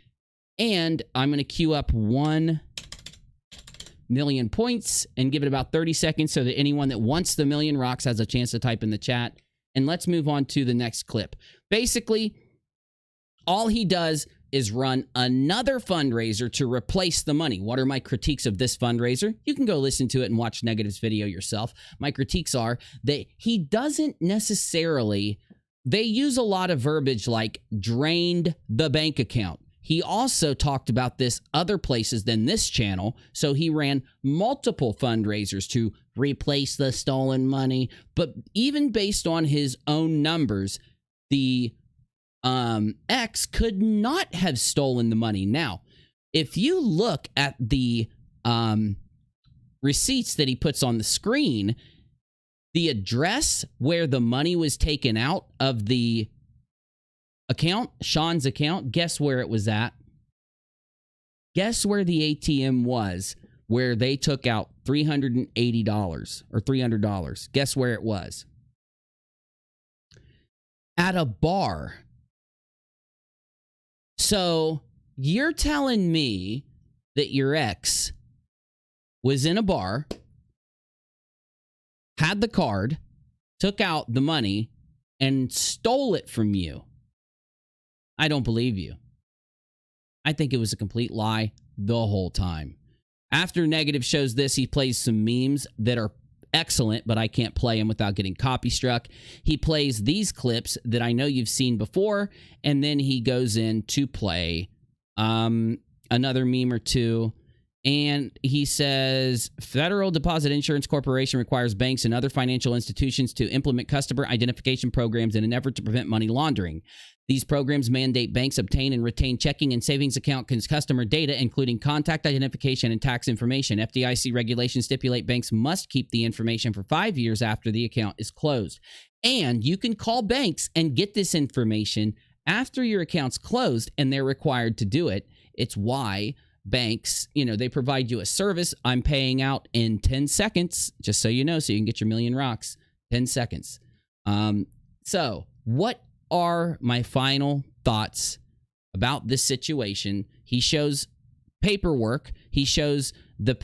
Speaker 1: And I'm going to queue up 1 million points and give it about 30 seconds so that anyone that wants the 1 million rocks has a chance to type in the chat. And let's move on to the next clip. Basically, all he does is run another fundraiser to replace the money. What are my critiques of this fundraiser? You can go listen to it and watch Negative's video yourself. My critiques are that he doesn't necessarily, they use a lot of verbiage like drained the bank account. He also talked about this other places than this channel, so he ran multiple fundraisers to replace the stolen money. But even based on his own numbers, the X could not have stolen the money. Now, if you look at the receipts that he puts on the screen, the address where the money was taken out of the account, Shawn's account, guess where it was at? Guess where the ATM was where they took out $380 or $300. Guess where it was? At a bar. So you're telling me that your ex was in a bar, had the card, took out the money, and stole it from you. I don't believe you. I think it was a complete lie the whole time. After Negative shows this, he plays some memes that are excellent, but I can't play them without getting copy struck. He plays these clips that I know you've seen before, and then he goes in to play another meme or two. And he says, Federal Deposit Insurance Corporation requires banks and other financial institutions to implement customer identification programs in an effort to prevent money laundering. These programs mandate banks obtain and retain checking and savings account customer data, including contact identification and tax information. FDIC regulations stipulate banks must keep the information for 5 years after the account is closed. And you can call banks and get this information after your account's closed, and they're required to do it. It's why banks, they provide you a service. I'm paying out in 10 seconds, just so you know, so you can get your 1 million rocks. 10 seconds. So what are my final thoughts about this situation? He shows paperwork. He shows the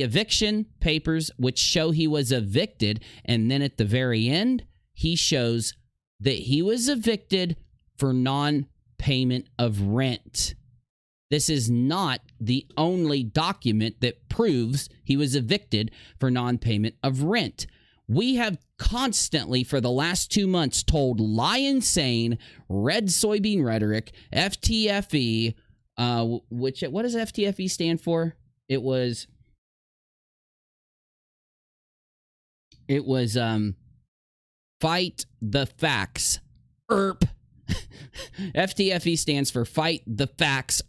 Speaker 1: eviction papers, which show he was evicted. And then at the very end, he shows that he was evicted for non-payment of rent. This is not the only document that proves he was evicted for non-payment of rent. We have constantly, for the last 2 months, told Lie Insane, Red Soybean Rhetoric, FTFE, what does FTFE stand for? It was Fight the Facts. FTFE stands for Fight the Facts.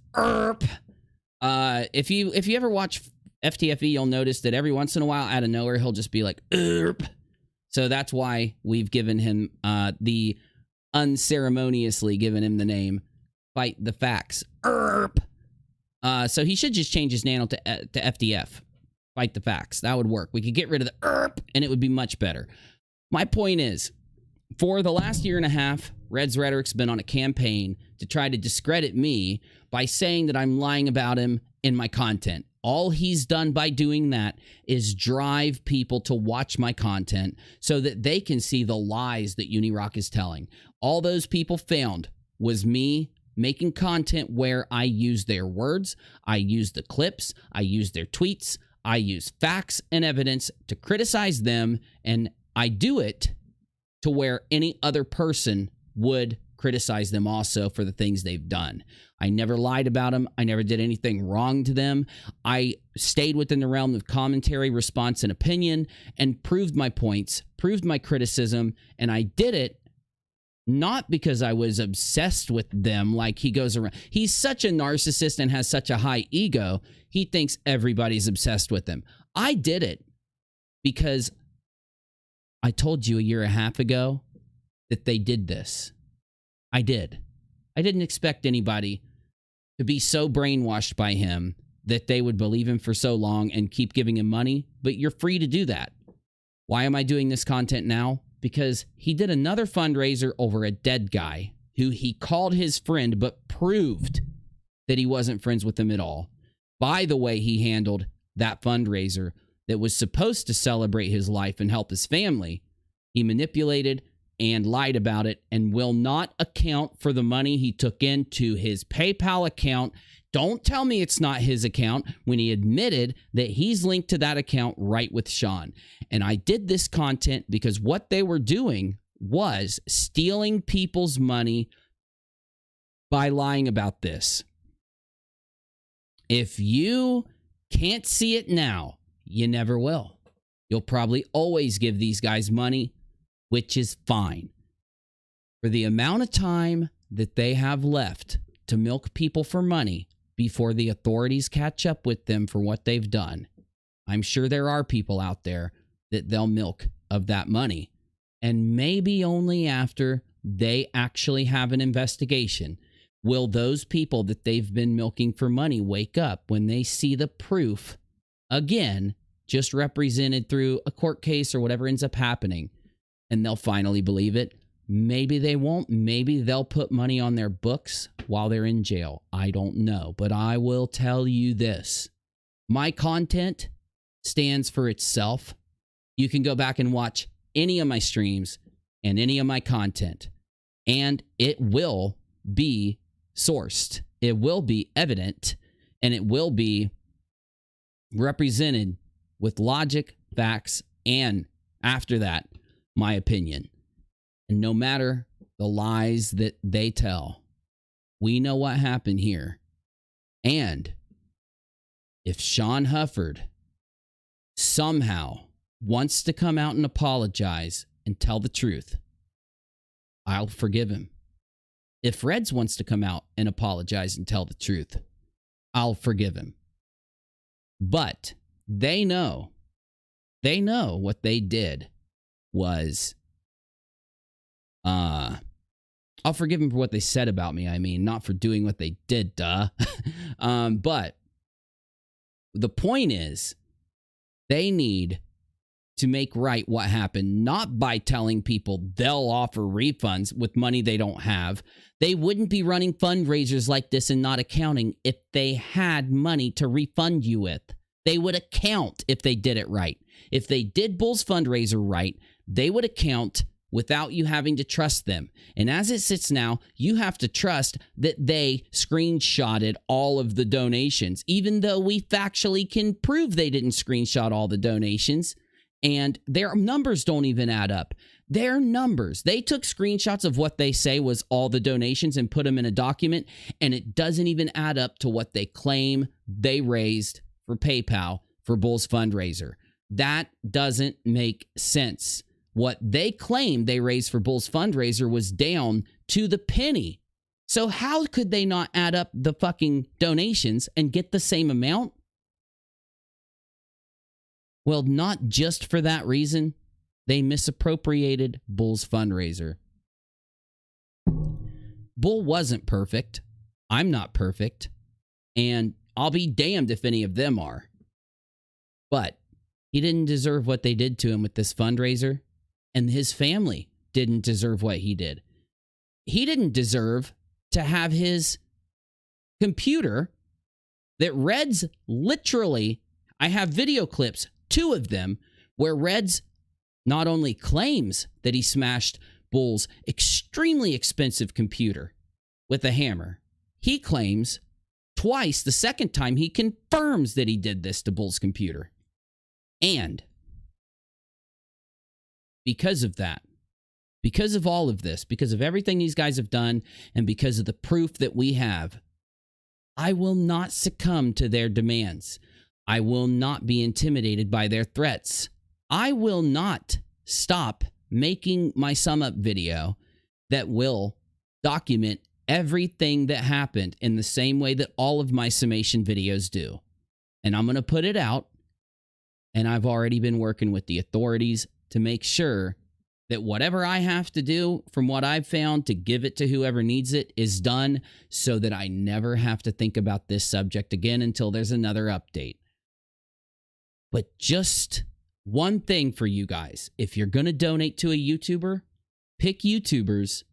Speaker 1: If you ever watch FTFE, you'll notice that every once in a while, out of nowhere, he'll just be like, So that's why we've given him the unceremoniously given him the name Fight the Facts. So he should just change his name to FDF. Fight the Facts. That would work. We could get rid of the and it would be much better. My point is, for the last year and a half, Red's Rhetoric's been on a campaign to try to discredit me by saying that I'm lying about him in my content. All he's done by doing that is drive people to watch my content so that they can see the lies that UNIRock is telling. All those people found was me making content where I use their words, I use the clips, I use their tweets, I use facts and evidence to criticize them, and I do it to where any other person would criticize them also for the things they've done. I never lied about them. I never did anything wrong to them. I stayed within the realm of commentary, response, and opinion, and proved my points, proved my criticism, and I did it not because I was obsessed with them like he goes around. He's such a narcissist and has such a high ego, he thinks everybody's obsessed with him. I did it because I told you a year and a half ago that they did this. I did. I didn't expect anybody to be so brainwashed by him that they would believe him for so long and keep giving him money, but you're free to do that. Why am I doing this content now? Because he did another fundraiser over a dead guy who he called his friend but proved that he wasn't friends with him at all by the way he handled that fundraiser that was supposed to celebrate his life and help his family. He manipulated and lied about it and will not account for the money he took into his PayPal account. Don't tell me it's not his account when he admitted that he's linked to that account right with Shawn. And I did this content because what they were doing was stealing people's money by lying about this. If you can't see it now, you never will. You'll probably always give these guys money, which is fine. For the amount of time that they have left to milk people for money before the authorities catch up with them for what they've done, I'm sure there are people out there that they'll milk of that money. And maybe only after they actually have an investigation will those people that they've been milking for money wake up when they see the proof, again, just represented through a court case or whatever ends up happening, and they'll finally believe it. Maybe they won't. Maybe they'll put money on their books while they're in jail. I don't know. But I will tell you this. My content stands for itself. You can go back and watch any of my streams and any of my content, and it will be sourced. It will be evident, and it will be represented with logic, facts, and after that, my opinion. And no matter the lies that they tell, we know what happened here. And if Shawn Hufford somehow wants to come out and apologize and tell the truth, I'll forgive him. If Reds wants to come out and apologize and tell the truth, I'll forgive him. But they know what they did was, I'll forgive them for what they said about me. I mean, not for doing what they did, duh. But the point is, they need to make right what happened, not by telling people they'll offer refunds with money they don't have. They wouldn't be running fundraisers like this and not accounting if they had money to refund you with. They would account if they did it right. If they did Bull's fundraiser right, they would account without you having to trust them. And as it sits now, you have to trust that they screenshotted all of the donations, even though we factually can prove they didn't screenshot all the donations. And their numbers don't even add up. Their numbers, they took screenshots of what they say was all the donations and put them in a document, and it doesn't even add up to what they claim they raised for PayPal for Bull's fundraiser. That doesn't make sense. What they claimed they raised for Bull's fundraiser was down to the penny. So how could they not add up the fucking donations and get the same amount? Well, not just for that reason. They misappropriated Bull's fundraiser. Bull wasn't perfect. I'm not perfect. And I'll be damned if any of them are. But he didn't deserve what they did to him with this fundraiser. And his family didn't deserve what he did. He didn't deserve to have his computer that Reds literally, I have video clips, 2 of them, where Reds not only claims that he smashed Bull's extremely expensive computer with a hammer, he claims twice, the second time, he confirms that he did this to Bull's computer. And because of that, because of all of this, because of everything these guys have done, and because of the proof that we have, I will not succumb to their demands. I will not be intimidated by their threats. I will not stop making my sum up video that will document everything that happened in the same way that all of my summation videos do. And I'm going to put it out. And I've already been working with the authorities to make sure that whatever I have to do from what I've found to give it to whoever needs it is done, so that I never have to think about this subject again until there's another update. But just one thing for you guys. If you're going to donate to a YouTuber, pick YouTubers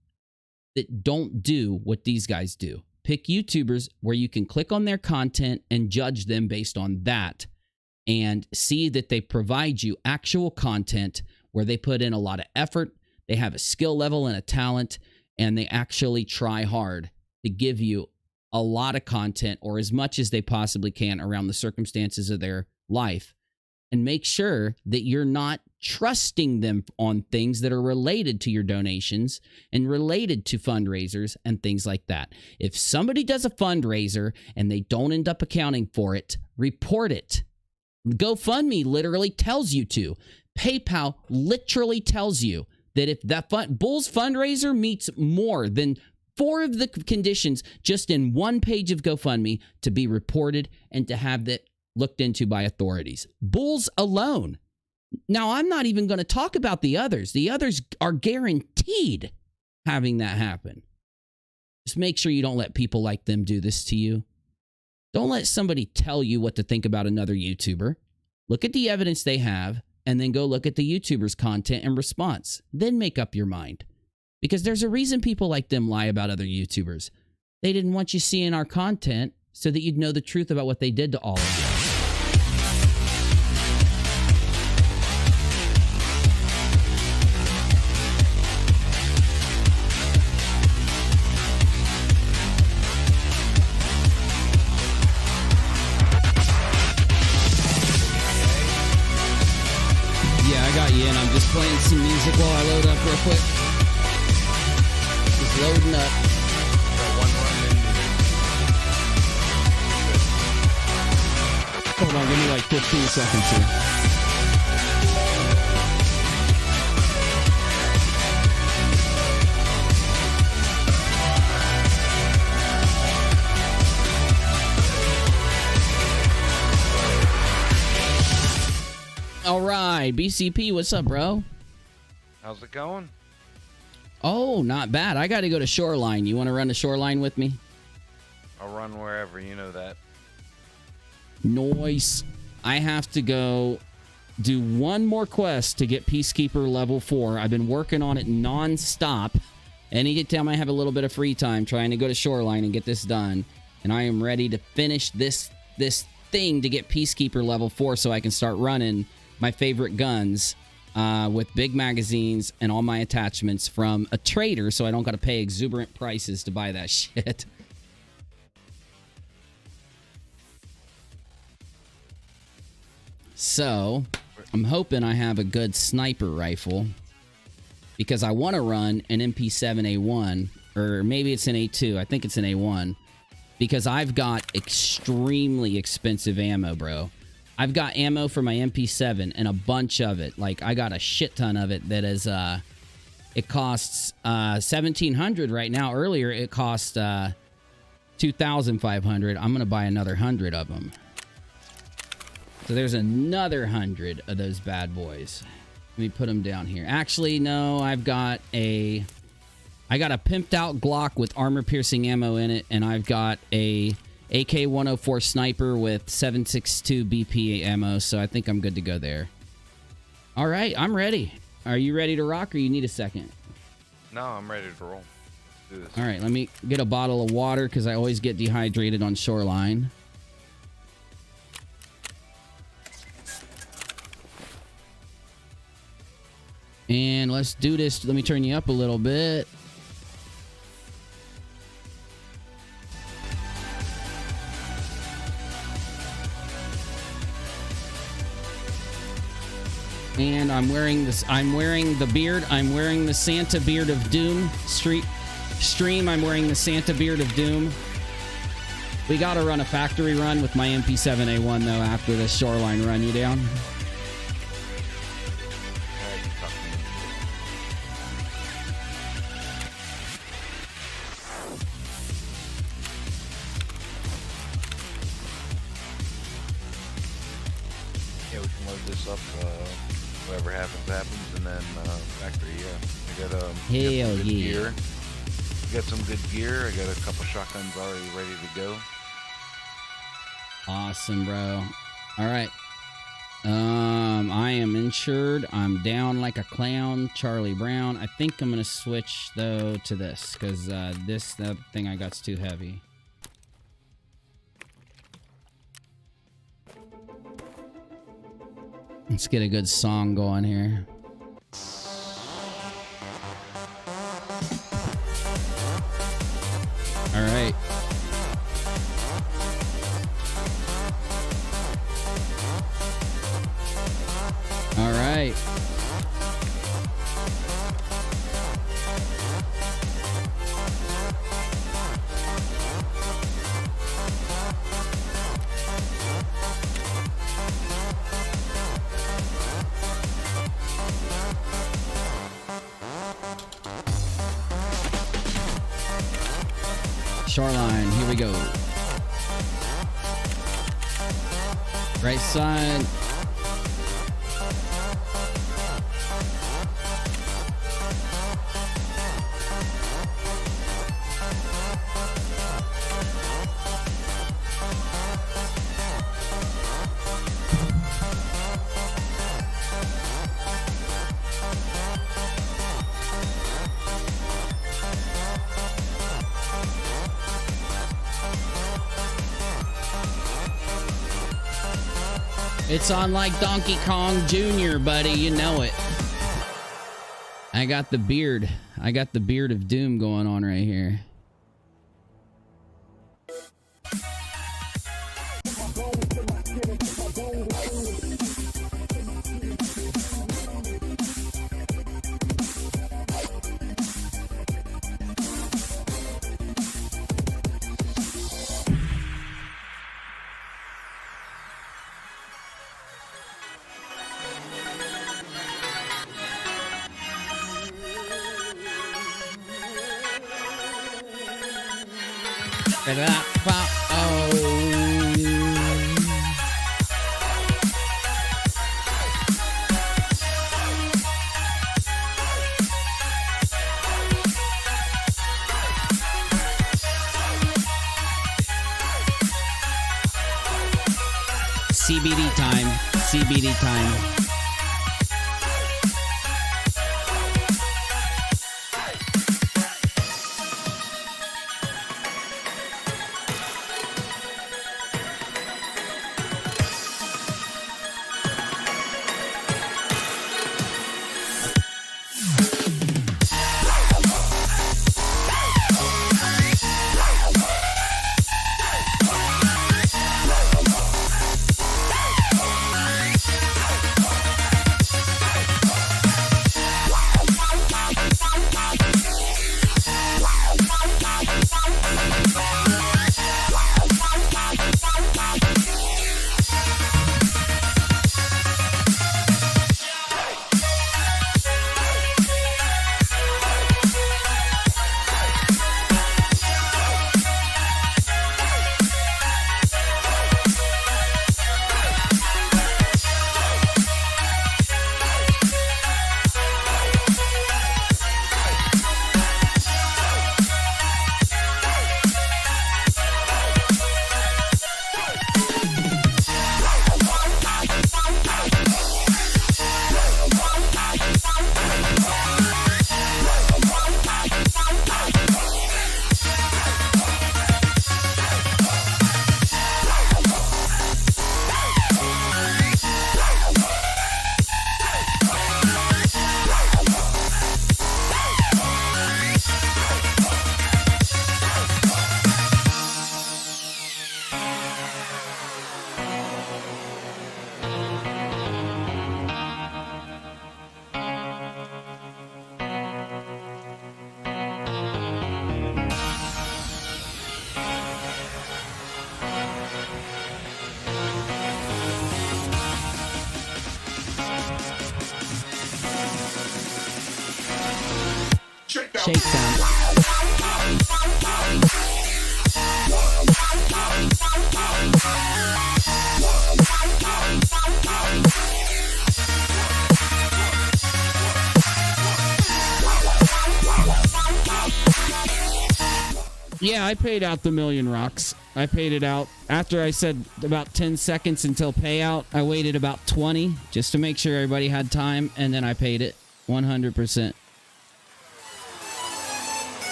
Speaker 1: that don't do what these guys do. Pick YouTubers where you can click on their content and judge them based on that, and see that they provide you actual content where they put in a lot of effort, they have a skill level and a talent, and they actually try hard to give you a lot of content, or as much as they possibly can, around the circumstances of their life. And make sure that you're not trusting them on things that are related to your donations and related to fundraisers and things like that. If somebody does a fundraiser and they don't end up accounting for it, report it. GoFundMe literally tells you to. PayPal literally tells you that if that Bull's fundraiser meets more than 4 of the conditions just in one page of GoFundMe, to be reported and to have that looked into by authorities. Bull's alone. Now, I'm not even going to talk about the others. The others are guaranteed having that happen. Just make sure you don't let people like them do this to you. Don't let somebody tell you what to think about another YouTuber. Look at the evidence they have, and then go look at the YouTuber's content and response. Then make up your mind. Because there's a reason people like them lie about other YouTubers. They didn't want you seeing our content so that you'd know the truth about what they did to all of you. Just playing some music while I load up real quick. Just loading up. Hold on, give me like 15 seconds here. All right, BCP, what's up, bro?
Speaker 8: How's it going?
Speaker 1: Oh, not bad. I got to go to Shoreline. You want to run to Shoreline with me?
Speaker 8: I'll run wherever, you know that.
Speaker 1: Nice. I have to go do one more quest to get Peacekeeper level 4. I've been working on it non-stop. Any time I have a little bit of free time, trying to go to Shoreline and get this done. And I am ready to finish this thing to get Peacekeeper level 4 so I can start running my favorite guns with big magazines and all my attachments from a trader, so I don't got to pay exuberant prices to buy that shit. So I'm hoping I have a good sniper rifle, because I want to run an MP7A1, or maybe it's an A2. I think it's an A1, because I've got extremely expensive ammo, bro. I've got ammo for my MP7 and a bunch of it. Like, I got a shit ton of it that is, it costs $1,700 right now. Earlier, it cost $2,500. I'm going to buy another 100 of them. So there's another 100 of those bad boys. Let me put them down here. Actually, no, I got a pimped out Glock with armor-piercing ammo in it, and I've got a AK-104 sniper with 7.62 BP ammo, so I think I'm good to go there. All right, I'm ready. Are you ready to rock, or you need a second?
Speaker 8: No, I'm ready to roll. Let's do this.
Speaker 1: All right, let me get a bottle of water, because I always get dehydrated on Shoreline. And let's do this. Let me turn you up a little bit. And I'm wearing this. I'm wearing the beard. I'm wearing the Santa Beard of Doom stream. I'm wearing the Santa Beard of Doom. We got to run a factory run with my MP7A1 though after this shoreline run. You down?
Speaker 8: Yeah, we can load this up. Whatever happens, and then factory. Yeah, I got
Speaker 1: hell
Speaker 8: good
Speaker 1: yeah.
Speaker 8: Gear. Got some good gear. I got a couple shotguns already ready to go.
Speaker 1: Awesome, bro. All right. I am insured. I'm down like a clown. Charlie Brown. I think I'm gonna switch though to this because that thing I got's too heavy. Let's get a good song going here. All right. All right. Shoreline, here we go. Right side. It's on like Donkey Kong Jr., buddy. You know it. I got the beard. I got the beard of doom going on right here. CBD time. CBD time. shake sound. Yeah, I paid out the million rocks. I paid it out. After I said about 10 seconds until payout, I waited about 20 just to make sure everybody had time, and then I paid it 100%.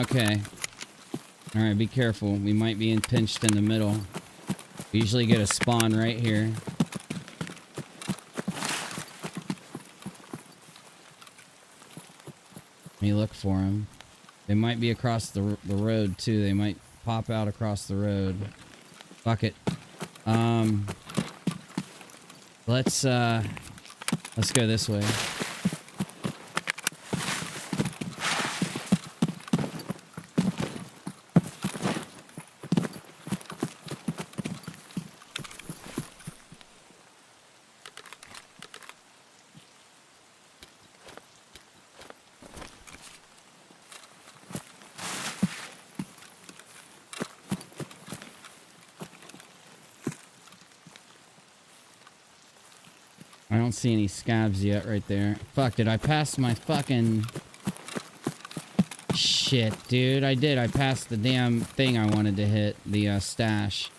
Speaker 1: Okay. Alright, be careful. We might be pinched in the middle. We usually get a spawn right here. Let me look for them. They might be across the road too. They might pop out across the road. Fuck it. Let's go this way. I don't see any scabs yet right there. Fuck, did I pass my fucking... Shit, dude. I did. I passed the damn thing I wanted to hit. The stash.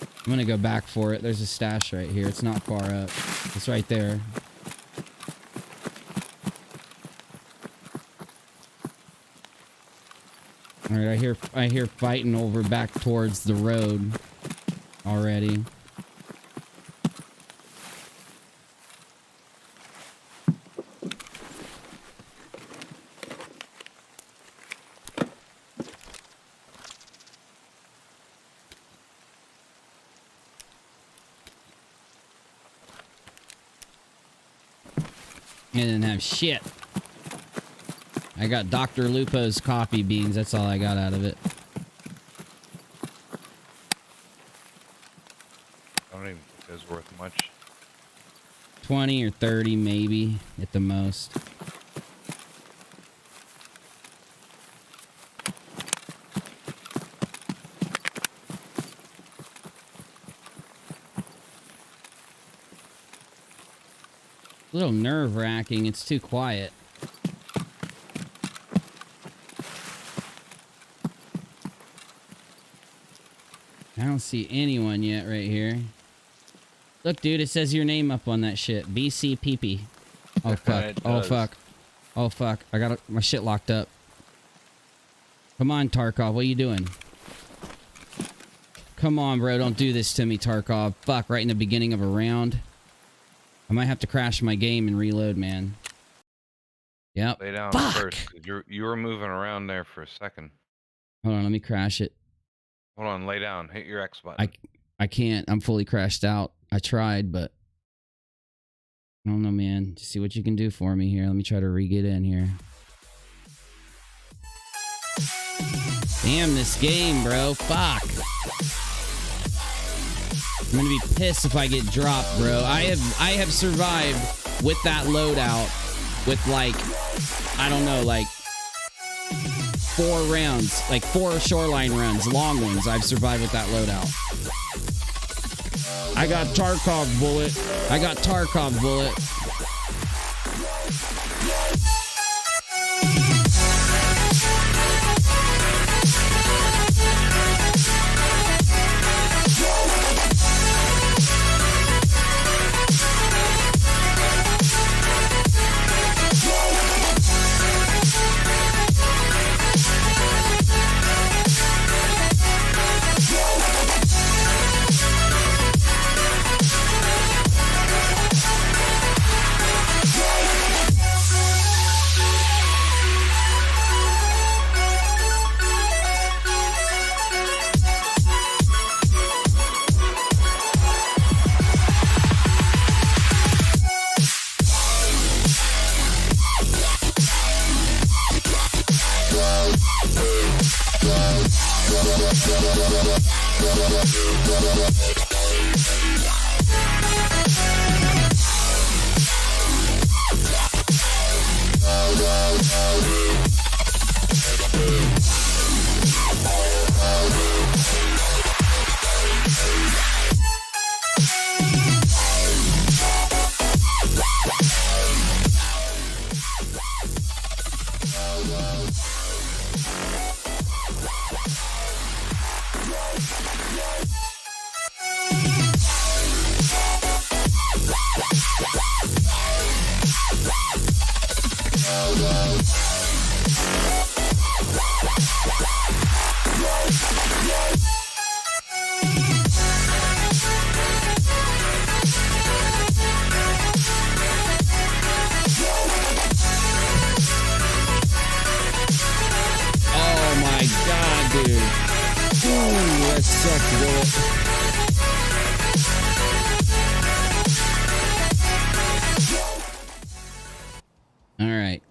Speaker 1: I'm gonna go back for it. There's a stash right here. It's not far up. It's right there. Alright, I hear fighting over back towards the road already. I didn't have shit. I got Dr. Lupo's coffee beans. That's all I got out of it.
Speaker 8: I don't even think it's worth much.
Speaker 1: 20 or 30 maybe at the most. A little nerve-wracking. It's too quiet. I don't see anyone yet right here. Look, dude, it says your name up on that shit. BCPP. Oh, fuck. Oh, fuck. Oh, fuck. I got my shit locked up. Come on, Tarkov. What are you doing? Come on, bro. Don't do this to me, Tarkov. Fuck, right in the beginning of a round. I might have to crash my game and reload, man. Yep.
Speaker 8: Lay down first. You were moving around there for a second.
Speaker 1: Hold on, let me crash it.
Speaker 8: Hold on, lay down. Hit your X button.
Speaker 1: I can't. I'm fully crashed out. I tried, but I don't know, man. Just see what you can do for me here. Let me try to re-get in here. Damn this game, bro. Fuck. I'm gonna be pissed if I get dropped, bro. I have survived with that loadout with like, I don't know, like 4 rounds, like 4 shoreline runs, long ones. I've survived with that loadout. I got Tarkov bullet. I got Tarkov bullet.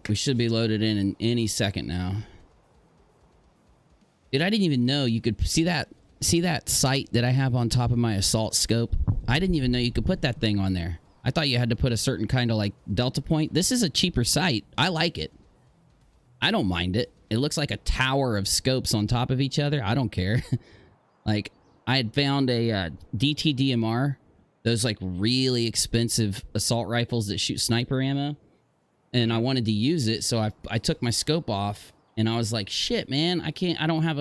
Speaker 1: We should be loaded in any second now. Dude, I didn't even know you could see that sight that I have on top of my assault scope. I didn't even know you could put that thing on there. I thought you had to put a certain kind of like delta point. This is a cheaper sight. I like it. I don't mind it. It looks like a tower of scopes on top of each other. I don't care. Like, I had found a DTDMR, those like really expensive assault rifles that shoot sniper ammo. And I wanted to use it, so I took my scope off, and I was like, "Shit, man, I don't have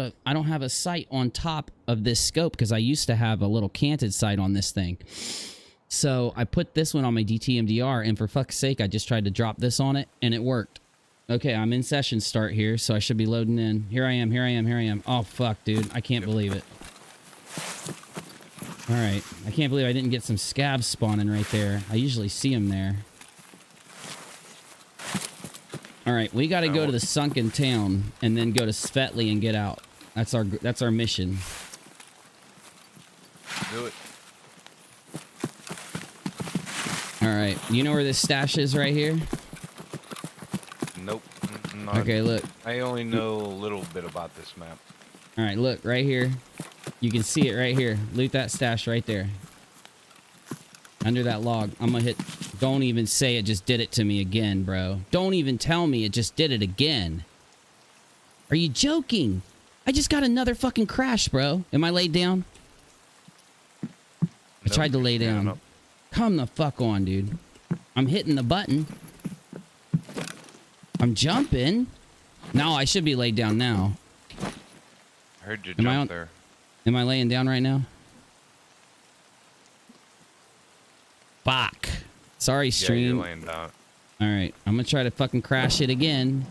Speaker 1: a sight on top of this scope because I used to have a little canted sight on this thing." So I put this one on my DTMDR, and for fuck's sake, I just tried to drop this on it, and it worked. Okay, I'm in session start here, so I should be loading in. Here I am. Oh fuck, dude, I can't believe it. All right, I can't believe I didn't get some scabs spawning right there. I usually see them there. All right, we got to go to the sunken town and then go to Svetley and get out. That's our mission.
Speaker 8: Do it.
Speaker 1: All right, you know where this stash is right here?
Speaker 8: Nope.
Speaker 1: Okay, look.
Speaker 8: I only know a little bit about this map.
Speaker 1: All right, look right here. You can see it right here. Loot that stash right there. Under that log. I'm gonna hit. Don't even say it just did it to me again, bro. Don't even tell me it just did it again. Are you joking? I just got another fucking crash, bro. Am I laid down? I tried to lay down. Come the fuck on, dude. I'm hitting the button. I'm jumping. No, I should be laid down now.
Speaker 8: I heard you jump there.
Speaker 1: Am I laying down right now? Fuck. Sorry, stream.
Speaker 8: Yeah, you're laying down.
Speaker 1: All right, I'm gonna try to fucking crash it again,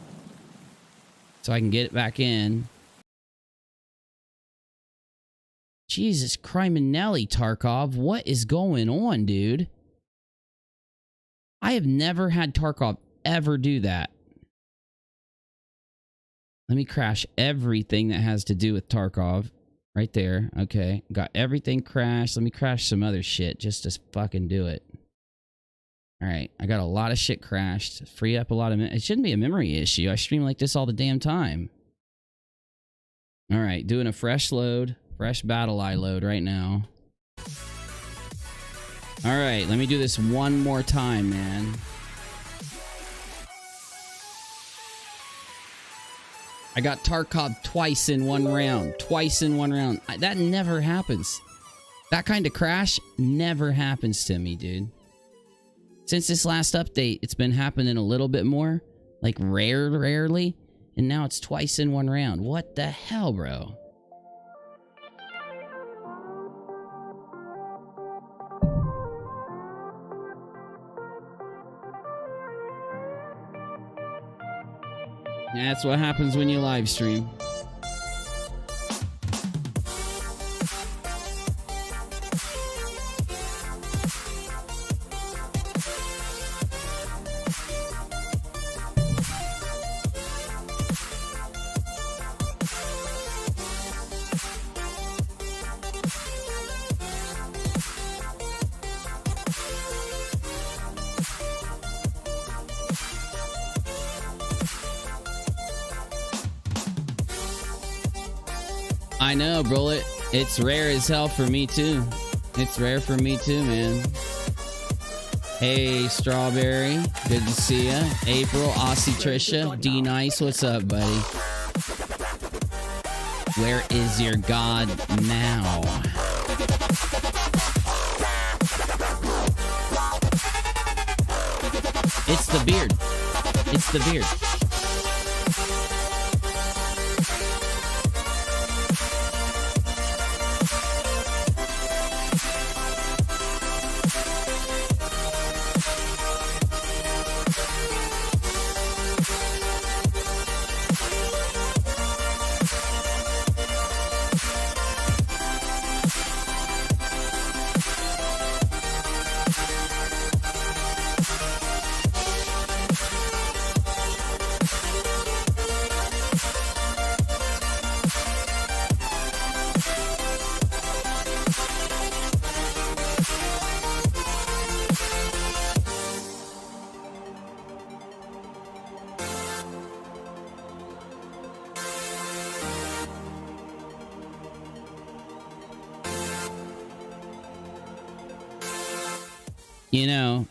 Speaker 1: so I can get it back in. Jesus Criminelli, Tarkov, what is going on, dude? I have never had Tarkov ever do that. Let me crash everything that has to do with Tarkov. Right there. Okay. Got everything crashed. Let me crash some other shit just to fucking do it. Alright. I got a lot of shit crashed. Free up a lot of... It shouldn't be a memory issue. I stream like this all the damn time. Alright. Doing a fresh load. Fresh battle eye load right now. Alright. Let me do this one more time, man. I got Tarkov twice in one round. Twice in one round. That never happens. That kind of crash never happens to me, dude. Since this last update, it's been happening a little bit more. Like rarely. And now it's twice in one round. What the hell, bro? That's what happens when you live stream. I know, Bullet. It's rare as hell for me too. It's rare for me too, man. Hey, Strawberry. Good to see ya. April, Aussie, Trisha, D Nice. What's up, buddy? Where is your god now? It's the beard. It's the beard. You know,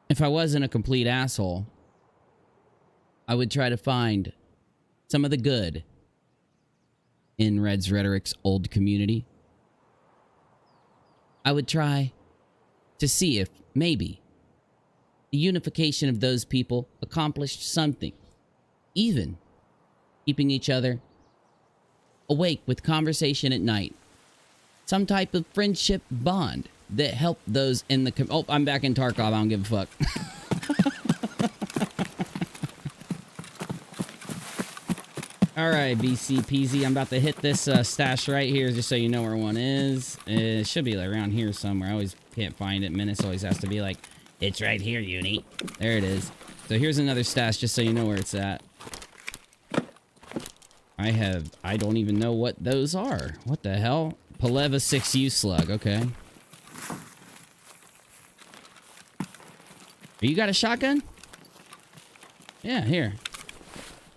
Speaker 1: if I wasn't a complete asshole, I would try to find some of the good in Red's Rhetoric's old community. I would try to see if maybe the unification of those people accomplished something, even keeping each other awake with conversation at night. Some type of friendship bond that help those in the... Oh, I'm back in Tarkov. I don't give a fuck. All right, BC Peasy. I'm about to hit this stash right here just so you know where one is. It should be around here somewhere. I always can't find it. Menace always has to be like, it's right here, Uni. There it is. So here's another stash just so you know where it's at. I don't even know what those are. What the hell? Paleva 6U slug. Okay. You got a shotgun? Yeah, here.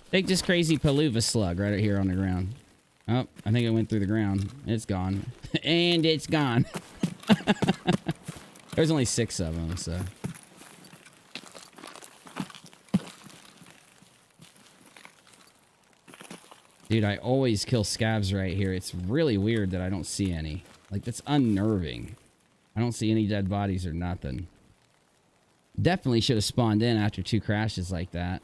Speaker 1: Take this crazy Paleva slug right here on the ground. Oh, I think it went through the ground. It's gone. And it's gone. There's only 6 of them, so... Dude, I always kill scavs right here. It's really weird that I don't see any. Like, that's unnerving. I don't see any dead bodies or nothing. Definitely should have spawned in after 2 crashes like that.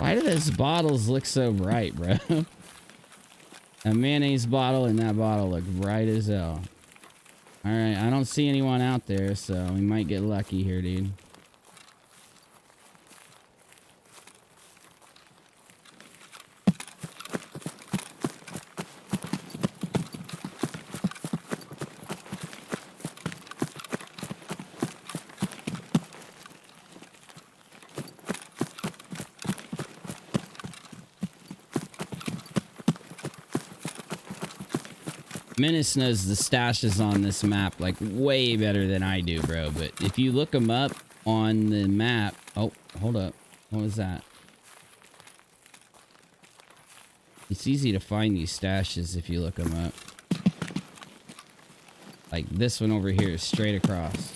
Speaker 1: Why do those bottles look so bright, bro? A mayonnaise bottle and that bottle look bright as hell. Alright, I don't see anyone out there, so we might get lucky here, dude. Menace knows the stashes on this map like way better than I do, bro. But if you look them up on the map... Oh, hold up. What was that? It's easy to find these stashes if you look them up. Like this one over here, straight across.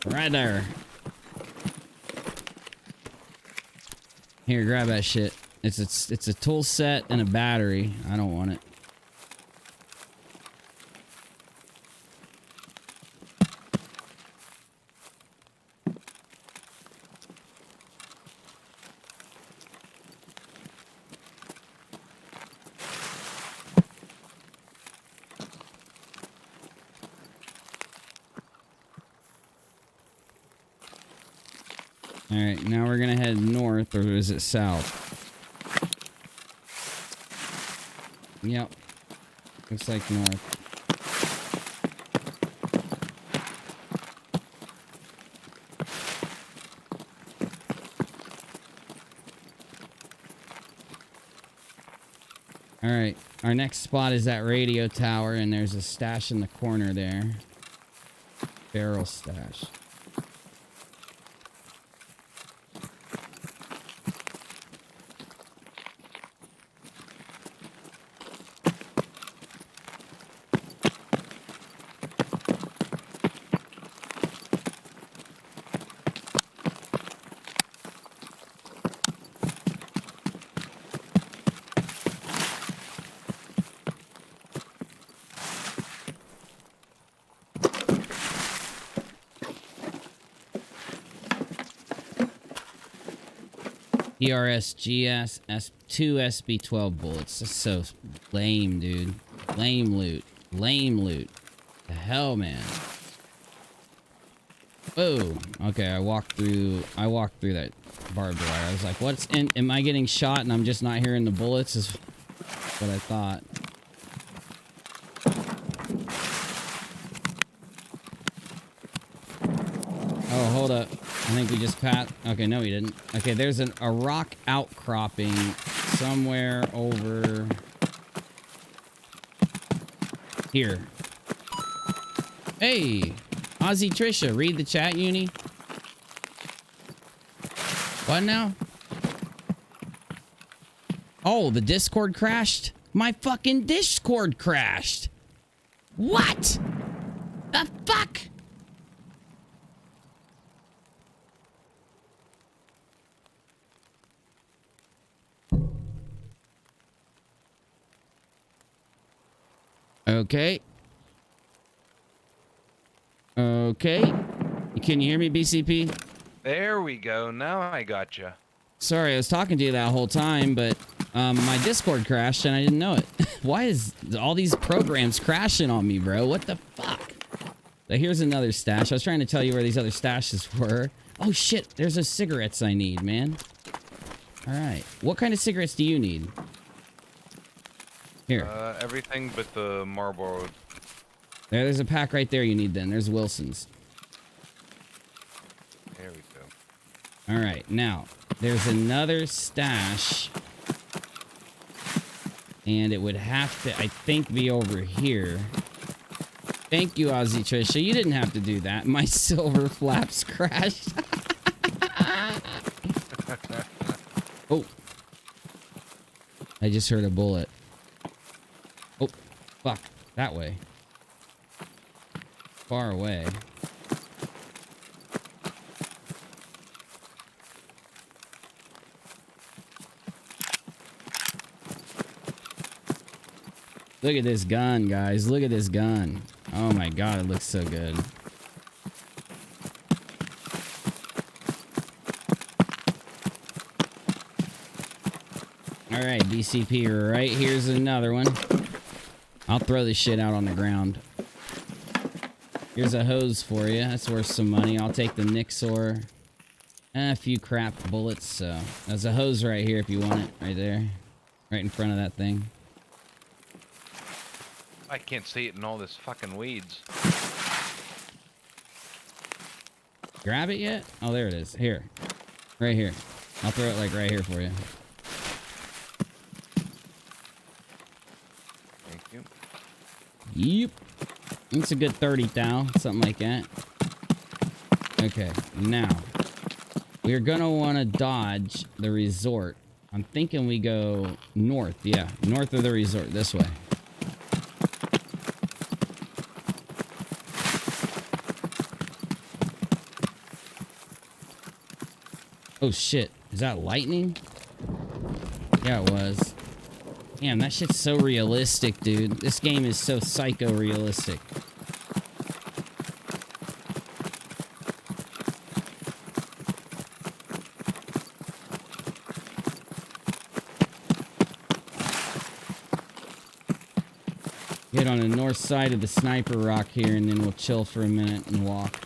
Speaker 1: Right there. Here, grab that shit. It's a tool set and a battery. I don't want it. Alright, now we're gonna head north, or is it south? Yep. Looks like north. Alright, our next spot is that radio tower, and there's a stash in the corner there. Barrel stash. PRSGS S2 SB12 bullets. That's so lame, dude. Lame loot. Lame loot. The hell, man. Oh, okay. I walked through that barbed wire. I was like, "What's in? Am I getting shot and I'm just not hearing the bullets?" Is what I thought. Oh, hold up. I think we just passed. Okay, no, we didn't. Okay, there's a rock outcropping somewhere over here. Hey, Aussie Trisha, read the chat, Uni. What now? Oh, the Discord crashed? My fucking Discord crashed. What? The fuck? Okay. Okay. Can you hear me, BCP?
Speaker 8: There we go. Now I gotcha.
Speaker 1: Sorry, I was talking to you that whole time, but my Discord crashed and I didn't know it. Why is all these programs crashing on me, bro? What the fuck? So here's another stash. I was trying to tell you where these other stashes were. Oh shit, there's the cigarettes I need, man. All right. What kind of cigarettes do you need? Here.
Speaker 8: Everything but the Marlboro.
Speaker 1: There's a pack right there you need then. There's Wilson's.
Speaker 8: There we go.
Speaker 1: All right, now there's another stash, and it would have to, I think, be over here. Thank you, Aussie Trisha. You didn't have to do that. My silver flaps crashed. Oh, I just heard a bullet. Oh, fuck, that way. Far away. Look at this gun, guys. Look at this gun. Oh my god, it looks so good. Alright, BCP, right here's another one. I'll throw this shit out on the ground. Here's a hose for you. That's worth some money. I'll take the Nixor. And a few crap bullets, so... There's a hose right here if you want it. Right there. Right in front of that thing.
Speaker 8: I can't see it in all this fucking weeds.
Speaker 1: Grab it yet? Oh, there it is. Here. Right here. I'll throw it like right here for you.
Speaker 8: Thank you.
Speaker 1: Yep. It's a good 30 thou, something like that. Okay, now we're gonna want to dodge the resort. I'm thinking we go north. Yeah, north of the resort, this way. Oh shit, is that lightning? Yeah, it was. Damn, that shit's so realistic, dude. This game is so psycho realistic. Get on the north side of the sniper rock here, and then we'll chill for a minute and walk.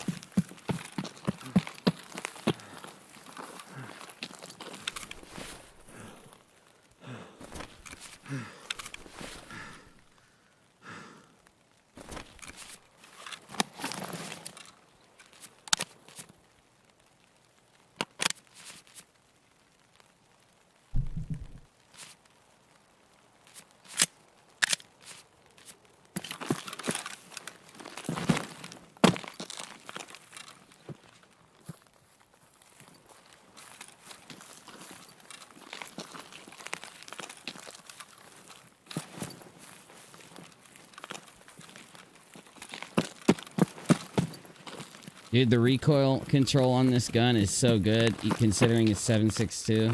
Speaker 1: Dude, the recoil control on this gun is so good, considering it's 7.62.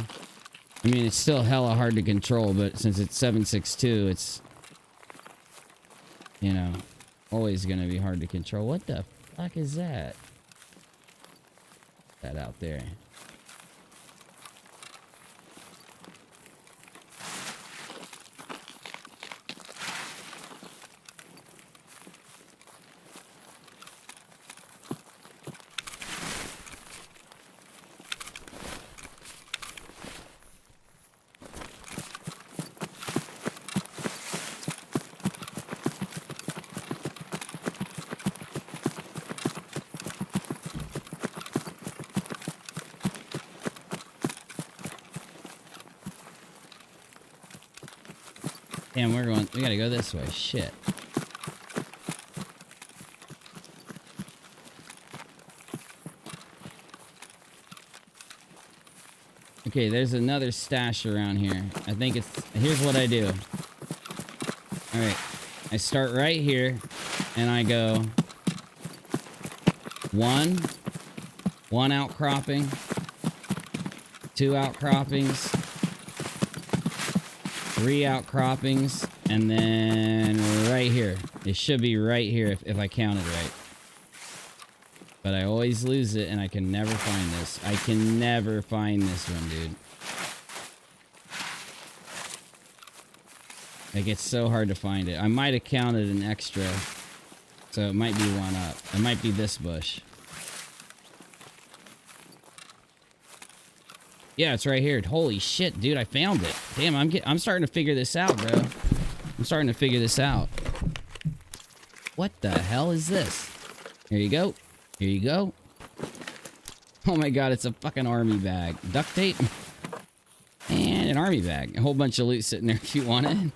Speaker 1: I mean, it's still hella hard to control, but since it's 7.62, it's, you know, always gonna be hard to control. What the fuck is that? That out there. Damn, we gotta go this way. Shit. Okay, there's another stash around here. I think here's what I do. Alright. I start right here, and I go one outcropping, 2 outcroppings, 3 outcroppings, and then right here. It should be right here if I count it right. But I always lose it, and I can never find this. I can never find this one, dude. Like, it's so hard to find it. I might have counted an extra, so it might be one up. It might be this bush. Yeah, it's right here. Holy shit, dude, I found it. Damn, I'm starting to figure this out, bro. I'm starting to figure this out. What the hell is this? Here you go. Here you go. Oh my god, it's a fucking army bag. Duct tape. And an army bag. A whole bunch of loot sitting there if you want it.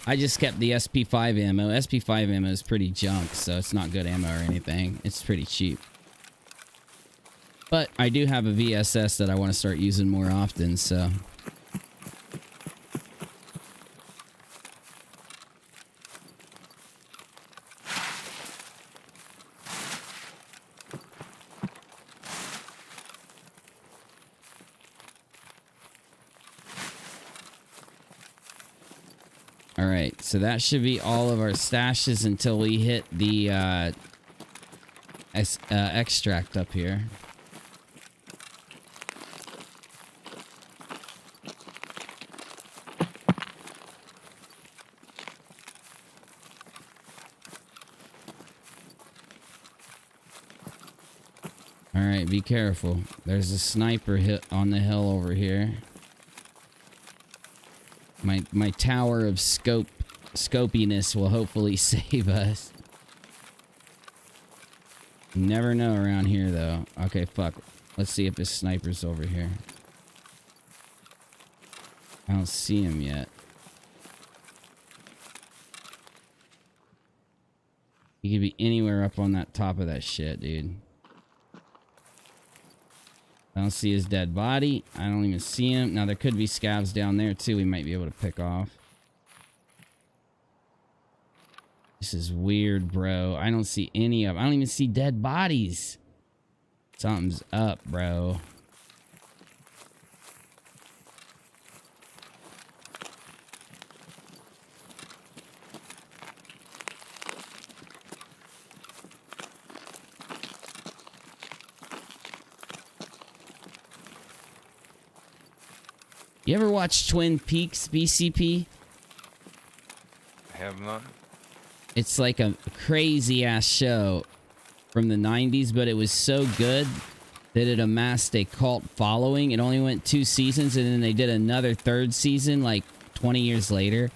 Speaker 1: I just kept the SP5 ammo. SP5 ammo is pretty junk, so it's not good ammo or anything. It's pretty cheap. But I do have a VSS that I want to start using more often, so... Alright, so that should be all of our stashes until we hit the extract up here. Alright, be careful. There's a sniper hit on the hill over here. My tower of scopiness will hopefully save us. Never know around here, though. Okay, fuck. Let's see if this sniper's over here. I don't see him yet. He could be anywhere up on that top of that shit, dude. I don't see his dead body. I don't even see him. Now, there could be scavs down there, too. We might be able to pick off. This is weird, bro. I don't see any of them. I don't even see dead bodies. Something's up, bro. You ever watch Twin Peaks, BCP?
Speaker 8: I have not.
Speaker 1: It's like a crazy ass show from the 90s, but it was so good that it amassed a cult following. It only went 2 seasons, and then they did another 3rd season like 20 years later.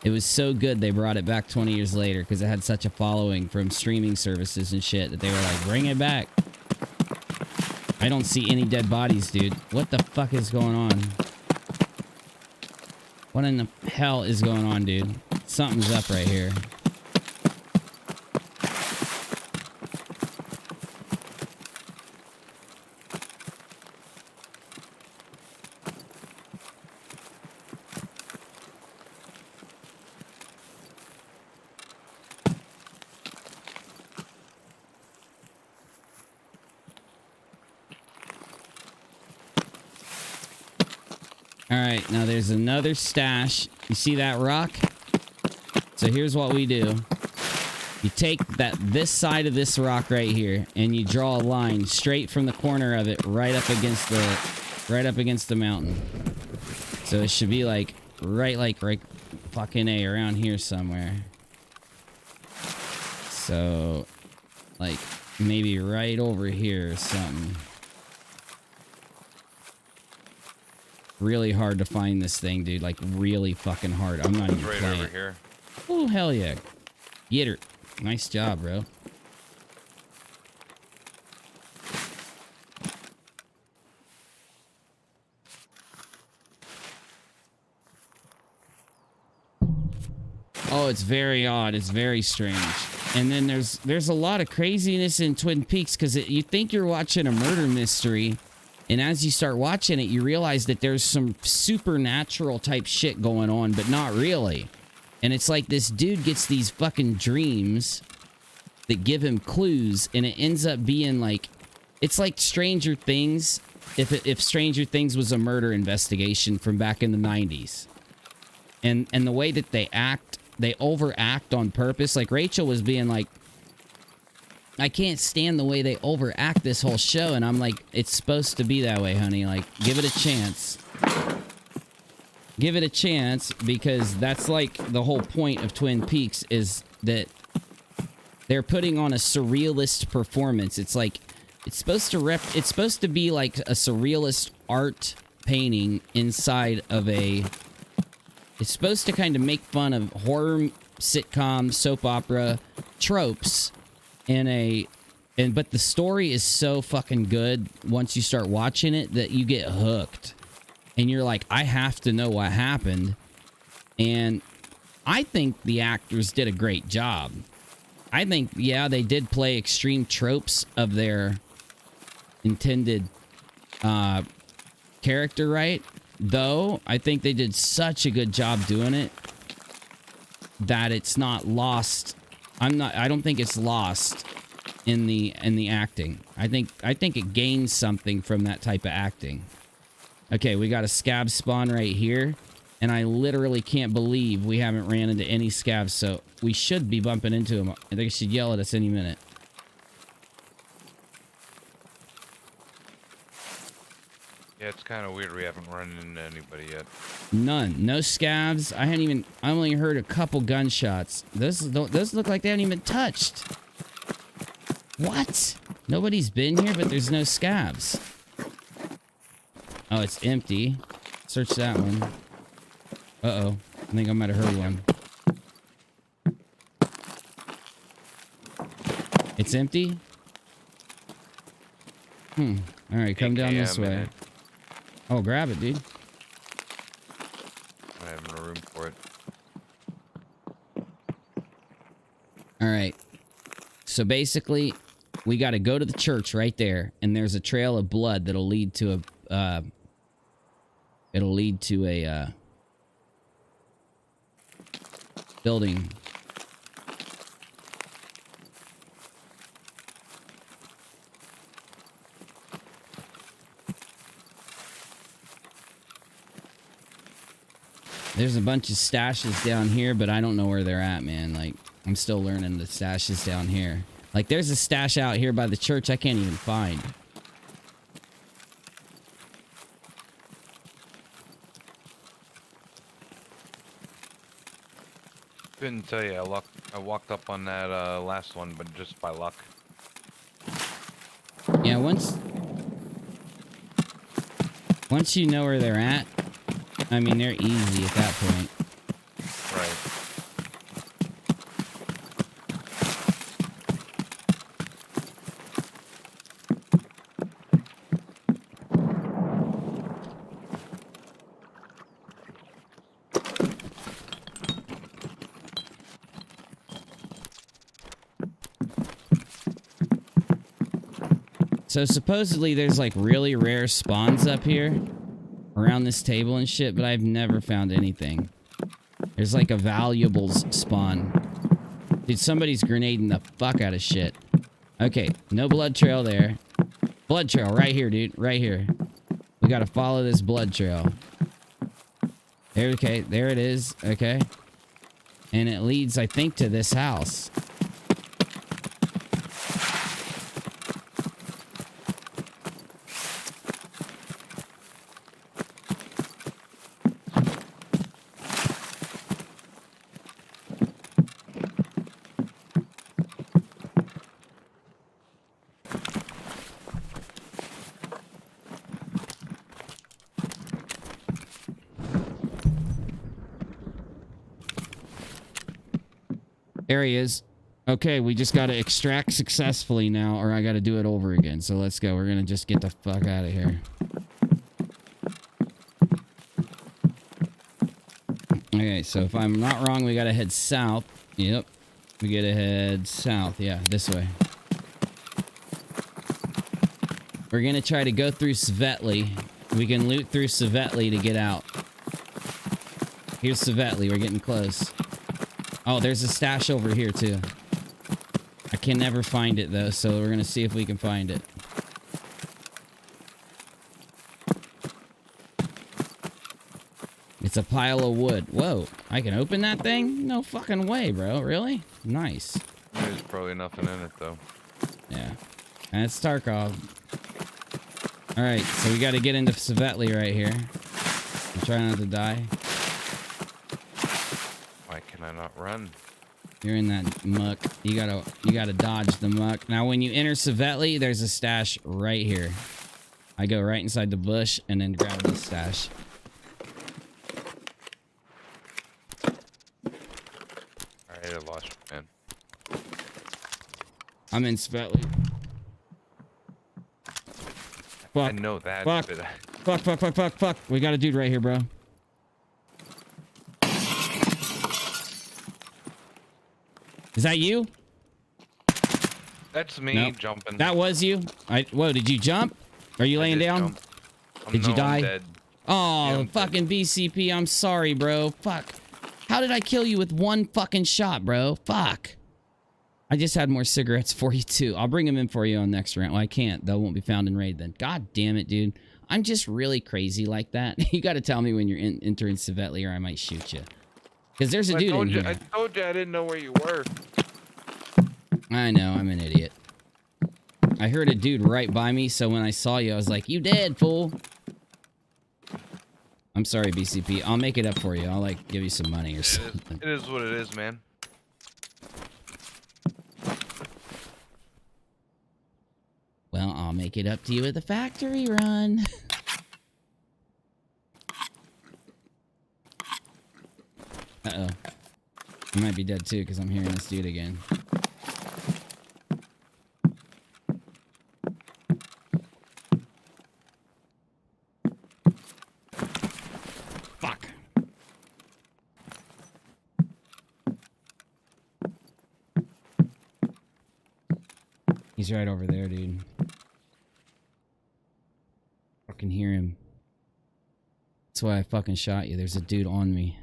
Speaker 1: It was so good they brought it back 20 years later because it had such a following from streaming services and shit that they were like, bring it back. I don't see any dead bodies, dude. What the fuck is going on? What in the hell is going on, dude? Something's up right here. Alright, now there's another stash. You see that rock? So here's what we do. You take this side of this rock right here, and you draw a line straight from the corner of it right up against the mountain. So it should be like right fucking A around here somewhere. So like maybe right over here or something. Really hard to find this thing, dude. Like, really fucking hard. I'm not even
Speaker 8: right
Speaker 1: playing.
Speaker 8: Over here.
Speaker 1: Oh, hell yeah. Get her. Nice job, bro. Oh, it's very odd. It's very strange. And then there's a lot of craziness in Twin Peaks because you think you're watching a murder mystery. And as you start watching it, you realize that there's some supernatural type shit going on, but not really. And it's like this dude gets these fucking dreams that give him clues, and it ends up being like, it's like Stranger Things, if Stranger Things was a murder investigation from back in the 90s. And the way that they act, they overact on purpose. Like Rachel was being like, I can't stand the way they overact this whole show. And I'm like, it's supposed to be that way, honey. Like, give it a chance. Give it a chance, because that's like the whole point of Twin Peaks is that they're putting on a surrealist performance. It's like, it's supposed to be like a surrealist art painting inside of a, it's supposed to kind of make fun of horror, sitcom, soap opera tropes. But the story is so fucking good once you start watching it that you get hooked. And you're like, I have to know what happened. And I think the actors did a great job. I think, yeah, they did play extreme tropes of their intended character, right? Though, I think they did such a good job doing it that it's not lost. I don't think it's lost in the acting. I think it gains something from that type of acting. Okay, we got a scab spawn right here, and I literally can't believe we haven't ran into any scabs, so we should be bumping into them. I think they should yell at us any minute.
Speaker 8: Yeah, it's kind of weird we haven't run into anybody yet.
Speaker 1: None. No scabs. I only heard a couple gunshots. Those look like they haven't even touched. What? Nobody's been here, but there's no scabs. Oh, it's empty. Search that one. Uh-oh. I think I might have heard one. It's empty? All right, come down this way. Oh, grab it, dude.
Speaker 8: I have no room for it.
Speaker 1: All right. So basically, we got to go to the church right there, and there's a trail of blood that'll lead to a. It'll lead to a building. There's a bunch of stashes down here, but I don't know where they're at, man. Like, I'm still learning the stashes down here. Like, there's a stash out here by the church I can't even find.
Speaker 8: Couldn't tell you. I walked up on that last one, but just by luck.
Speaker 1: Yeah, once you know where they're at, I mean, they're easy at that point.
Speaker 8: Right.
Speaker 1: So supposedly there's like really rare spawns up here around this table and shit, but I've never found anything. There's like a valuables spawn. Dude, somebody's grenading the fuck out of shit. Okay, no blood trail there. Blood trail right here, dude. Right here. We gotta follow this blood trail. There, okay, there it is. Okay. And it leads, I think, to this house. There he is. Okay, we just gotta extract successfully now, or I gotta do it over again. So let's go. We're gonna just get the fuck out of here. Okay, so if I'm not wrong, we gotta head south. Yep. We gotta head south. Yeah, this way. We're gonna try to go through Svetli. We can loot through Svetli to get out. Here's Svetli. We're getting close. Oh, there's a stash over here, too. I can never find it, though, so we're going to see if we can find it. It's a pile of wood. Whoa, I can open that thing? No fucking way, bro. Really? Nice.
Speaker 8: There's probably nothing in it, though.
Speaker 1: Yeah. And it's Tarkov. Alright, so we got to get into Svetli right here. I'm trying not to die.
Speaker 8: Why can I not run?
Speaker 1: You're in that muck. You gotta dodge the muck. Now, when you enter Svetli, there's a stash right here. I go right inside the bush and then grab the stash.
Speaker 8: Alright, I lost you, man.
Speaker 1: I'm in Svetli. Fuck.
Speaker 8: I know that.
Speaker 1: Fuck.
Speaker 8: But
Speaker 1: Fuck. We got a dude right here, bro. Is that you?
Speaker 8: That's me
Speaker 1: Nope.
Speaker 8: jumping.
Speaker 1: That was you? Whoa, did you jump? Are you laying down? Did you die?
Speaker 8: I'm dead.
Speaker 1: Oh,
Speaker 8: Yeah, I'm
Speaker 1: fucking BCP, I'm sorry, bro. Fuck. How did I kill you with one fucking shot, bro? Fuck. I just had more cigarettes for you, too. I'll bring them in for you on next round. Well, I can't. They won't be found in raid then. God damn it, dude. I'm just really crazy like that. You got to tell me when you're entering Svetli or I might shoot you. Because there's a dude in here.
Speaker 8: I told you I didn't know where you were.
Speaker 1: I know, I'm an idiot. I heard a dude right by me, so when I saw you, I was like, you dead, fool. I'm sorry, BCP. I'll make it up for you. I'll, like, give you some money or something.
Speaker 8: It is what it is, man.
Speaker 1: Well, I'll make it up to you with a factory run. Uh-oh. I might be dead, too, because I'm hearing this dude again. He's right over there, dude. I can hear him. That's why I fucking shot you. There's a dude on me.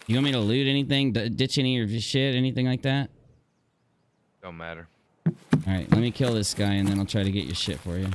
Speaker 1: You want me to loot anything? Ditch any of your shit? Anything like that?
Speaker 8: Don't matter.
Speaker 1: Alright, let me kill this guy and then I'll try to get your shit for you.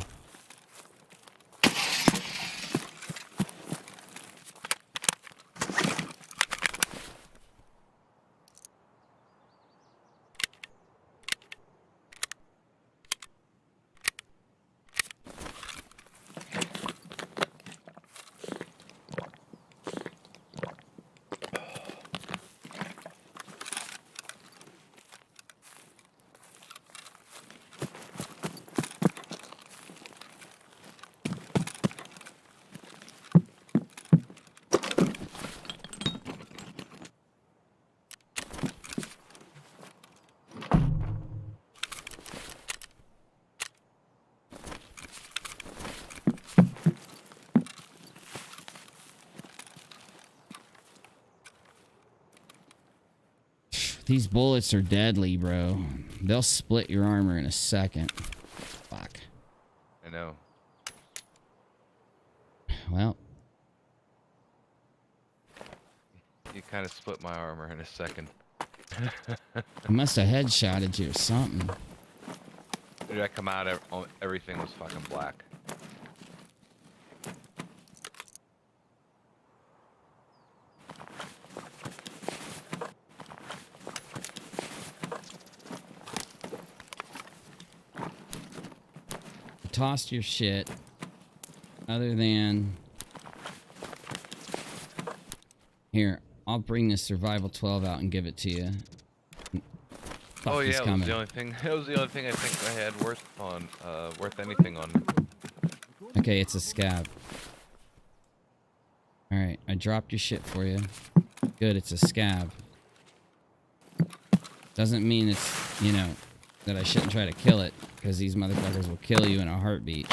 Speaker 1: These bullets are deadly, bro. They'll split your armor in a second. Fuck.
Speaker 8: I know.
Speaker 1: Well.
Speaker 8: You kind of split my armor in a second.
Speaker 1: I must have headshotted you or something.
Speaker 8: Did I come out? Everything was fucking black.
Speaker 1: Tossed your shit. Other than... Here, I'll bring this Survival 12 out and give it to you.
Speaker 8: Oh yeah, it was the only thing. It was the only thing I think I had worth anything on.
Speaker 1: Okay, it's a scab. All right, I dropped your shit for you. Good, it's a scab. Doesn't mean it's, you know, that I shouldn't try to kill it, because these motherfuckers will kill you in a heartbeat.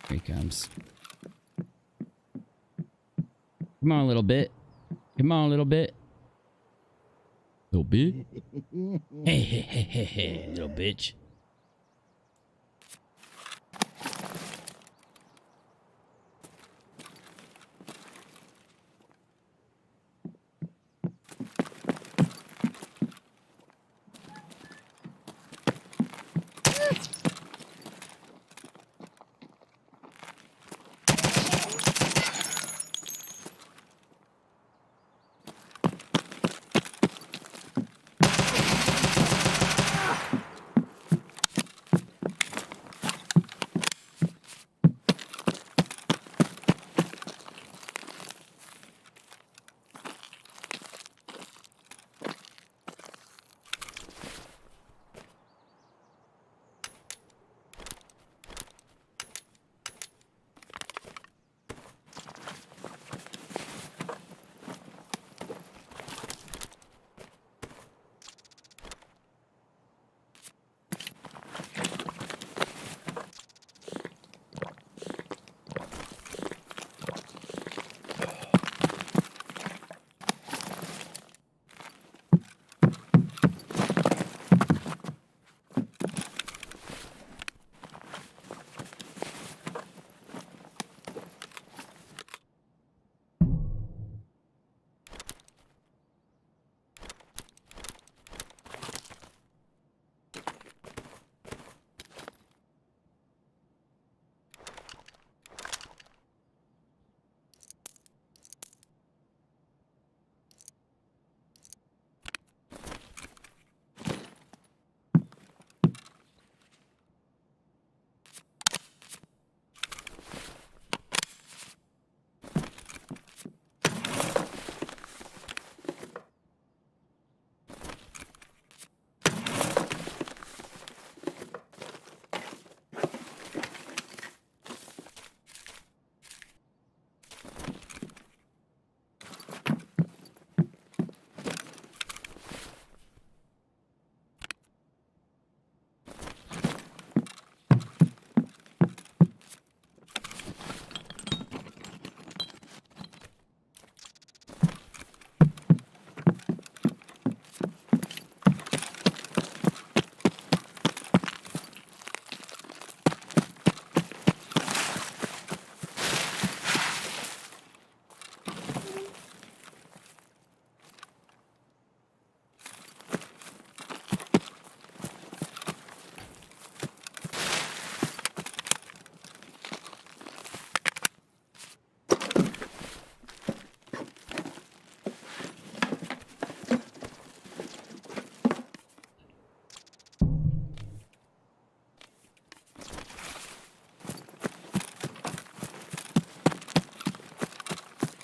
Speaker 1: Here he comes. Come on, a little bit. Come on, a little bit. Little bit. Hey, hey, hey, hey, hey, little bitch.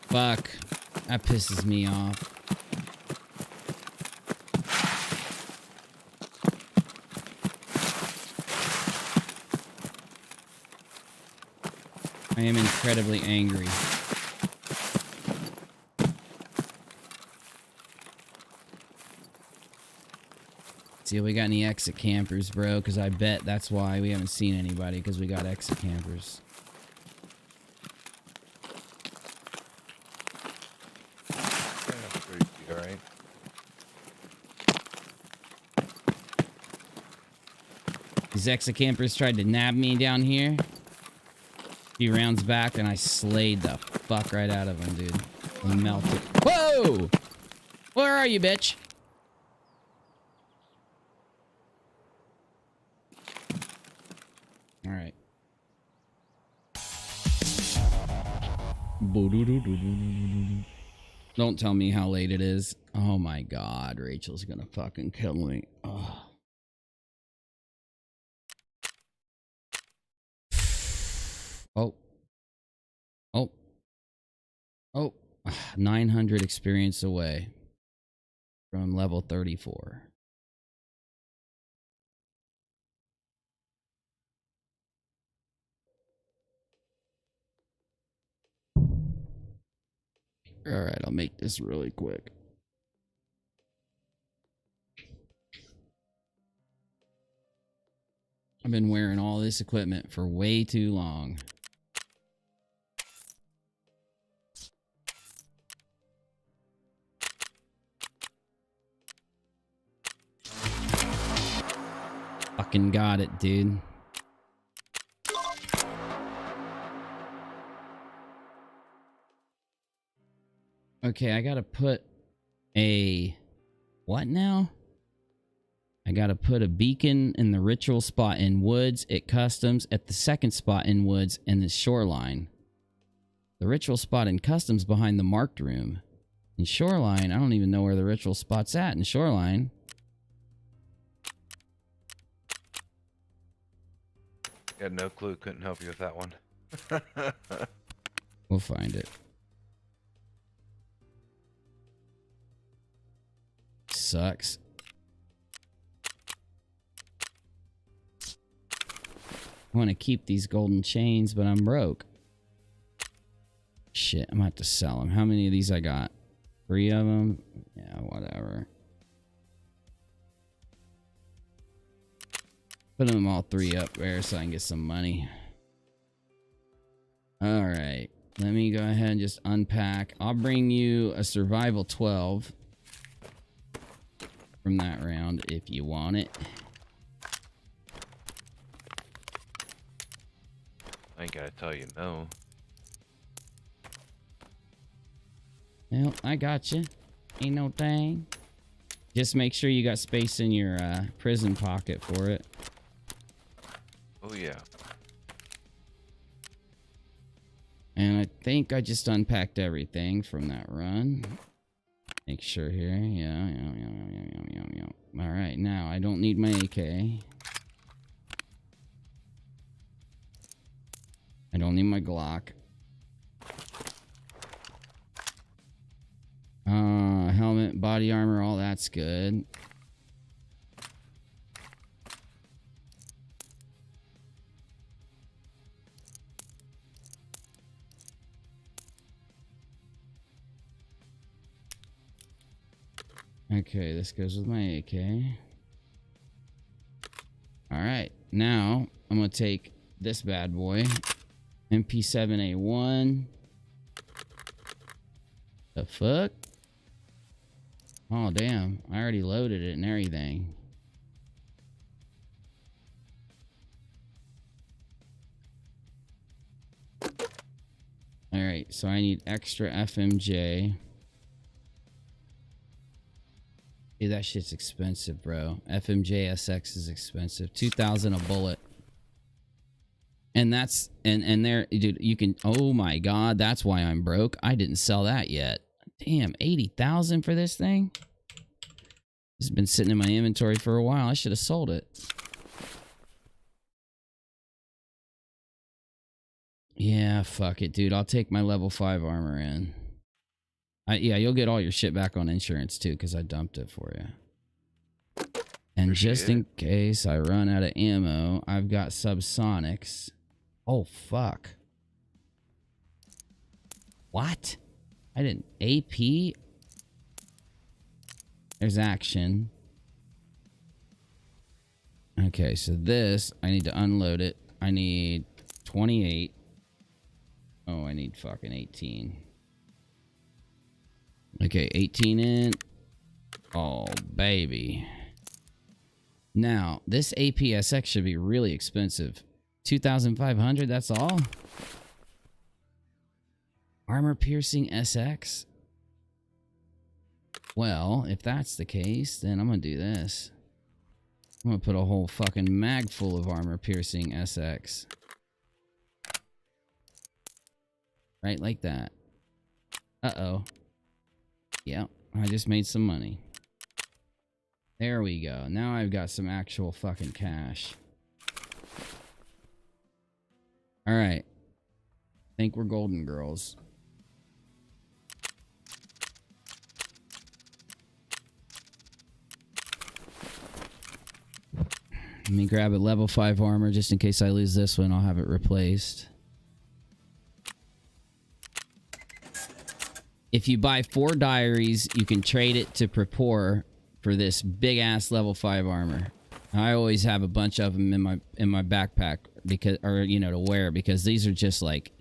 Speaker 1: fuck. That pisses me off. I am incredibly angry. See if we got any exit campers, bro, because I bet that's why we haven't seen anybody, because we got exit campers.
Speaker 8: Alright.
Speaker 1: These exit campers tried to nab me down here. A few rounds back, and I slayed the fuck right out of them, dude. I melted. Whoa! Where are you, bitch? Alright. Don't tell me how late it is. Oh my god, Rachel's gonna fucking kill me. Oh. Oh. Oh. Oh. 900 experience away from level 34. Alright, I'll make this really quick. I've been wearing all this equipment for way too long. Fucking got it, dude. Okay, I gotta put a... What now? I gotta put a beacon in the ritual spot in woods at customs, at the second spot in woods, and the shoreline. The ritual spot in customs behind the marked room. In shoreline, I don't even know where the ritual spot's at in shoreline.
Speaker 8: Got no clue, couldn't help you with that one.
Speaker 1: We'll find it. Sucks. I want to keep these golden chains, but I'm broke. Shit, I'm gonna have to sell them. How many of these I got? 3 of them? Yeah, whatever. Put them all 3 up there so I can get some money. Alright. Let me go ahead and just unpack. I'll bring you a survival 12 from that round if you want it.
Speaker 8: I ain't gotta tell you no.
Speaker 1: Well, I got you. Ain't no thing. Just make sure you got space in your prison pocket for it.
Speaker 8: Oh yeah.
Speaker 1: And I think I just unpacked everything from that run. Make sure here. Yeah. All right, now I don't need my AK. I don't need my Glock. Helmet, body armor, all that's good. Okay, this goes with my AK. Alright, now I'm gonna take this bad boy. MP7A1. The fuck? Oh, damn. I already loaded it and everything. Alright, so I need extra FMJ. Dude, that shit's expensive, bro. FMJ SX is expensive. 2,000 a bullet. And that's and there, dude, you can, oh my god, that's why I'm broke. I didn't sell that yet. Damn, 80,000 for this thing? It's been sitting in my inventory for a while. I should have sold it. Yeah, fuck it, dude. I'll take my level 5 armor in. Yeah, you'll get all your shit back on insurance too, because I dumped it for you. And just in case I run out of ammo, I've got subsonics. Oh, fuck. What? I didn't. AP? There's action. Okay, so this, I need to unload it. I need 28. Oh, I need fucking 18. Okay, 18 in. Oh, baby. Now, this APSX should be really expensive. 2,500, that's all? Armor piercing SX? Well, if that's the case, then I'm gonna do this. I'm gonna put a whole fucking mag full of armor piercing SX. Right like that. Uh-oh. Yep, I just made some money. There we go. Now I've got some actual fucking cash. Alright. Think we're golden girls. Let me grab a level 5 armor just in case I lose this one. I'll have it replaced. If you buy 4 diaries, you can trade it to Prepor for this big ass level 5 armor. I always have a bunch of them in my backpack because, or you know, to wear, because these are just like,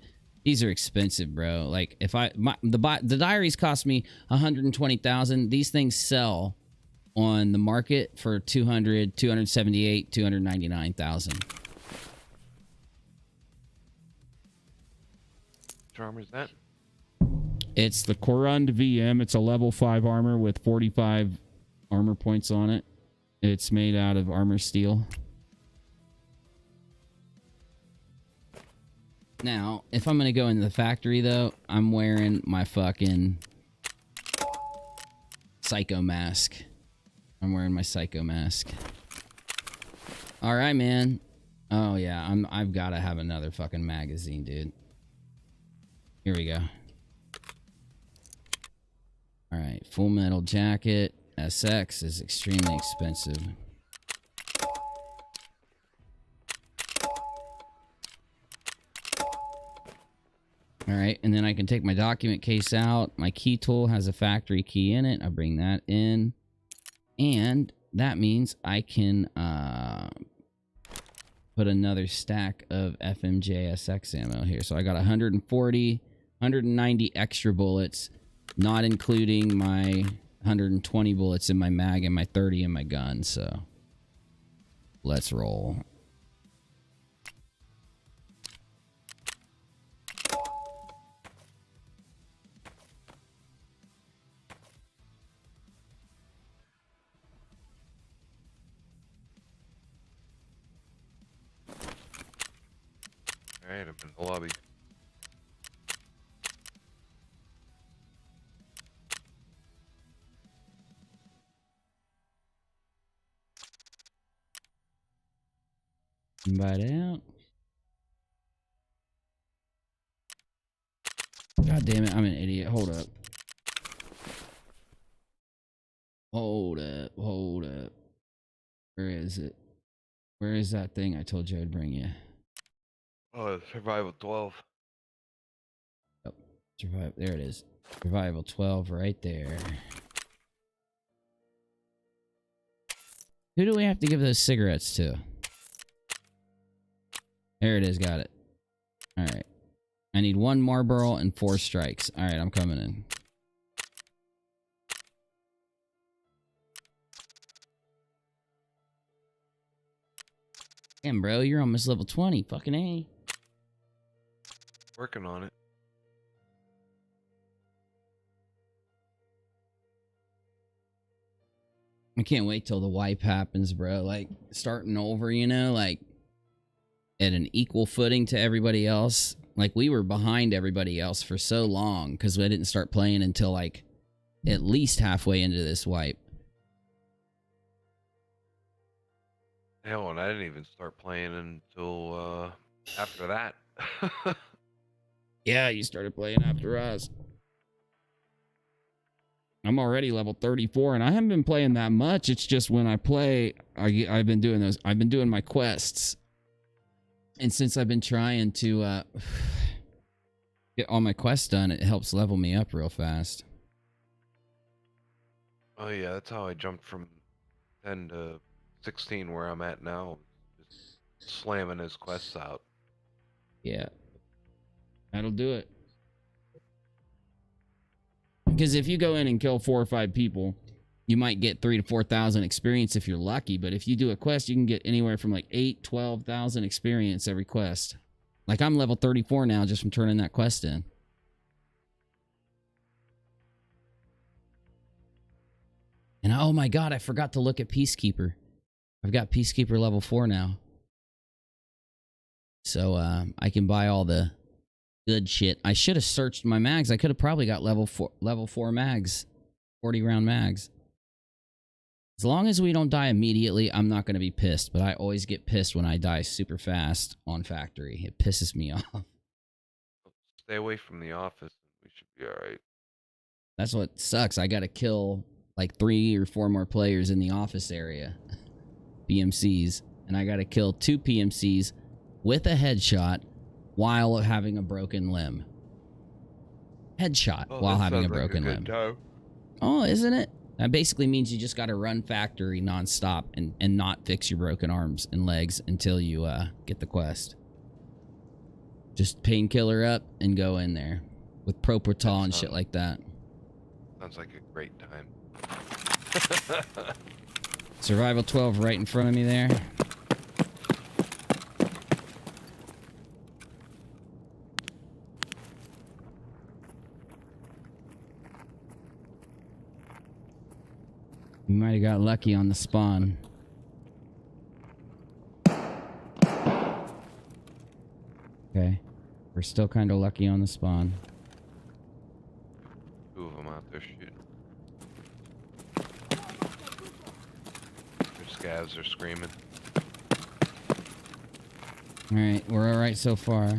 Speaker 1: these are expensive, bro. Like if the diaries cost me 120,000. These things sell on the market for 200, 278, 299,000.
Speaker 8: Which armor is that?
Speaker 1: It's the Korund VM. It's a level 5 armor with 45 armor points on it. It's made out of armor steel. Now, if I'm gonna go into the factory though, I'm wearing my fucking psycho mask. I'm wearing my psycho mask. All right, man. Oh yeah, I've got to have another fucking magazine, dude. Here we go. All right, full metal jacket. SX is extremely expensive. All right, and then I can take my document case out. My key tool has a factory key in it. I bring that in. And that means I can put another stack of FMJ SX ammo here. So I got 140, 190 extra bullets, not including my 120 bullets in my mag and my 30 in my gun. So let's roll.
Speaker 8: Alright, I'm in the lobby.
Speaker 1: Invite out. God damn it, I'm an idiot. Hold up. Hold up, hold up. Where is it? Where is that thing I told you I'd bring you?
Speaker 8: Oh, survival 12.
Speaker 1: Oh, survival. There it is. Survival 12 right there. Who do we have to give those cigarettes to? There it is. Got it. All right. I need 1 Marlboro and 4 strikes. All right, I'm coming in. Damn, bro, you're almost level 20. Fucking A.
Speaker 8: Working on it.
Speaker 1: I can't wait till the wipe happens, bro. Like, starting over, you know, like, at an equal footing to everybody else. Like, we were behind everybody else for so long because we didn't start playing until, like, at least halfway into this wipe.
Speaker 8: Hell, and I didn't even start playing until after that.
Speaker 1: Yeah, you started playing after us. I'm already level 34, and I haven't been playing that much. It's just when I play, I've been doing those. I've been doing my quests, and since I've been trying to get all my quests done, it helps level me up real fast.
Speaker 8: Oh yeah, that's how I jumped from 10 to 16 where I'm at now. Just slamming his quests out.
Speaker 1: Yeah. That'll do it. Because if you go in and kill 4 or 5 people, you might get 3,000 to 4,000 experience if you're lucky. But if you do a quest, you can get anywhere from like 8,000, 12,000 experience every quest. Like I'm level 34 now just from turning that quest in. And oh my god, I forgot to look at Peacekeeper. I've got Peacekeeper level 4 now. So I can buy all the good shit. I should have searched my mags. I could have probably got level 4 mags. 40 round mags. As long as we don't die immediately, I'm not going to be pissed. But I always get pissed when I die super fast on factory. It pisses me off.
Speaker 8: Stay away from the office. We should be alright.
Speaker 1: That's what sucks. I got to kill like 3 or 4 more players in the office area. PMCs. And I got to kill 2 PMCs with a headshot while having a broken limb. Headshot while having a broken limb. Oh, isn't it? That basically means you just got to run factory nonstop and not fix your broken arms and legs until you get the quest. Just painkiller up and go in there with Propratal and shit like that.
Speaker 8: Sounds like a great time.
Speaker 1: Survival 12 right in front of me there. We might have got lucky on the spawn. Okay. We're still kind of lucky on the spawn.
Speaker 8: 2 of them out there shooting. Their scavs are screaming.
Speaker 1: Alright, we're alright so far.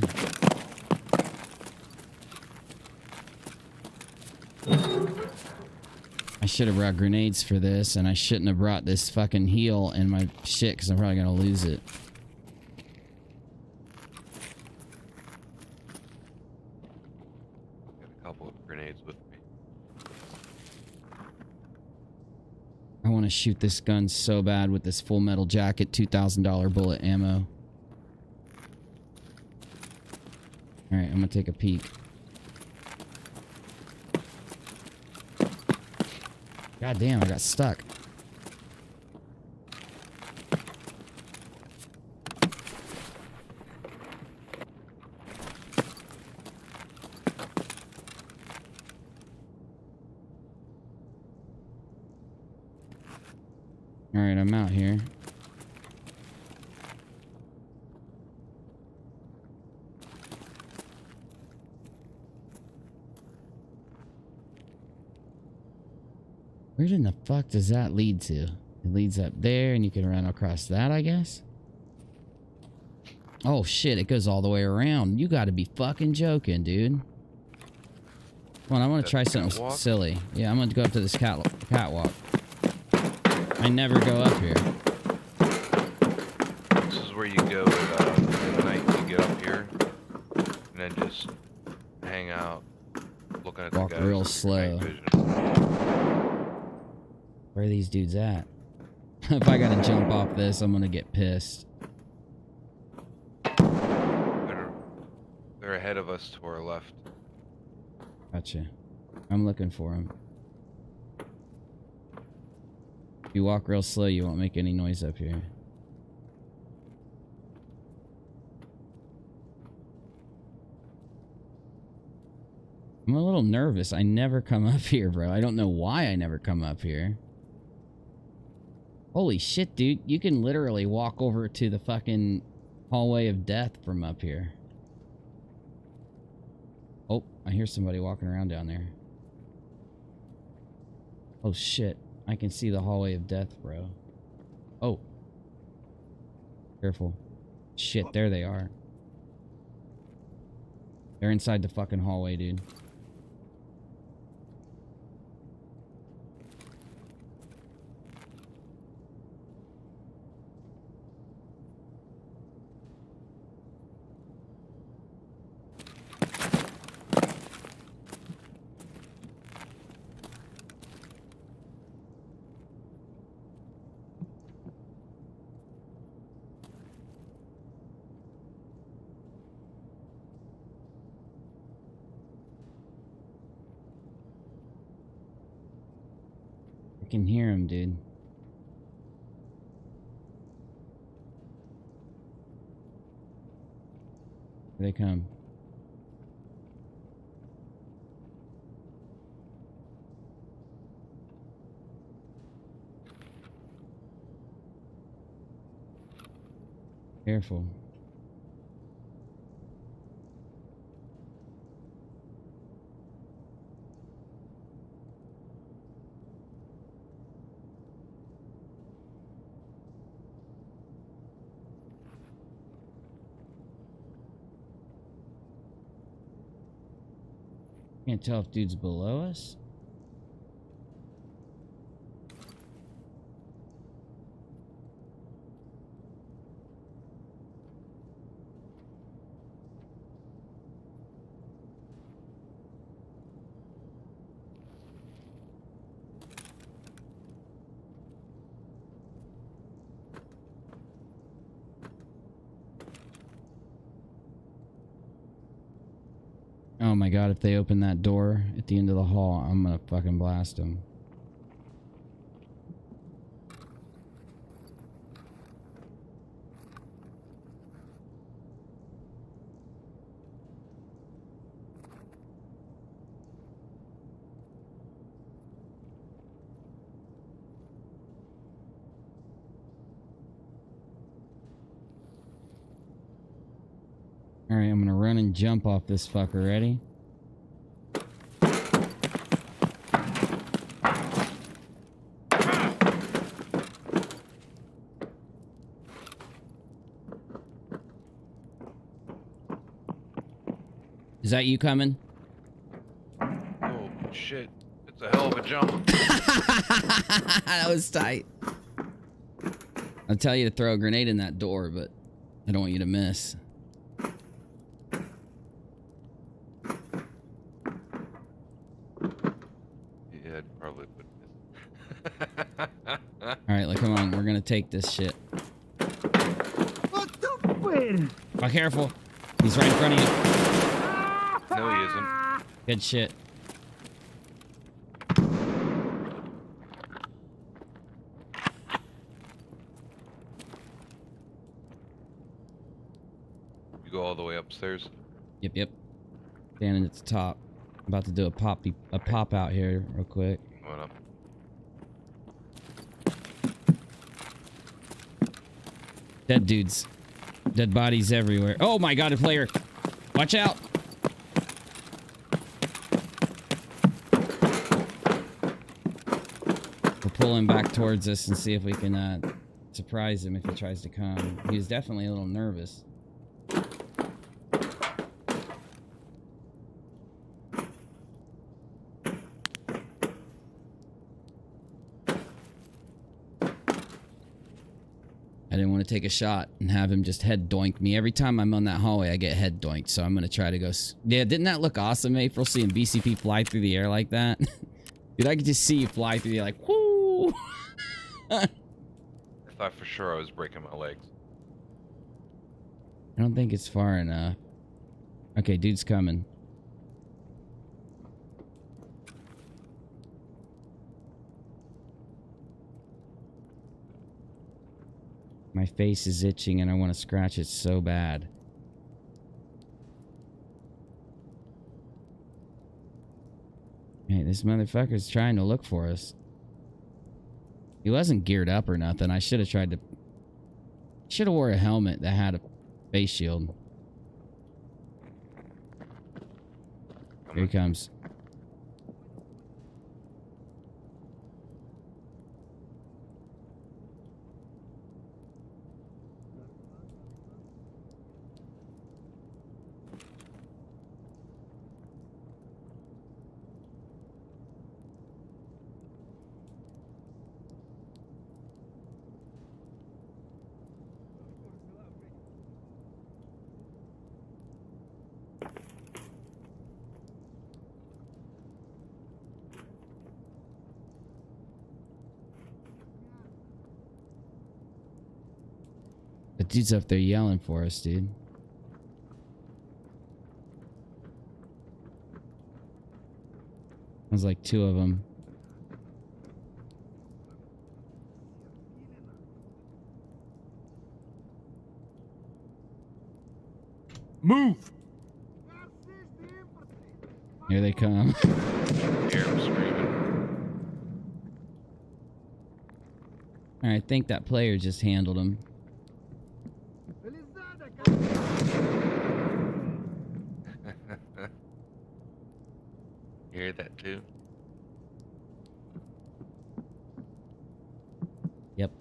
Speaker 1: I should have brought grenades for this, and I shouldn't have brought this fucking heal in my shit, because I'm probably gonna lose it.
Speaker 8: Got a couple of grenades with me.
Speaker 1: I want to shoot this gun so bad with this full metal jacket, $2,000 bullet ammo. Alright, I'm gonna take a peek. God damn, I got stuck. Alright, I'm out here. Where in the fuck does that lead to? It leads up there, and you can run across that, I guess? Oh shit, it goes all the way around. You gotta be fucking joking, dude. Come on, I want to try something silly. Yeah, I'm gonna go up to this catwalk. I never go up here.
Speaker 8: This is where you go at night. You get up here, and then just hang out, looking at
Speaker 1: Walk
Speaker 8: the guys.
Speaker 1: real slow. Where are these dudes at? If I gotta jump off this, I'm gonna get pissed.
Speaker 8: They're ahead of us to our left.
Speaker 1: Gotcha. I'm looking for them. If you walk real slow, you won't make any noise up here. I'm a little nervous. I never come up here, bro. I don't know why I never come up here. Holy shit, dude. You can literally walk over to the fucking hallway of death from up here. Oh, I hear somebody walking around down there. Oh shit. I can see the hallway of death, bro. Oh. Careful. Shit, there they are. They're inside the fucking hallway, dude. can hear him, dude. Here they come. Careful. Can't tell if dude's below us. Oh my god, if they open that door at the end of the hall, I'm gonna fucking blast them. Alright, I'm gonna run and jump off this fucker. Ready? Is that you coming?
Speaker 8: Oh, shit. It's a hell of a jump.
Speaker 1: That was tight. I'll tell you to throw a grenade in that door, but I don't want you to miss. Alright, like, come on. We're gonna take this shit.
Speaker 9: What the fuck?
Speaker 1: Oh, careful. He's right in front of you.
Speaker 8: No, he isn't.
Speaker 1: Good shit.
Speaker 8: You go all the way upstairs?
Speaker 1: Yep, yep. Standing at the top. About to do a pop out here real quick.
Speaker 8: Going up.
Speaker 1: Dead dudes. Dead bodies everywhere. Oh my god, a player. Watch out. We'll pull him back towards us and see if we can surprise him if he tries to come. He was definitely a little nervous. I didn't want to take a shot and have him just head doink me. Every time I'm on that hallway, I get head doinked. So I'm going to try to go... Yeah, didn't that look awesome, April? Seeing BCP fly through the air like that? Dude, I could just see you fly through the air like, whoo!
Speaker 8: I thought for sure I was breaking my legs.
Speaker 1: I don't think it's far enough. Okay, dude's coming. My face is itching and I want to scratch it so bad. Hey, this motherfucker's trying to look for us. He wasn't geared up or nothing. I should have tried to... Should have wore a helmet that had a face shield. Here he comes. The dude's up there yelling for us, dude. There's like two of them.
Speaker 9: Move!
Speaker 1: Here they come.
Speaker 8: Hear him screaming.
Speaker 1: All right, I think that player just handled him.
Speaker 8: Hear that too?
Speaker 1: Yep.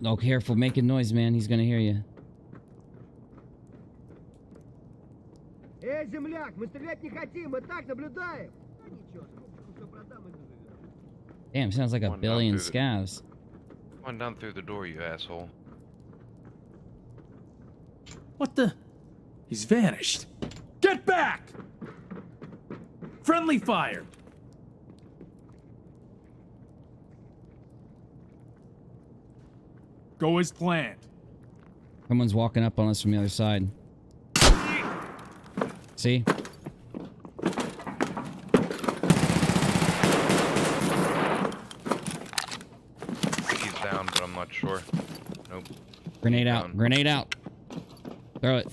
Speaker 1: Oh, careful, making noise, man. He's gonna hear you.
Speaker 9: Земляк, мы стрелять не хотим, мы так наблюдаем. Ничего, все продам и заживем.
Speaker 1: Damn, sounds like a billion scavs.
Speaker 8: Come on down through the door, you asshole.
Speaker 9: What the? He's vanished. Get back! Friendly fire! Go as planned.
Speaker 1: Someone's walking up on us from the other side. See?
Speaker 8: I think he's down, but I'm not sure. Nope.
Speaker 1: Grenade out. Grenade out. Throw it.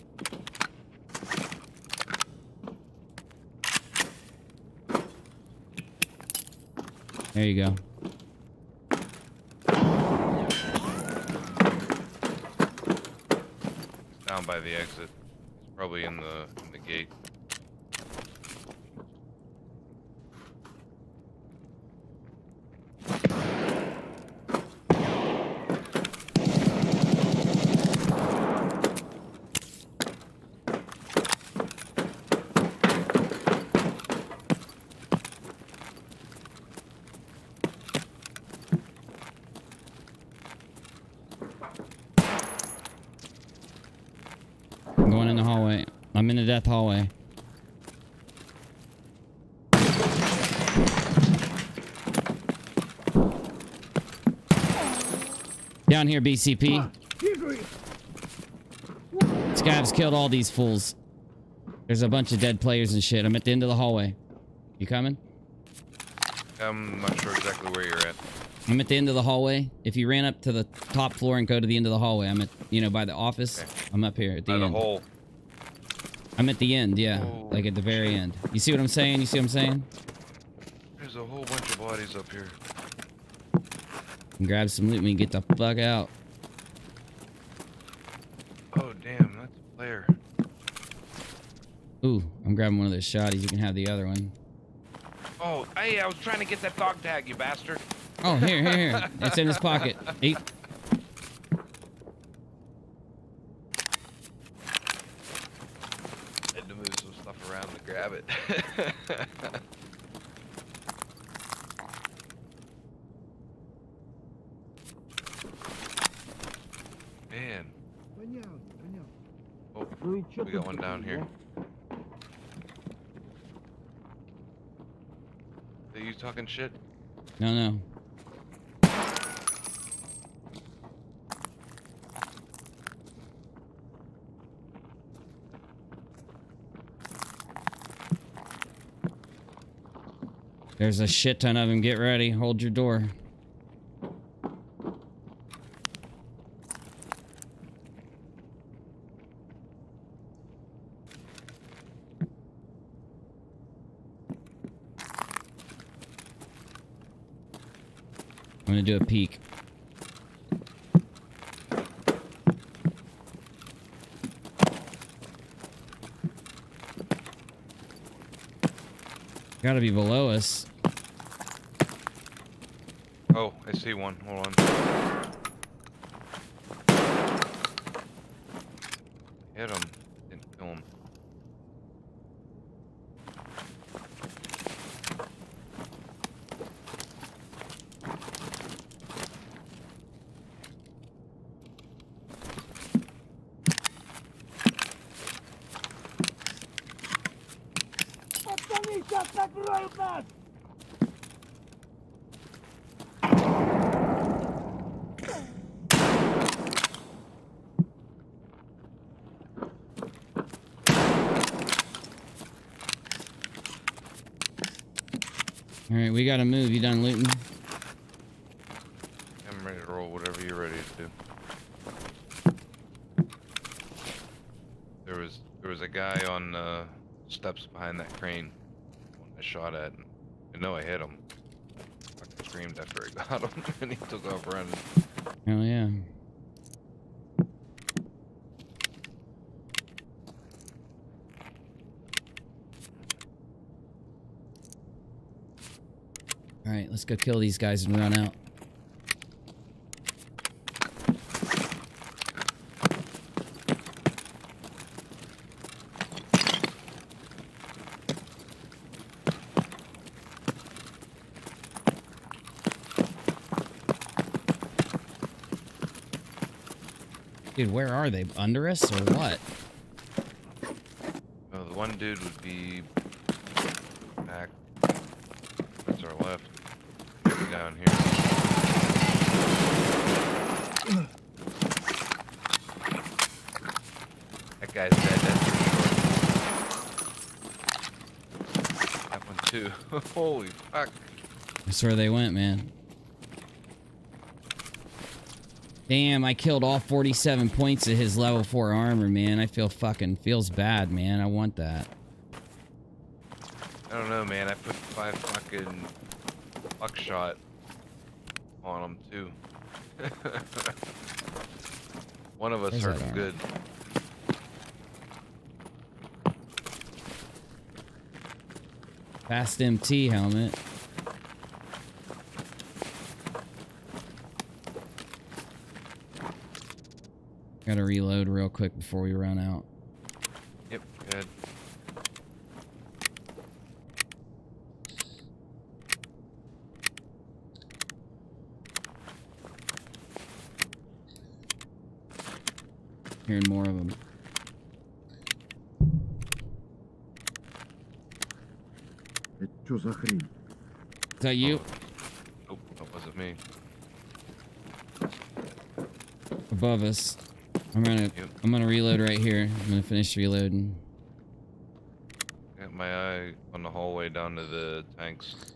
Speaker 1: There you go.
Speaker 8: Down by the exit. He's probably in the gate.
Speaker 1: I'm going in the hallway. I'm in the death hallway. Down here, BCP. Scavs killed all these fools. There's a bunch of dead players and shit. I'm at the end of the hallway. You coming?
Speaker 8: I'm not sure exactly where you're at.
Speaker 1: I'm at the end of the hallway. If you ran up to the top floor and go to the end of the hallway, I'm at, you know, by the office. Okay. I'm up here at the end.
Speaker 8: By the hole.
Speaker 1: I'm at the end, yeah. Oh, like at the very end. You see what I'm saying? You see what I'm saying?
Speaker 8: There's a whole bunch of bodies up here.
Speaker 1: Grab some loot and we can get the fuck out.
Speaker 8: Oh, damn. That's a player.
Speaker 1: Ooh, I'm grabbing one of those shotties. You can have the other one.
Speaker 8: Oh, hey, I was trying to get that dog tag, you bastard.
Speaker 1: Oh, here. It's in his pocket. Eat.
Speaker 8: Had to move some stuff around to grab it. Man. Oh, we got one down here. Are you talking shit?
Speaker 1: No. There's a shit ton of them. Get ready. Hold your door. I'm gonna do a peek. Gotta be below us.
Speaker 8: Oh, I see one. Hold on. Hit him. Didn't kill him.
Speaker 1: All right, we gotta move. You done looting?
Speaker 8: I'm ready to roll whatever you're ready to do. There was a guy on steps behind that crane when I shot at. I know I hit him. I screamed after I got him, and he took off running.
Speaker 1: Oh yeah. All right, let's go kill these guys and run out. Dude, where are they? Under us or what?
Speaker 8: The one dude would be back. That's our left. Down here. That guy's dead. That's for sure. That one too. Holy fuck.
Speaker 1: That's where they went, man. Damn, I killed all 47 points of his level 4 armor, man. I feels bad, man. I want that.
Speaker 8: I don't know, man. I put 5 fucking buckshot on him too. One of us hurt good.
Speaker 1: Fast MT helmet. Gotta reload real quick before we run out.
Speaker 8: Yep, good.
Speaker 1: Hearing more of them. Is that you?
Speaker 8: Nope, that wasn't me.
Speaker 1: Above us. I'm gonna reload right here. I'm gonna finish reloading.
Speaker 8: Got my eye on the hallway down to the tanks.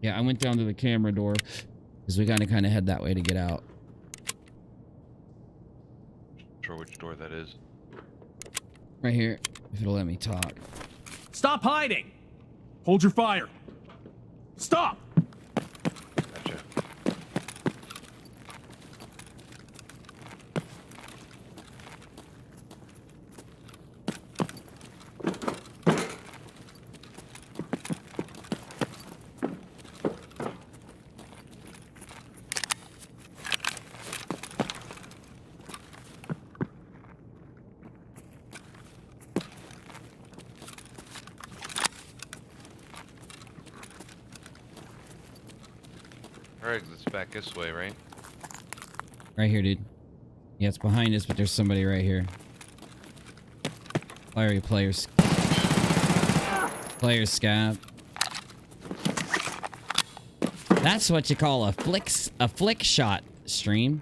Speaker 1: Yeah, I went down to the camera door because we gotta kind of head that way to get out.
Speaker 8: Not sure which door that is.
Speaker 1: Right here, if it'll let me talk.
Speaker 10: Stop hiding! Hold your fire. Stop!
Speaker 8: Gotcha. It's back this way, right?
Speaker 1: Right here, dude. Yeah, it's behind us, but there's somebody right here. Players scab. That's what you call a flick shot stream.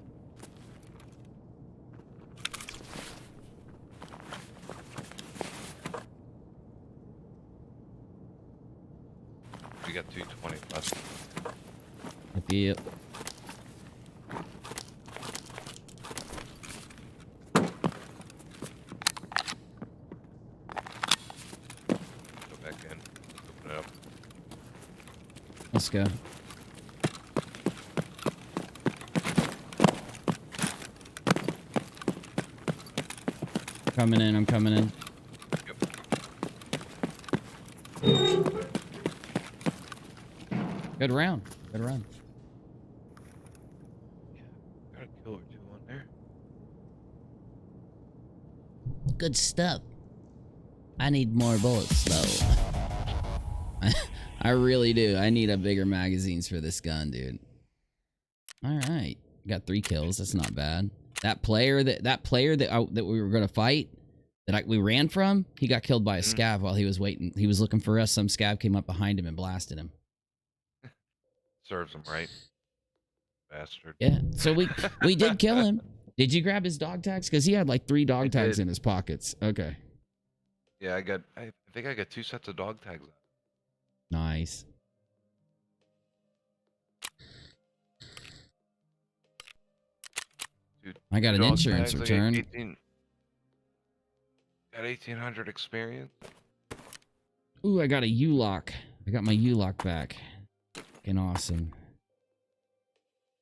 Speaker 8: We got 220 left.
Speaker 1: Yep.
Speaker 8: Go back in. Open it up.
Speaker 1: Let's go. Coming in, I'm coming in.
Speaker 8: Yep.
Speaker 1: Good round. Good round.
Speaker 8: Got a kill or two on there.
Speaker 1: Good stuff. I need more bullets though. I really do. I need a bigger magazines for this gun, dude. All right, got 3 kills. That's not bad. That player that we were gonna fight, we ran from, he got killed by a scav while he was waiting. He was looking for us. Some scav came up behind him and blasted him.
Speaker 8: Serves him right. Bastard.
Speaker 1: Yeah. So we did kill him. Did you grab his dog tags? Because he had like 3 dog tags in his pockets. Okay.
Speaker 8: Yeah, I think I got 2 sets of dog tags.
Speaker 1: Nice.
Speaker 8: Dude,
Speaker 1: I got an insurance
Speaker 8: tags,
Speaker 1: return.
Speaker 8: Got 1800 experience.
Speaker 1: Ooh, I got a ULock. I got my ULock back. Fucking awesome.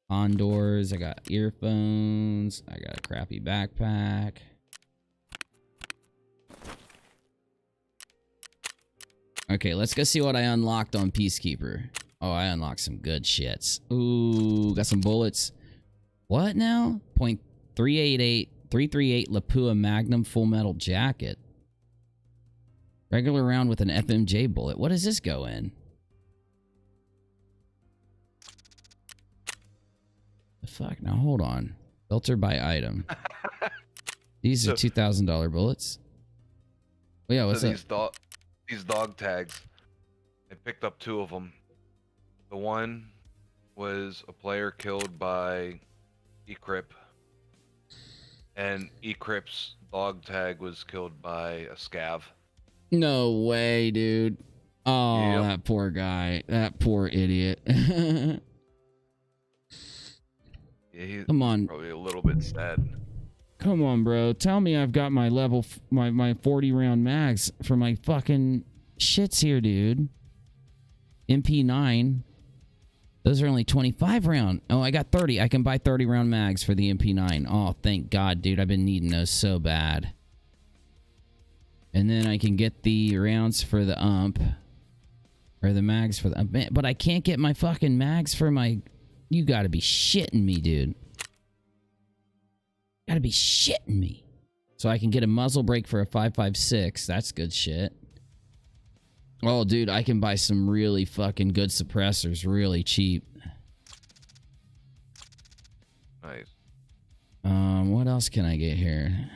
Speaker 1: Condors. I got earphones. I got a crappy backpack. Okay, let's go see what I unlocked on Peacekeeper. Oh, I unlocked some good shits. Ooh, got some bullets. What now? .388 Lapua Magnum Full Metal Jacket. Regular round with an FMJ bullet. What does this go in? The fuck? Now hold on. Filter by item. These are $2,000 bullets. Oh, yeah, what's up?
Speaker 8: These dog tags. I picked up 2 of them. The one was a player killed by Ecrip. And Ecrip's dog tag was killed by a scav.
Speaker 1: No way, dude. Oh,
Speaker 8: yep.
Speaker 1: That poor guy. That poor idiot. Yeah,
Speaker 8: he's
Speaker 1: Come on.
Speaker 8: Probably a little bit sad.
Speaker 1: Come on, bro. Tell me I've got my my 40 round mags for my fucking shits here, dude. MP9. Those are only 25 round. Oh, I got 30. I can buy 30 round mags for the MP9. Oh, thank God, dude. I've been needing those so bad. And then I can get the rounds for the ump. Or the mags for the ump. But I can't get my fucking mags for my... You gotta be shitting me, dude. Gotta be shitting me. So I can get a muzzle brake for a 5.56. That's good shit. Oh, dude, I can buy some really fucking good suppressors really cheap.
Speaker 8: Nice.
Speaker 1: What else can I get here?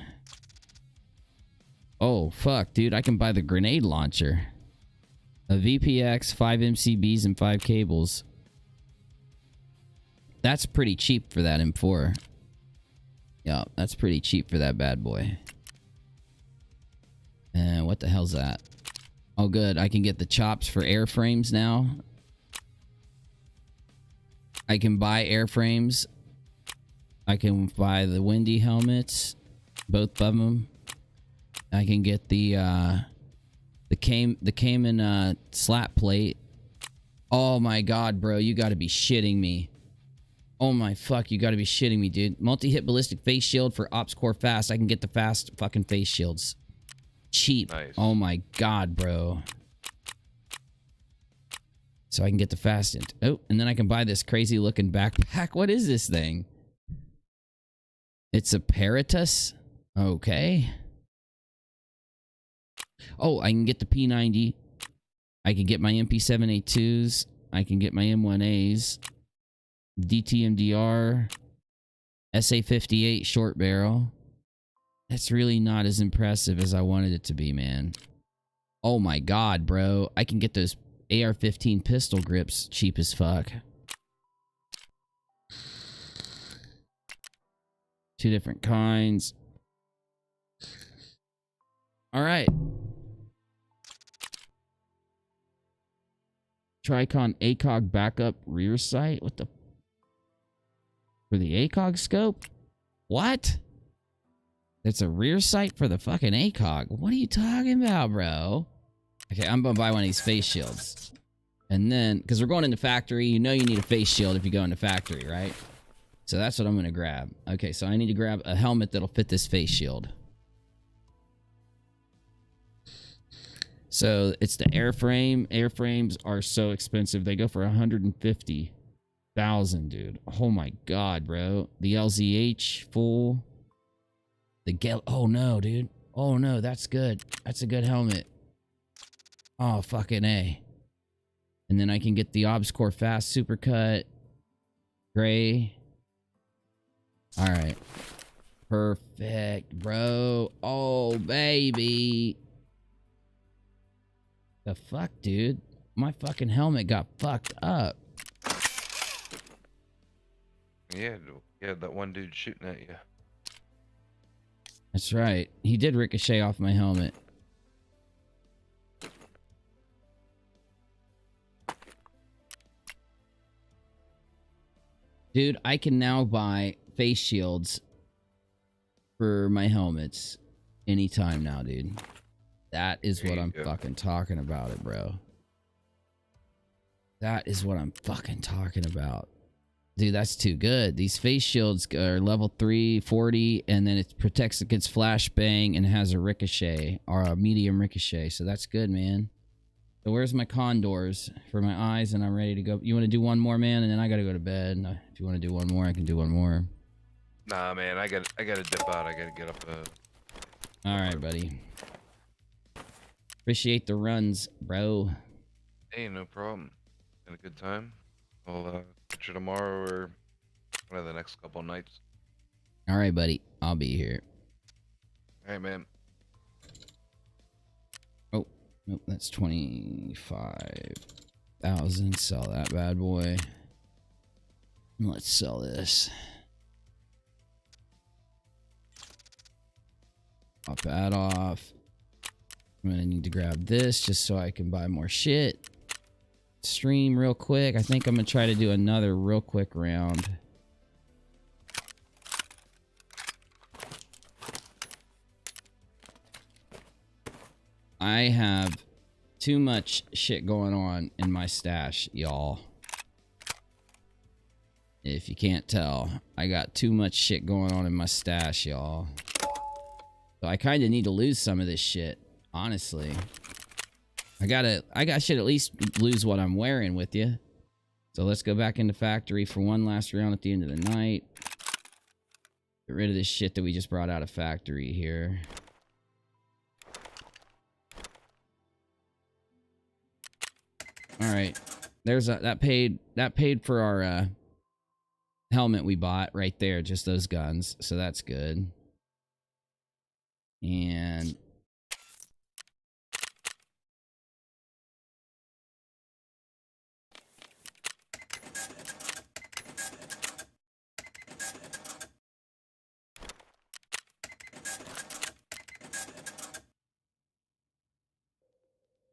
Speaker 1: Oh, fuck, dude. I can buy the grenade launcher. A VPX, 5 MCBs, and 5 cables. That's pretty cheap for that M4. Yeah, that's pretty cheap for that bad boy. And what the hell's that? Oh, good. I can get the chops for airframes now. I can buy airframes. I can buy the windy helmets. Both of them. I can get the Cayman slap plate. Oh my God, bro. You gotta be shitting me. Oh my fuck, you gotta be shitting me, dude. Multi-hit ballistic face shield for Ops Core Fast. I can get the fast fucking face shields. Cheap.
Speaker 8: Nice.
Speaker 1: Oh my God, bro. So I can get the fast... Oh, and then I can buy this crazy looking backpack. What is this thing? It's a Paratus? Okay. Oh, I can get the P90. I can get my MP7A2s. I can get my M1As. DTMDR. SA58 short barrel. That's really not as impressive as I wanted it to be, man. Oh my God, bro. I can get those AR-15 pistol grips cheap as fuck. 2 different kinds. All right. Tricon ACOG backup rear sight? What the... For the ACOG scope? What? It's a rear sight for the fucking ACOG. What are you talking about, bro? Okay, I'm gonna buy one of these face shields. And then, because we're going into factory, you know you need a face shield if you go into factory, right? So that's what I'm gonna grab. Okay, so I need to grab a helmet that'll fit this face shield. So it's the airframe. Airframes are so expensive. They go for 150,000, dude. Oh my God, bro. The LZH full. Oh no, dude. Oh no, that's good. That's a good helmet. Oh, fucking A. And then I can get the Obscore Fast Supercut. Gray. Alright. Perfect, bro. Oh, baby. The fuck, dude? My fucking helmet got fucked up.
Speaker 8: Yeah, that one dude shooting at you.
Speaker 1: That's right. He did ricochet off my helmet. Dude, I can now buy face shields for my helmets anytime now, dude. That is what I'm fucking talking about it, bro. That is what I'm fucking talking about. Dude, that's too good. These face shields are level 340, and then it protects against flashbang and has a ricochet, or a medium ricochet, so that's good, man. So where's my condors for my eyes, and I'm ready to go. You want to do one more, man, and then I gotta go to bed. If you want to do one more, I can do one more.
Speaker 8: Nah, man, I gotta dip out. I gotta get up.
Speaker 1: All right, buddy. Appreciate the runs, bro.
Speaker 8: Hey, no problem. Had a good time. I'll catch you tomorrow or one of the next couple nights.
Speaker 1: All right, buddy. I'll be here.
Speaker 8: All right, man.
Speaker 1: Oh, nope, that's 25,000. Sell that bad boy. Let's sell this. Pop that off. I'm gonna need to grab this just so I can buy more shit. Stream real quick. I think I'm gonna try to do another real quick round. I have too much shit going on in my stash, y'all. If you can't tell, I got too much shit going on in my stash, y'all. So I kind of need to lose some of this shit, honestly. I should at least lose what I'm wearing with you. So let's go back into factory for one last round at the end of the night. Get rid of this shit that we just brought out of factory here. All right, there's that paid for our helmet we bought right there, just those guns. So that's good. And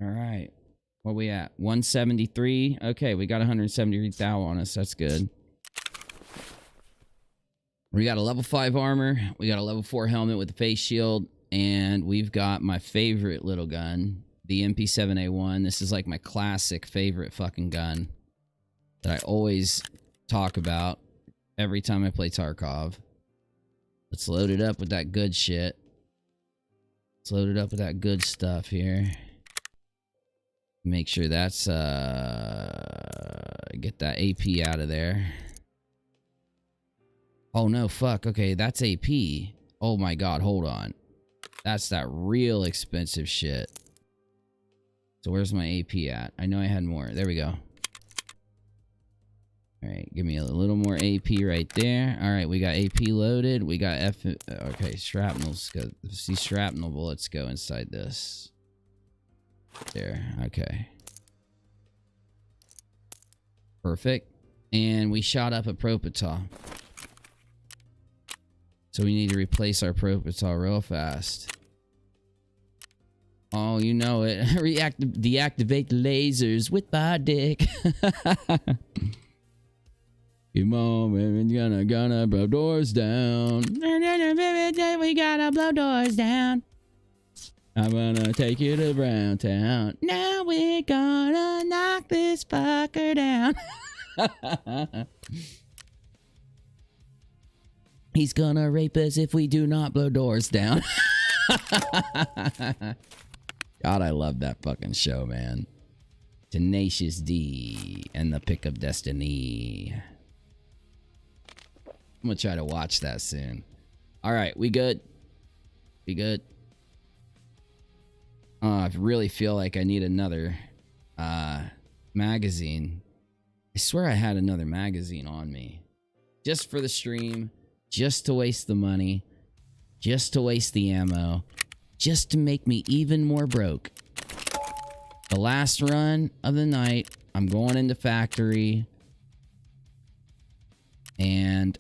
Speaker 1: all right, what we at? 173. Okay, we got 173,000 on us. That's good. We got a level 5 armor. We got a level 4 helmet with a face shield, and we've got my favorite little gun, the MP7A1. This is like my classic favorite fucking gun that I always talk about every time I play Tarkov. Let's load it up with that good shit. Let's load it up with that good stuff here. Make sure that's get that AP out of there. Oh no, fuck. Okay, that's AP. Oh my god, hold on. That's that real expensive shit. So where's my AP at? I know I had more. There we go. Alright, give me a little more AP right there. Alright, we got AP loaded. We got okay, shrapnels. These shrapnel bullets go inside this. There, okay. Perfect. And we shot up a Propital. So we need to replace our Propital real fast. Oh, you know it. Deactivate the lasers with my dick. Come on, baby, gonna blow doors down. We gotta blow doors down. I'm gonna take you to Brown Town. Now we're gonna knock this fucker down. He's gonna rape us if we do not blow doors down. God, I love that fucking show, man. Tenacious D and the Pick of Destiny. I'm gonna try to watch that soon. All right, we good? We good? I really feel like I need another magazine. I swear I had another magazine on me. Just for the stream. Just to waste the money. Just to waste the ammo. Just to make me even more broke. The last run of the night. I'm going into factory. And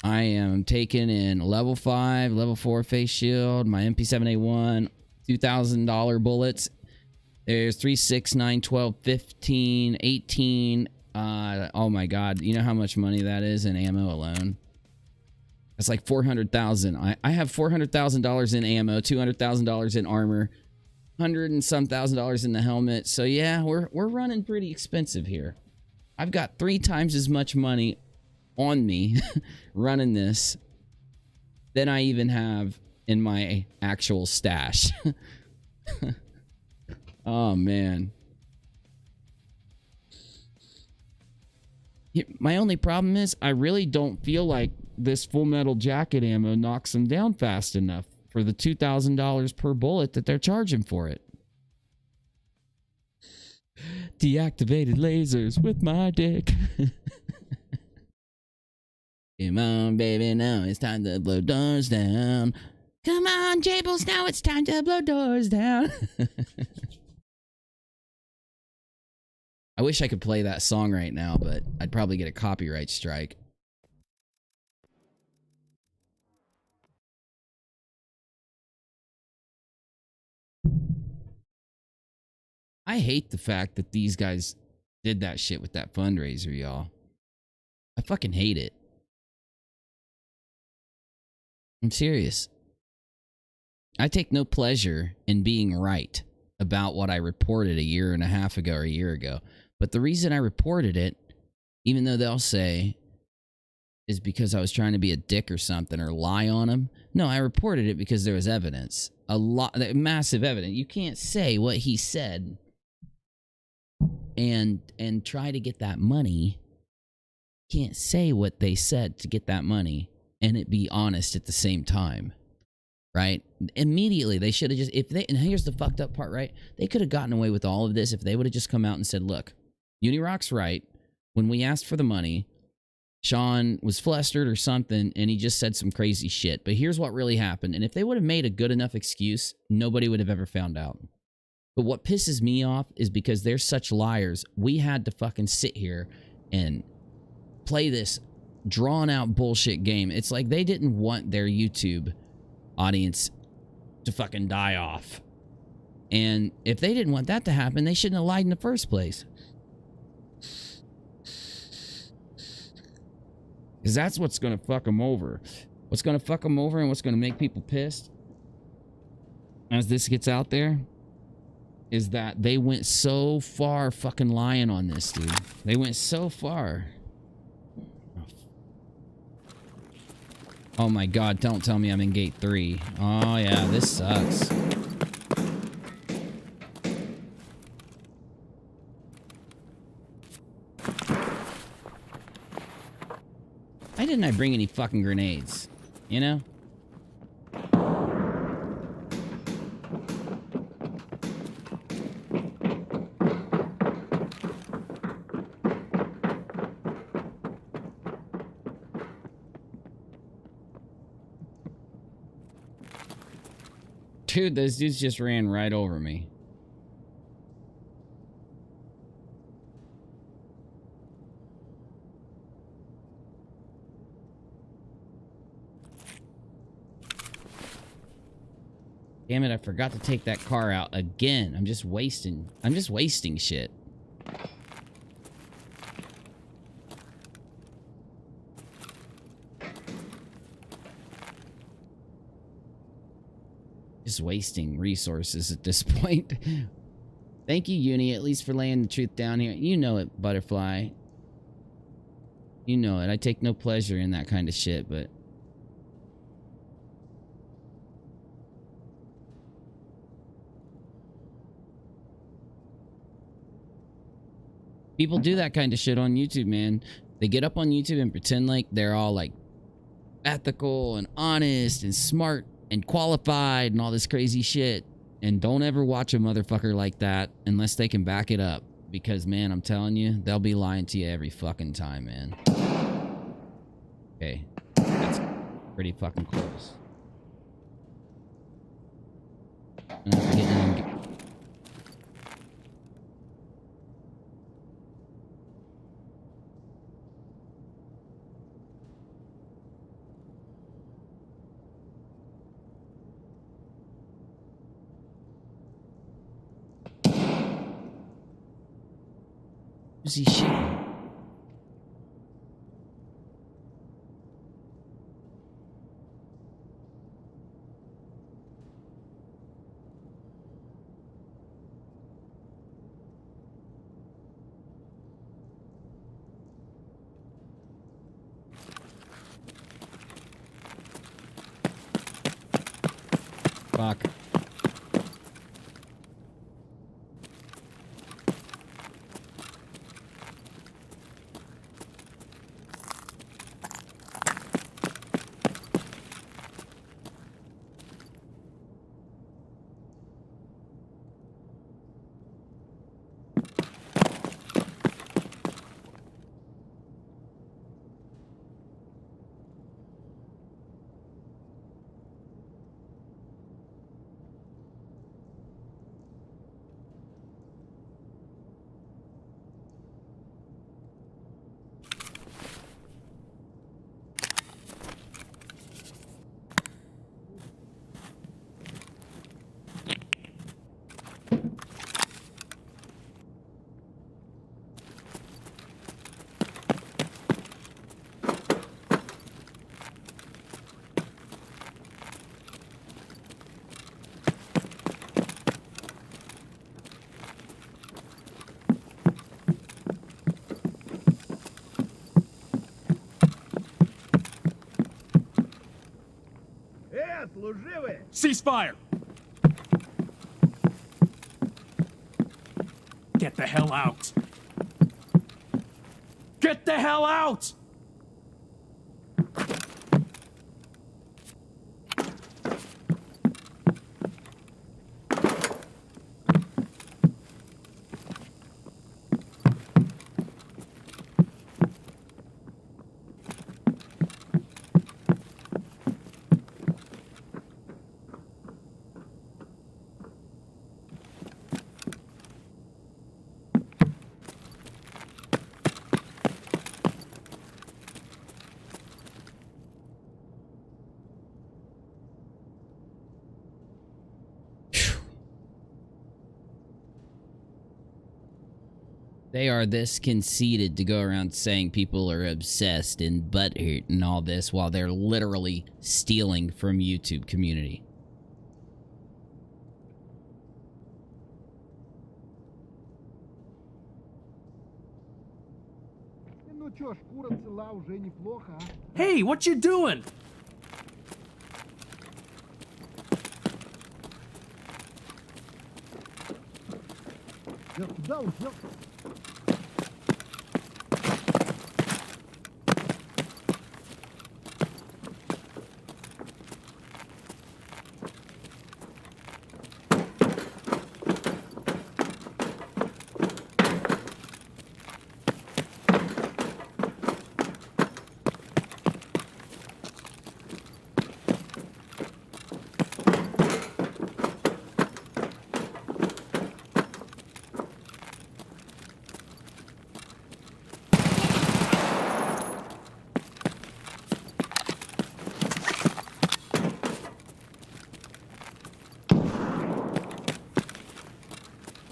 Speaker 1: I am taking in level 5, level 4 face shield, my MP7A1, $2,000 bullets. There's 3, 6, 9, 12, 15, 18 Oh my God. You know how much money that is in ammo alone? It's like 400,000. I have $400,000 in ammo, $200,000 in armor, $100 and some thousand in the helmet. So yeah, we're running pretty expensive here. I've got 3 times as much money on me running this than I even have in my actual stash. Oh man. My only problem is I really don't feel like this full metal jacket ammo knocks them down fast enough for the $2,000 per bullet that they're charging for it. Deactivated lasers with my dick. Come on, baby, now it's time to blow doors down. Come on, Jables, now it's time to blow doors down. I wish I could play that song right now, but I'd probably get a copyright strike. I hate the fact that these guys did that shit with that fundraiser, y'all. I fucking hate it. I'm serious. I take no pleasure in being right about what I reported a year and a half ago or a year ago. But the reason I reported it, even though they'll say, is because I was trying to be a dick or something or lie on them. No, I reported it because there was evidence. Massive evidence. You can't say what he said and try to get that money. Can't say what they said to get that money and it be honest at the same time. Right? Immediately, they should have just, and here's the fucked up part, right? They could have gotten away with all of this if they would have just come out and said, look, UNIRock's right. When we asked for the money, Shawn was flustered or something, and he just said some crazy shit. But here's what really happened. And if they would have made a good enough excuse, nobody would have ever found out. But what pisses me off is because they're such liars, we had to fucking sit here and play this drawn-out bullshit game. It's like they didn't want their YouTube audience to fucking die off. And if they didn't want that to happen, they shouldn't have lied in the first place. Because that's what's going to fuck them over. What's going to fuck them over and what's going to make people pissed as this gets out there is that they went so far fucking lying on this, dude. They went so far. Oh my God, don't tell me I'm in gate 3. Oh yeah, this sucks. Why didn't I bring any fucking grenades? You know? Dude, those dudes just ran right over me. Damn it, I forgot to take that car out again. I'm just wasting shit. Just wasting resources at this point. Thank you, Uni, at least for laying the truth down here. You know it, Butterfly. You know it. I take no pleasure in that kind of shit, but... people do that kind of shit on YouTube, man. They get up on YouTube and pretend like they're all like ethical and honest and smart and qualified and all this crazy shit. And don't ever watch a motherfucker like that unless they can back it up. Because, man, I'm telling you, they'll be lying to you every fucking time, man. Okay. That's pretty fucking close. And I'm forgetting... Who's he shooting? Fuck.
Speaker 10: Ceasefire! Get the hell out! Get the hell out!
Speaker 1: They are this conceited to go around saying people are obsessed and butthurt and all this while they're literally stealing from YouTube community.
Speaker 10: Hey, what you doing?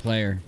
Speaker 1: Player.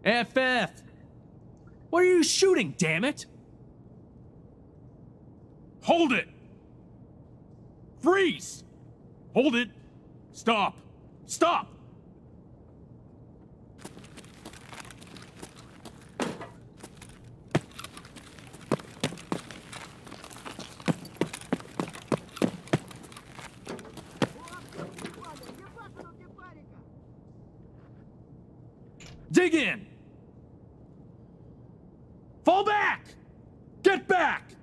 Speaker 10: FF! What are you shooting, damn it? Hold it! Freeze! Hold it. Stop. Stop! Dig in! Fall back! Get back!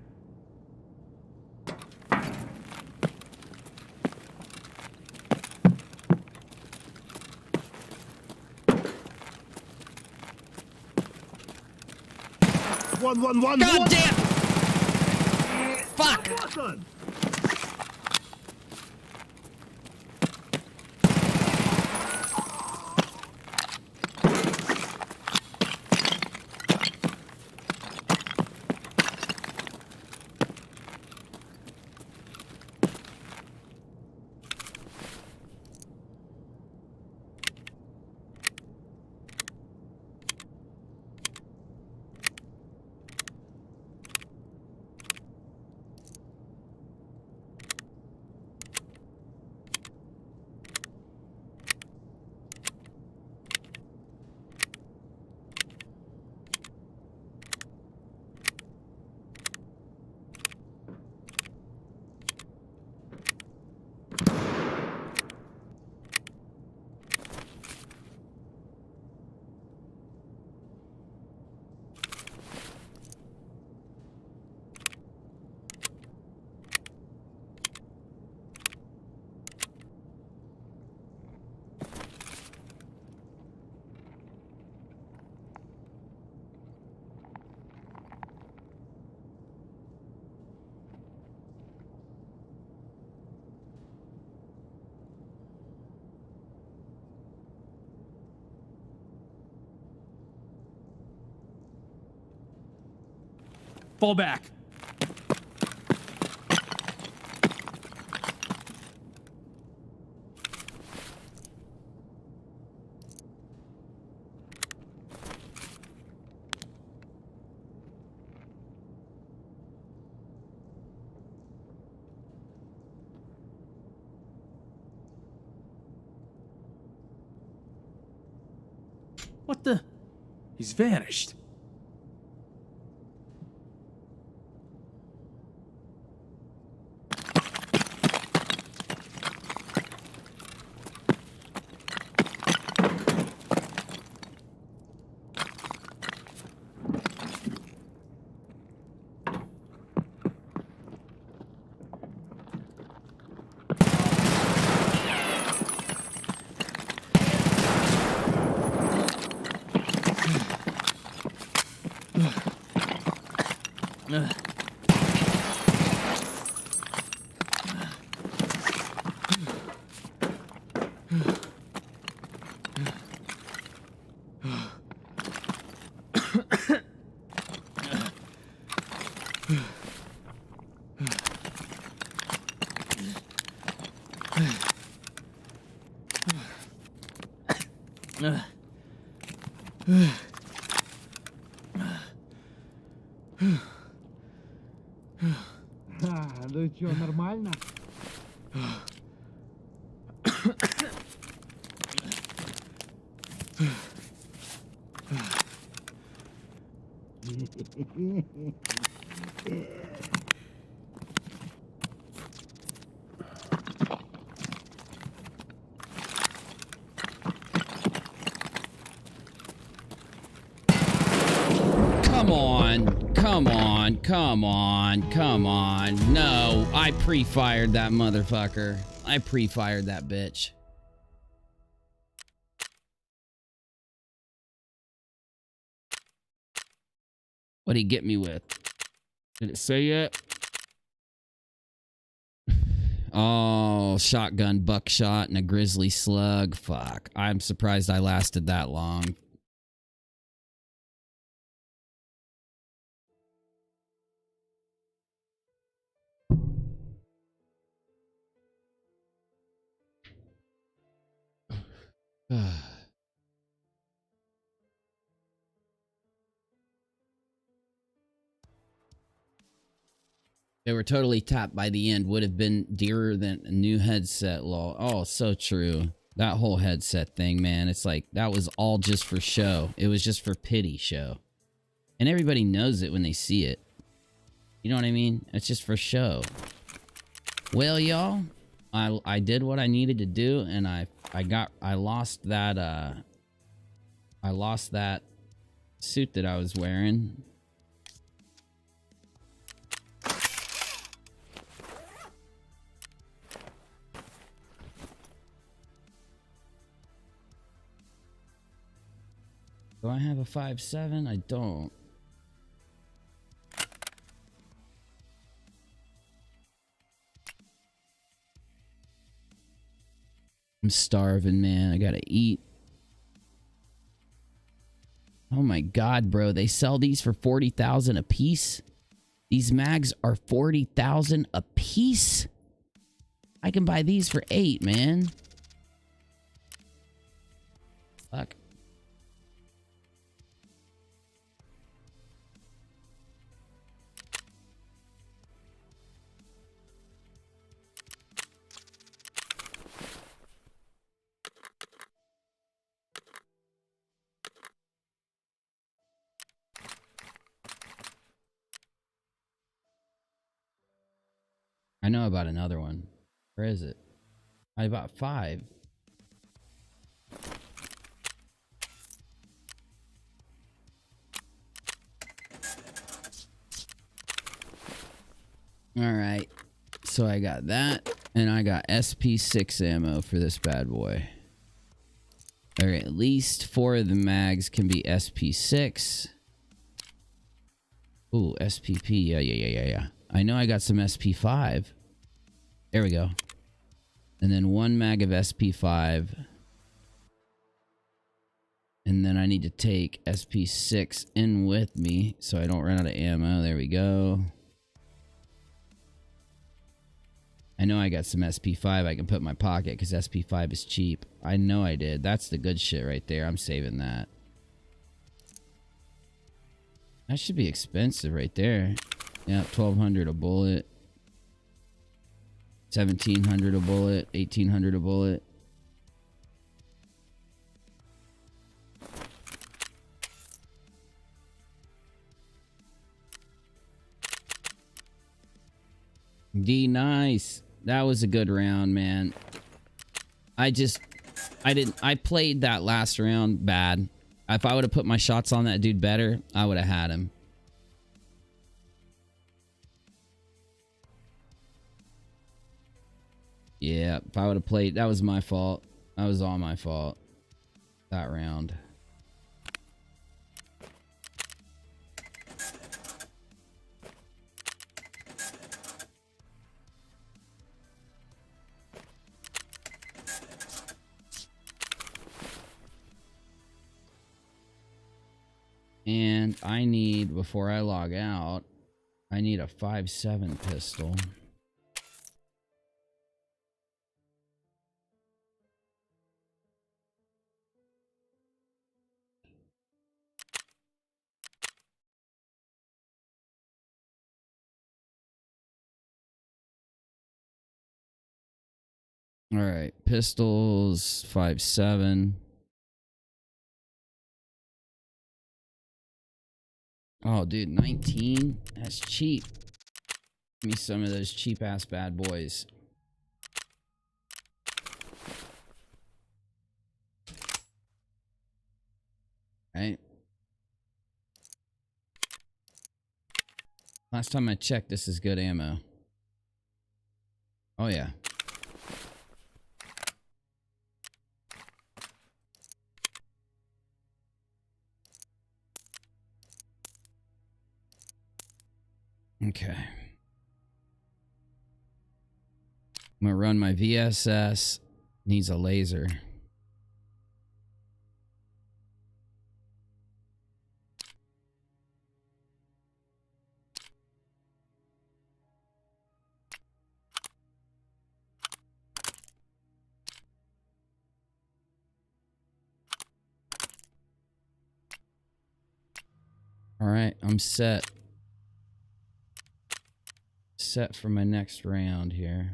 Speaker 9: One.
Speaker 1: God damn! Fuck!
Speaker 10: Fall back. What the? He's vanished.
Speaker 9: Ну чё, нормально?
Speaker 1: Come on. No, I pre-fired that motherfucker. I pre-fired that bitch. What'd he get me with? Did it say yet? Oh, shotgun, buckshot, and a grizzly slug. Fuck. I'm surprised I lasted that long. They were totally tapped by the end. Would have been dearer than a new headset, lol. Oh, so true. That whole headset thing, man. It's like, that was all just for show. It was just for pity show. And everybody knows it when they see it. You know what I mean? It's just for show. Well, y'all, I did what I needed to do, and I lost that suit that I was wearing. Do I have a 5.7? I don't. I'm starving, man. I gotta eat. Oh my god, bro. They sell these for 40,000 a piece? These mags are 40,000 a piece? I can buy these for 8, man. Fuck. I know about another one. Where is it? I bought 5. Alright. So I got that. And I got SP6 ammo for this bad boy. Alright, at least 4 of the mags can be SP6. Ooh, SPP. Yeah. I know I got some SP5. There we go. And then 1 mag of SP5. And then I need to take SP6 in with me so I don't run out of ammo. There we go. I know I got some SP5 I can put in my pocket because SP5 is cheap. I know I did. That's the good shit right there. I'm saving that. That should be expensive right there. Yeah, 1,200 a bullet. 1,700 a bullet. 1,800 a bullet. D, nice. That was a good round, man. I played that last round bad. If I would have put my shots on that dude better, I would have had him. Yeah, if I would have played, that was my fault. That was all my fault. That round. And I need, before I log out, I need a 5.7 pistol. All right, pistols, 5.7. Oh, dude, 19? That's cheap. Give me some of those cheap-ass bad boys. Right? Last time I checked, this is good ammo. Oh, yeah. Okay. I'm gonna run my VSS. Needs a laser. All right, I'm set. set for my next round here.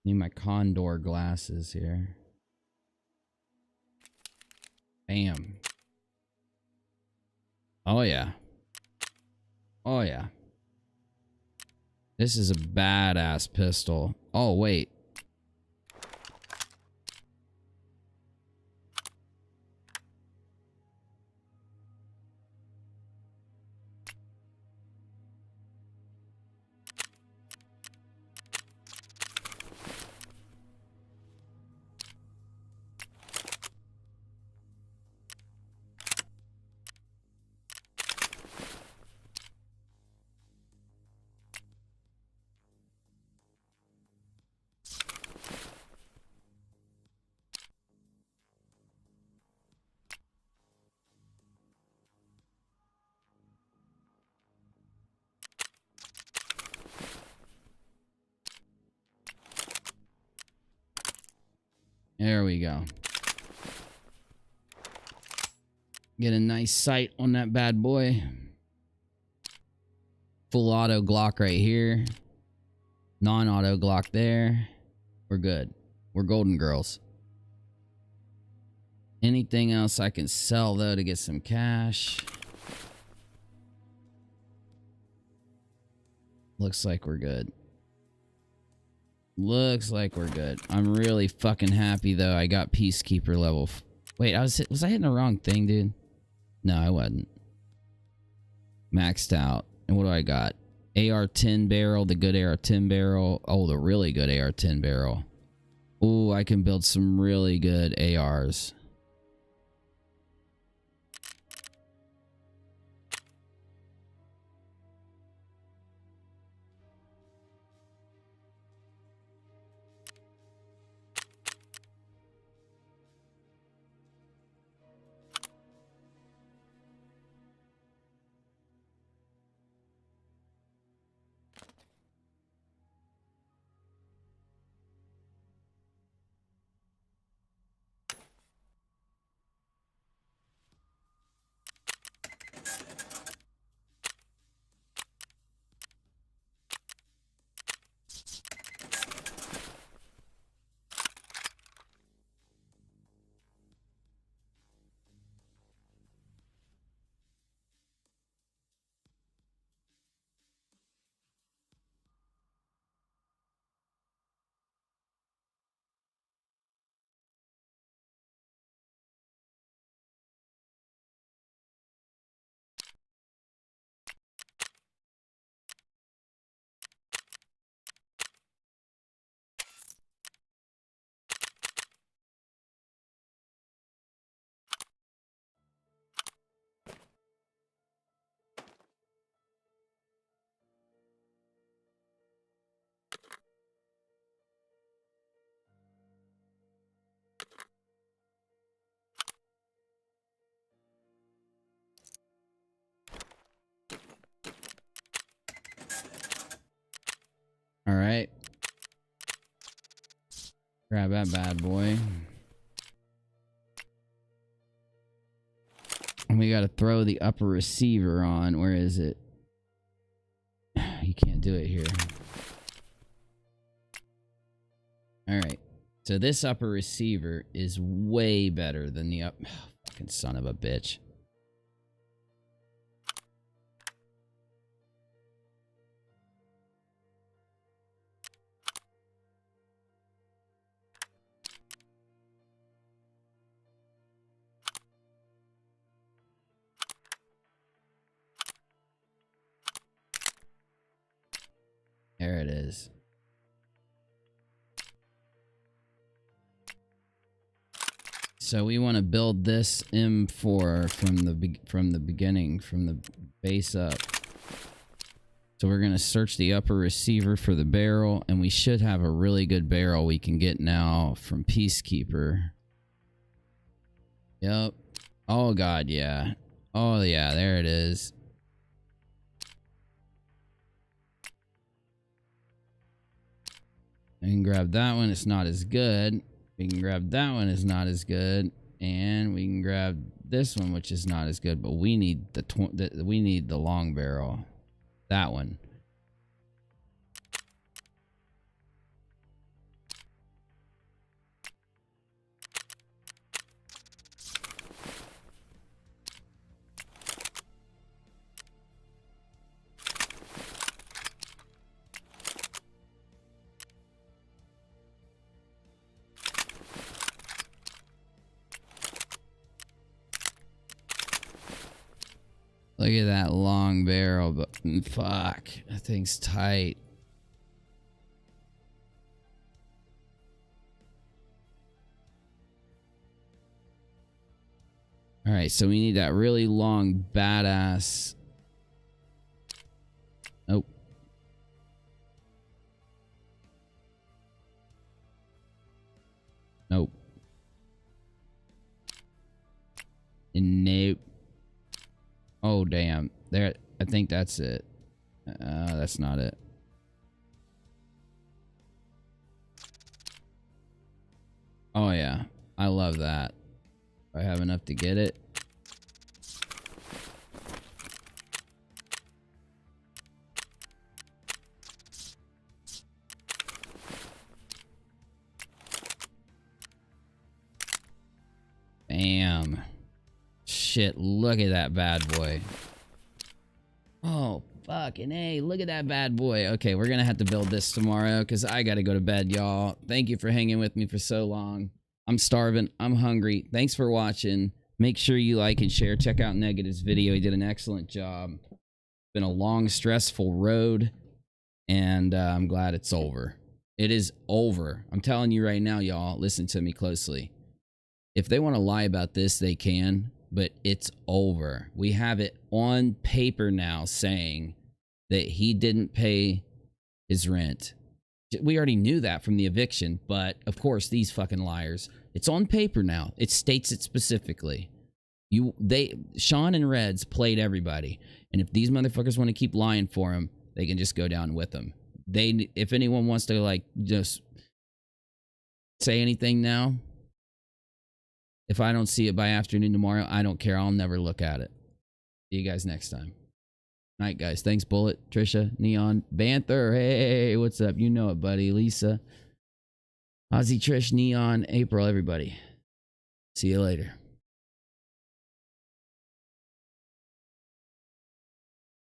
Speaker 1: Need my condor glasses here. Bam. Oh yeah. Oh yeah. This is a badass pistol. Oh wait. There we go. Get a nice sight on that bad boy. Full auto Glock right here. Non-auto Glock there. We're good. We're golden girls. Anything else I can sell though to get some cash? Looks like we're good. Looks like we're good. I'm really fucking happy though. I got Peacekeeper level. Wait, was I hitting the wrong thing, dude? No, I wasn't. Maxed out. And what do I got? AR-10 barrel, the good AR-10 barrel. Oh, the really good AR-10 barrel. Ooh, I can build some really good ARs. All right. Grab that bad boy. And we got to throw the upper receiver on. Where is it? You can't do it here. All right. So this upper receiver is way better than the fucking son of a bitch. There it is. So we want to build this M4 from the beginning, from the base up. So we're going to search the upper receiver for the barrel, and we should have a really good barrel we can get now from Peacekeeper. Yep. Oh god, yeah. Oh yeah, there it is. We can grab that one, it's not as good. We can grab that one, it's not as good. And we can grab this one, which is not as good, but we need we need the long barrel. That one. Look at that long barrel, but fuck, that thing's tight. All right, so we need that really long, badass. Nope. Nope. And nope. Oh, damn. There, I think that's it. That's not it. Oh, yeah. I love that. I have enough to get it. Bam. Shit, look at that bad boy. Oh, fucking A, look at that bad boy. Okay, we're gonna have to build this tomorrow because I gotta go to bed, y'all. Thank you for hanging with me for so long. I'm starving. I'm hungry. Thanks for watching. Make sure you like and share. Check out Negative's video. He did an excellent job. Been a long, stressful road, and I'm glad it's over. It is over. I'm telling you right now, y'all. Listen to me closely. If they want to lie about this, they can. But it's over. We have it on paper now saying that he didn't pay his rent. We already knew that from the eviction, but of course these fucking liars. It's on paper now. It states it specifically. Shawn and Reds played everybody, and if these motherfuckers want to keep lying for him, they can just go down with them. If anyone wants to like just say anything now, if I don't see it by afternoon tomorrow, I don't care. I'll never look at it. See you guys next time. Night, guys. Thanks, Bullet, Trisha, Neon, Banther. Hey, what's up? You know it, buddy. Lisa, Ozzy, Trish, Neon, April, everybody. See you later.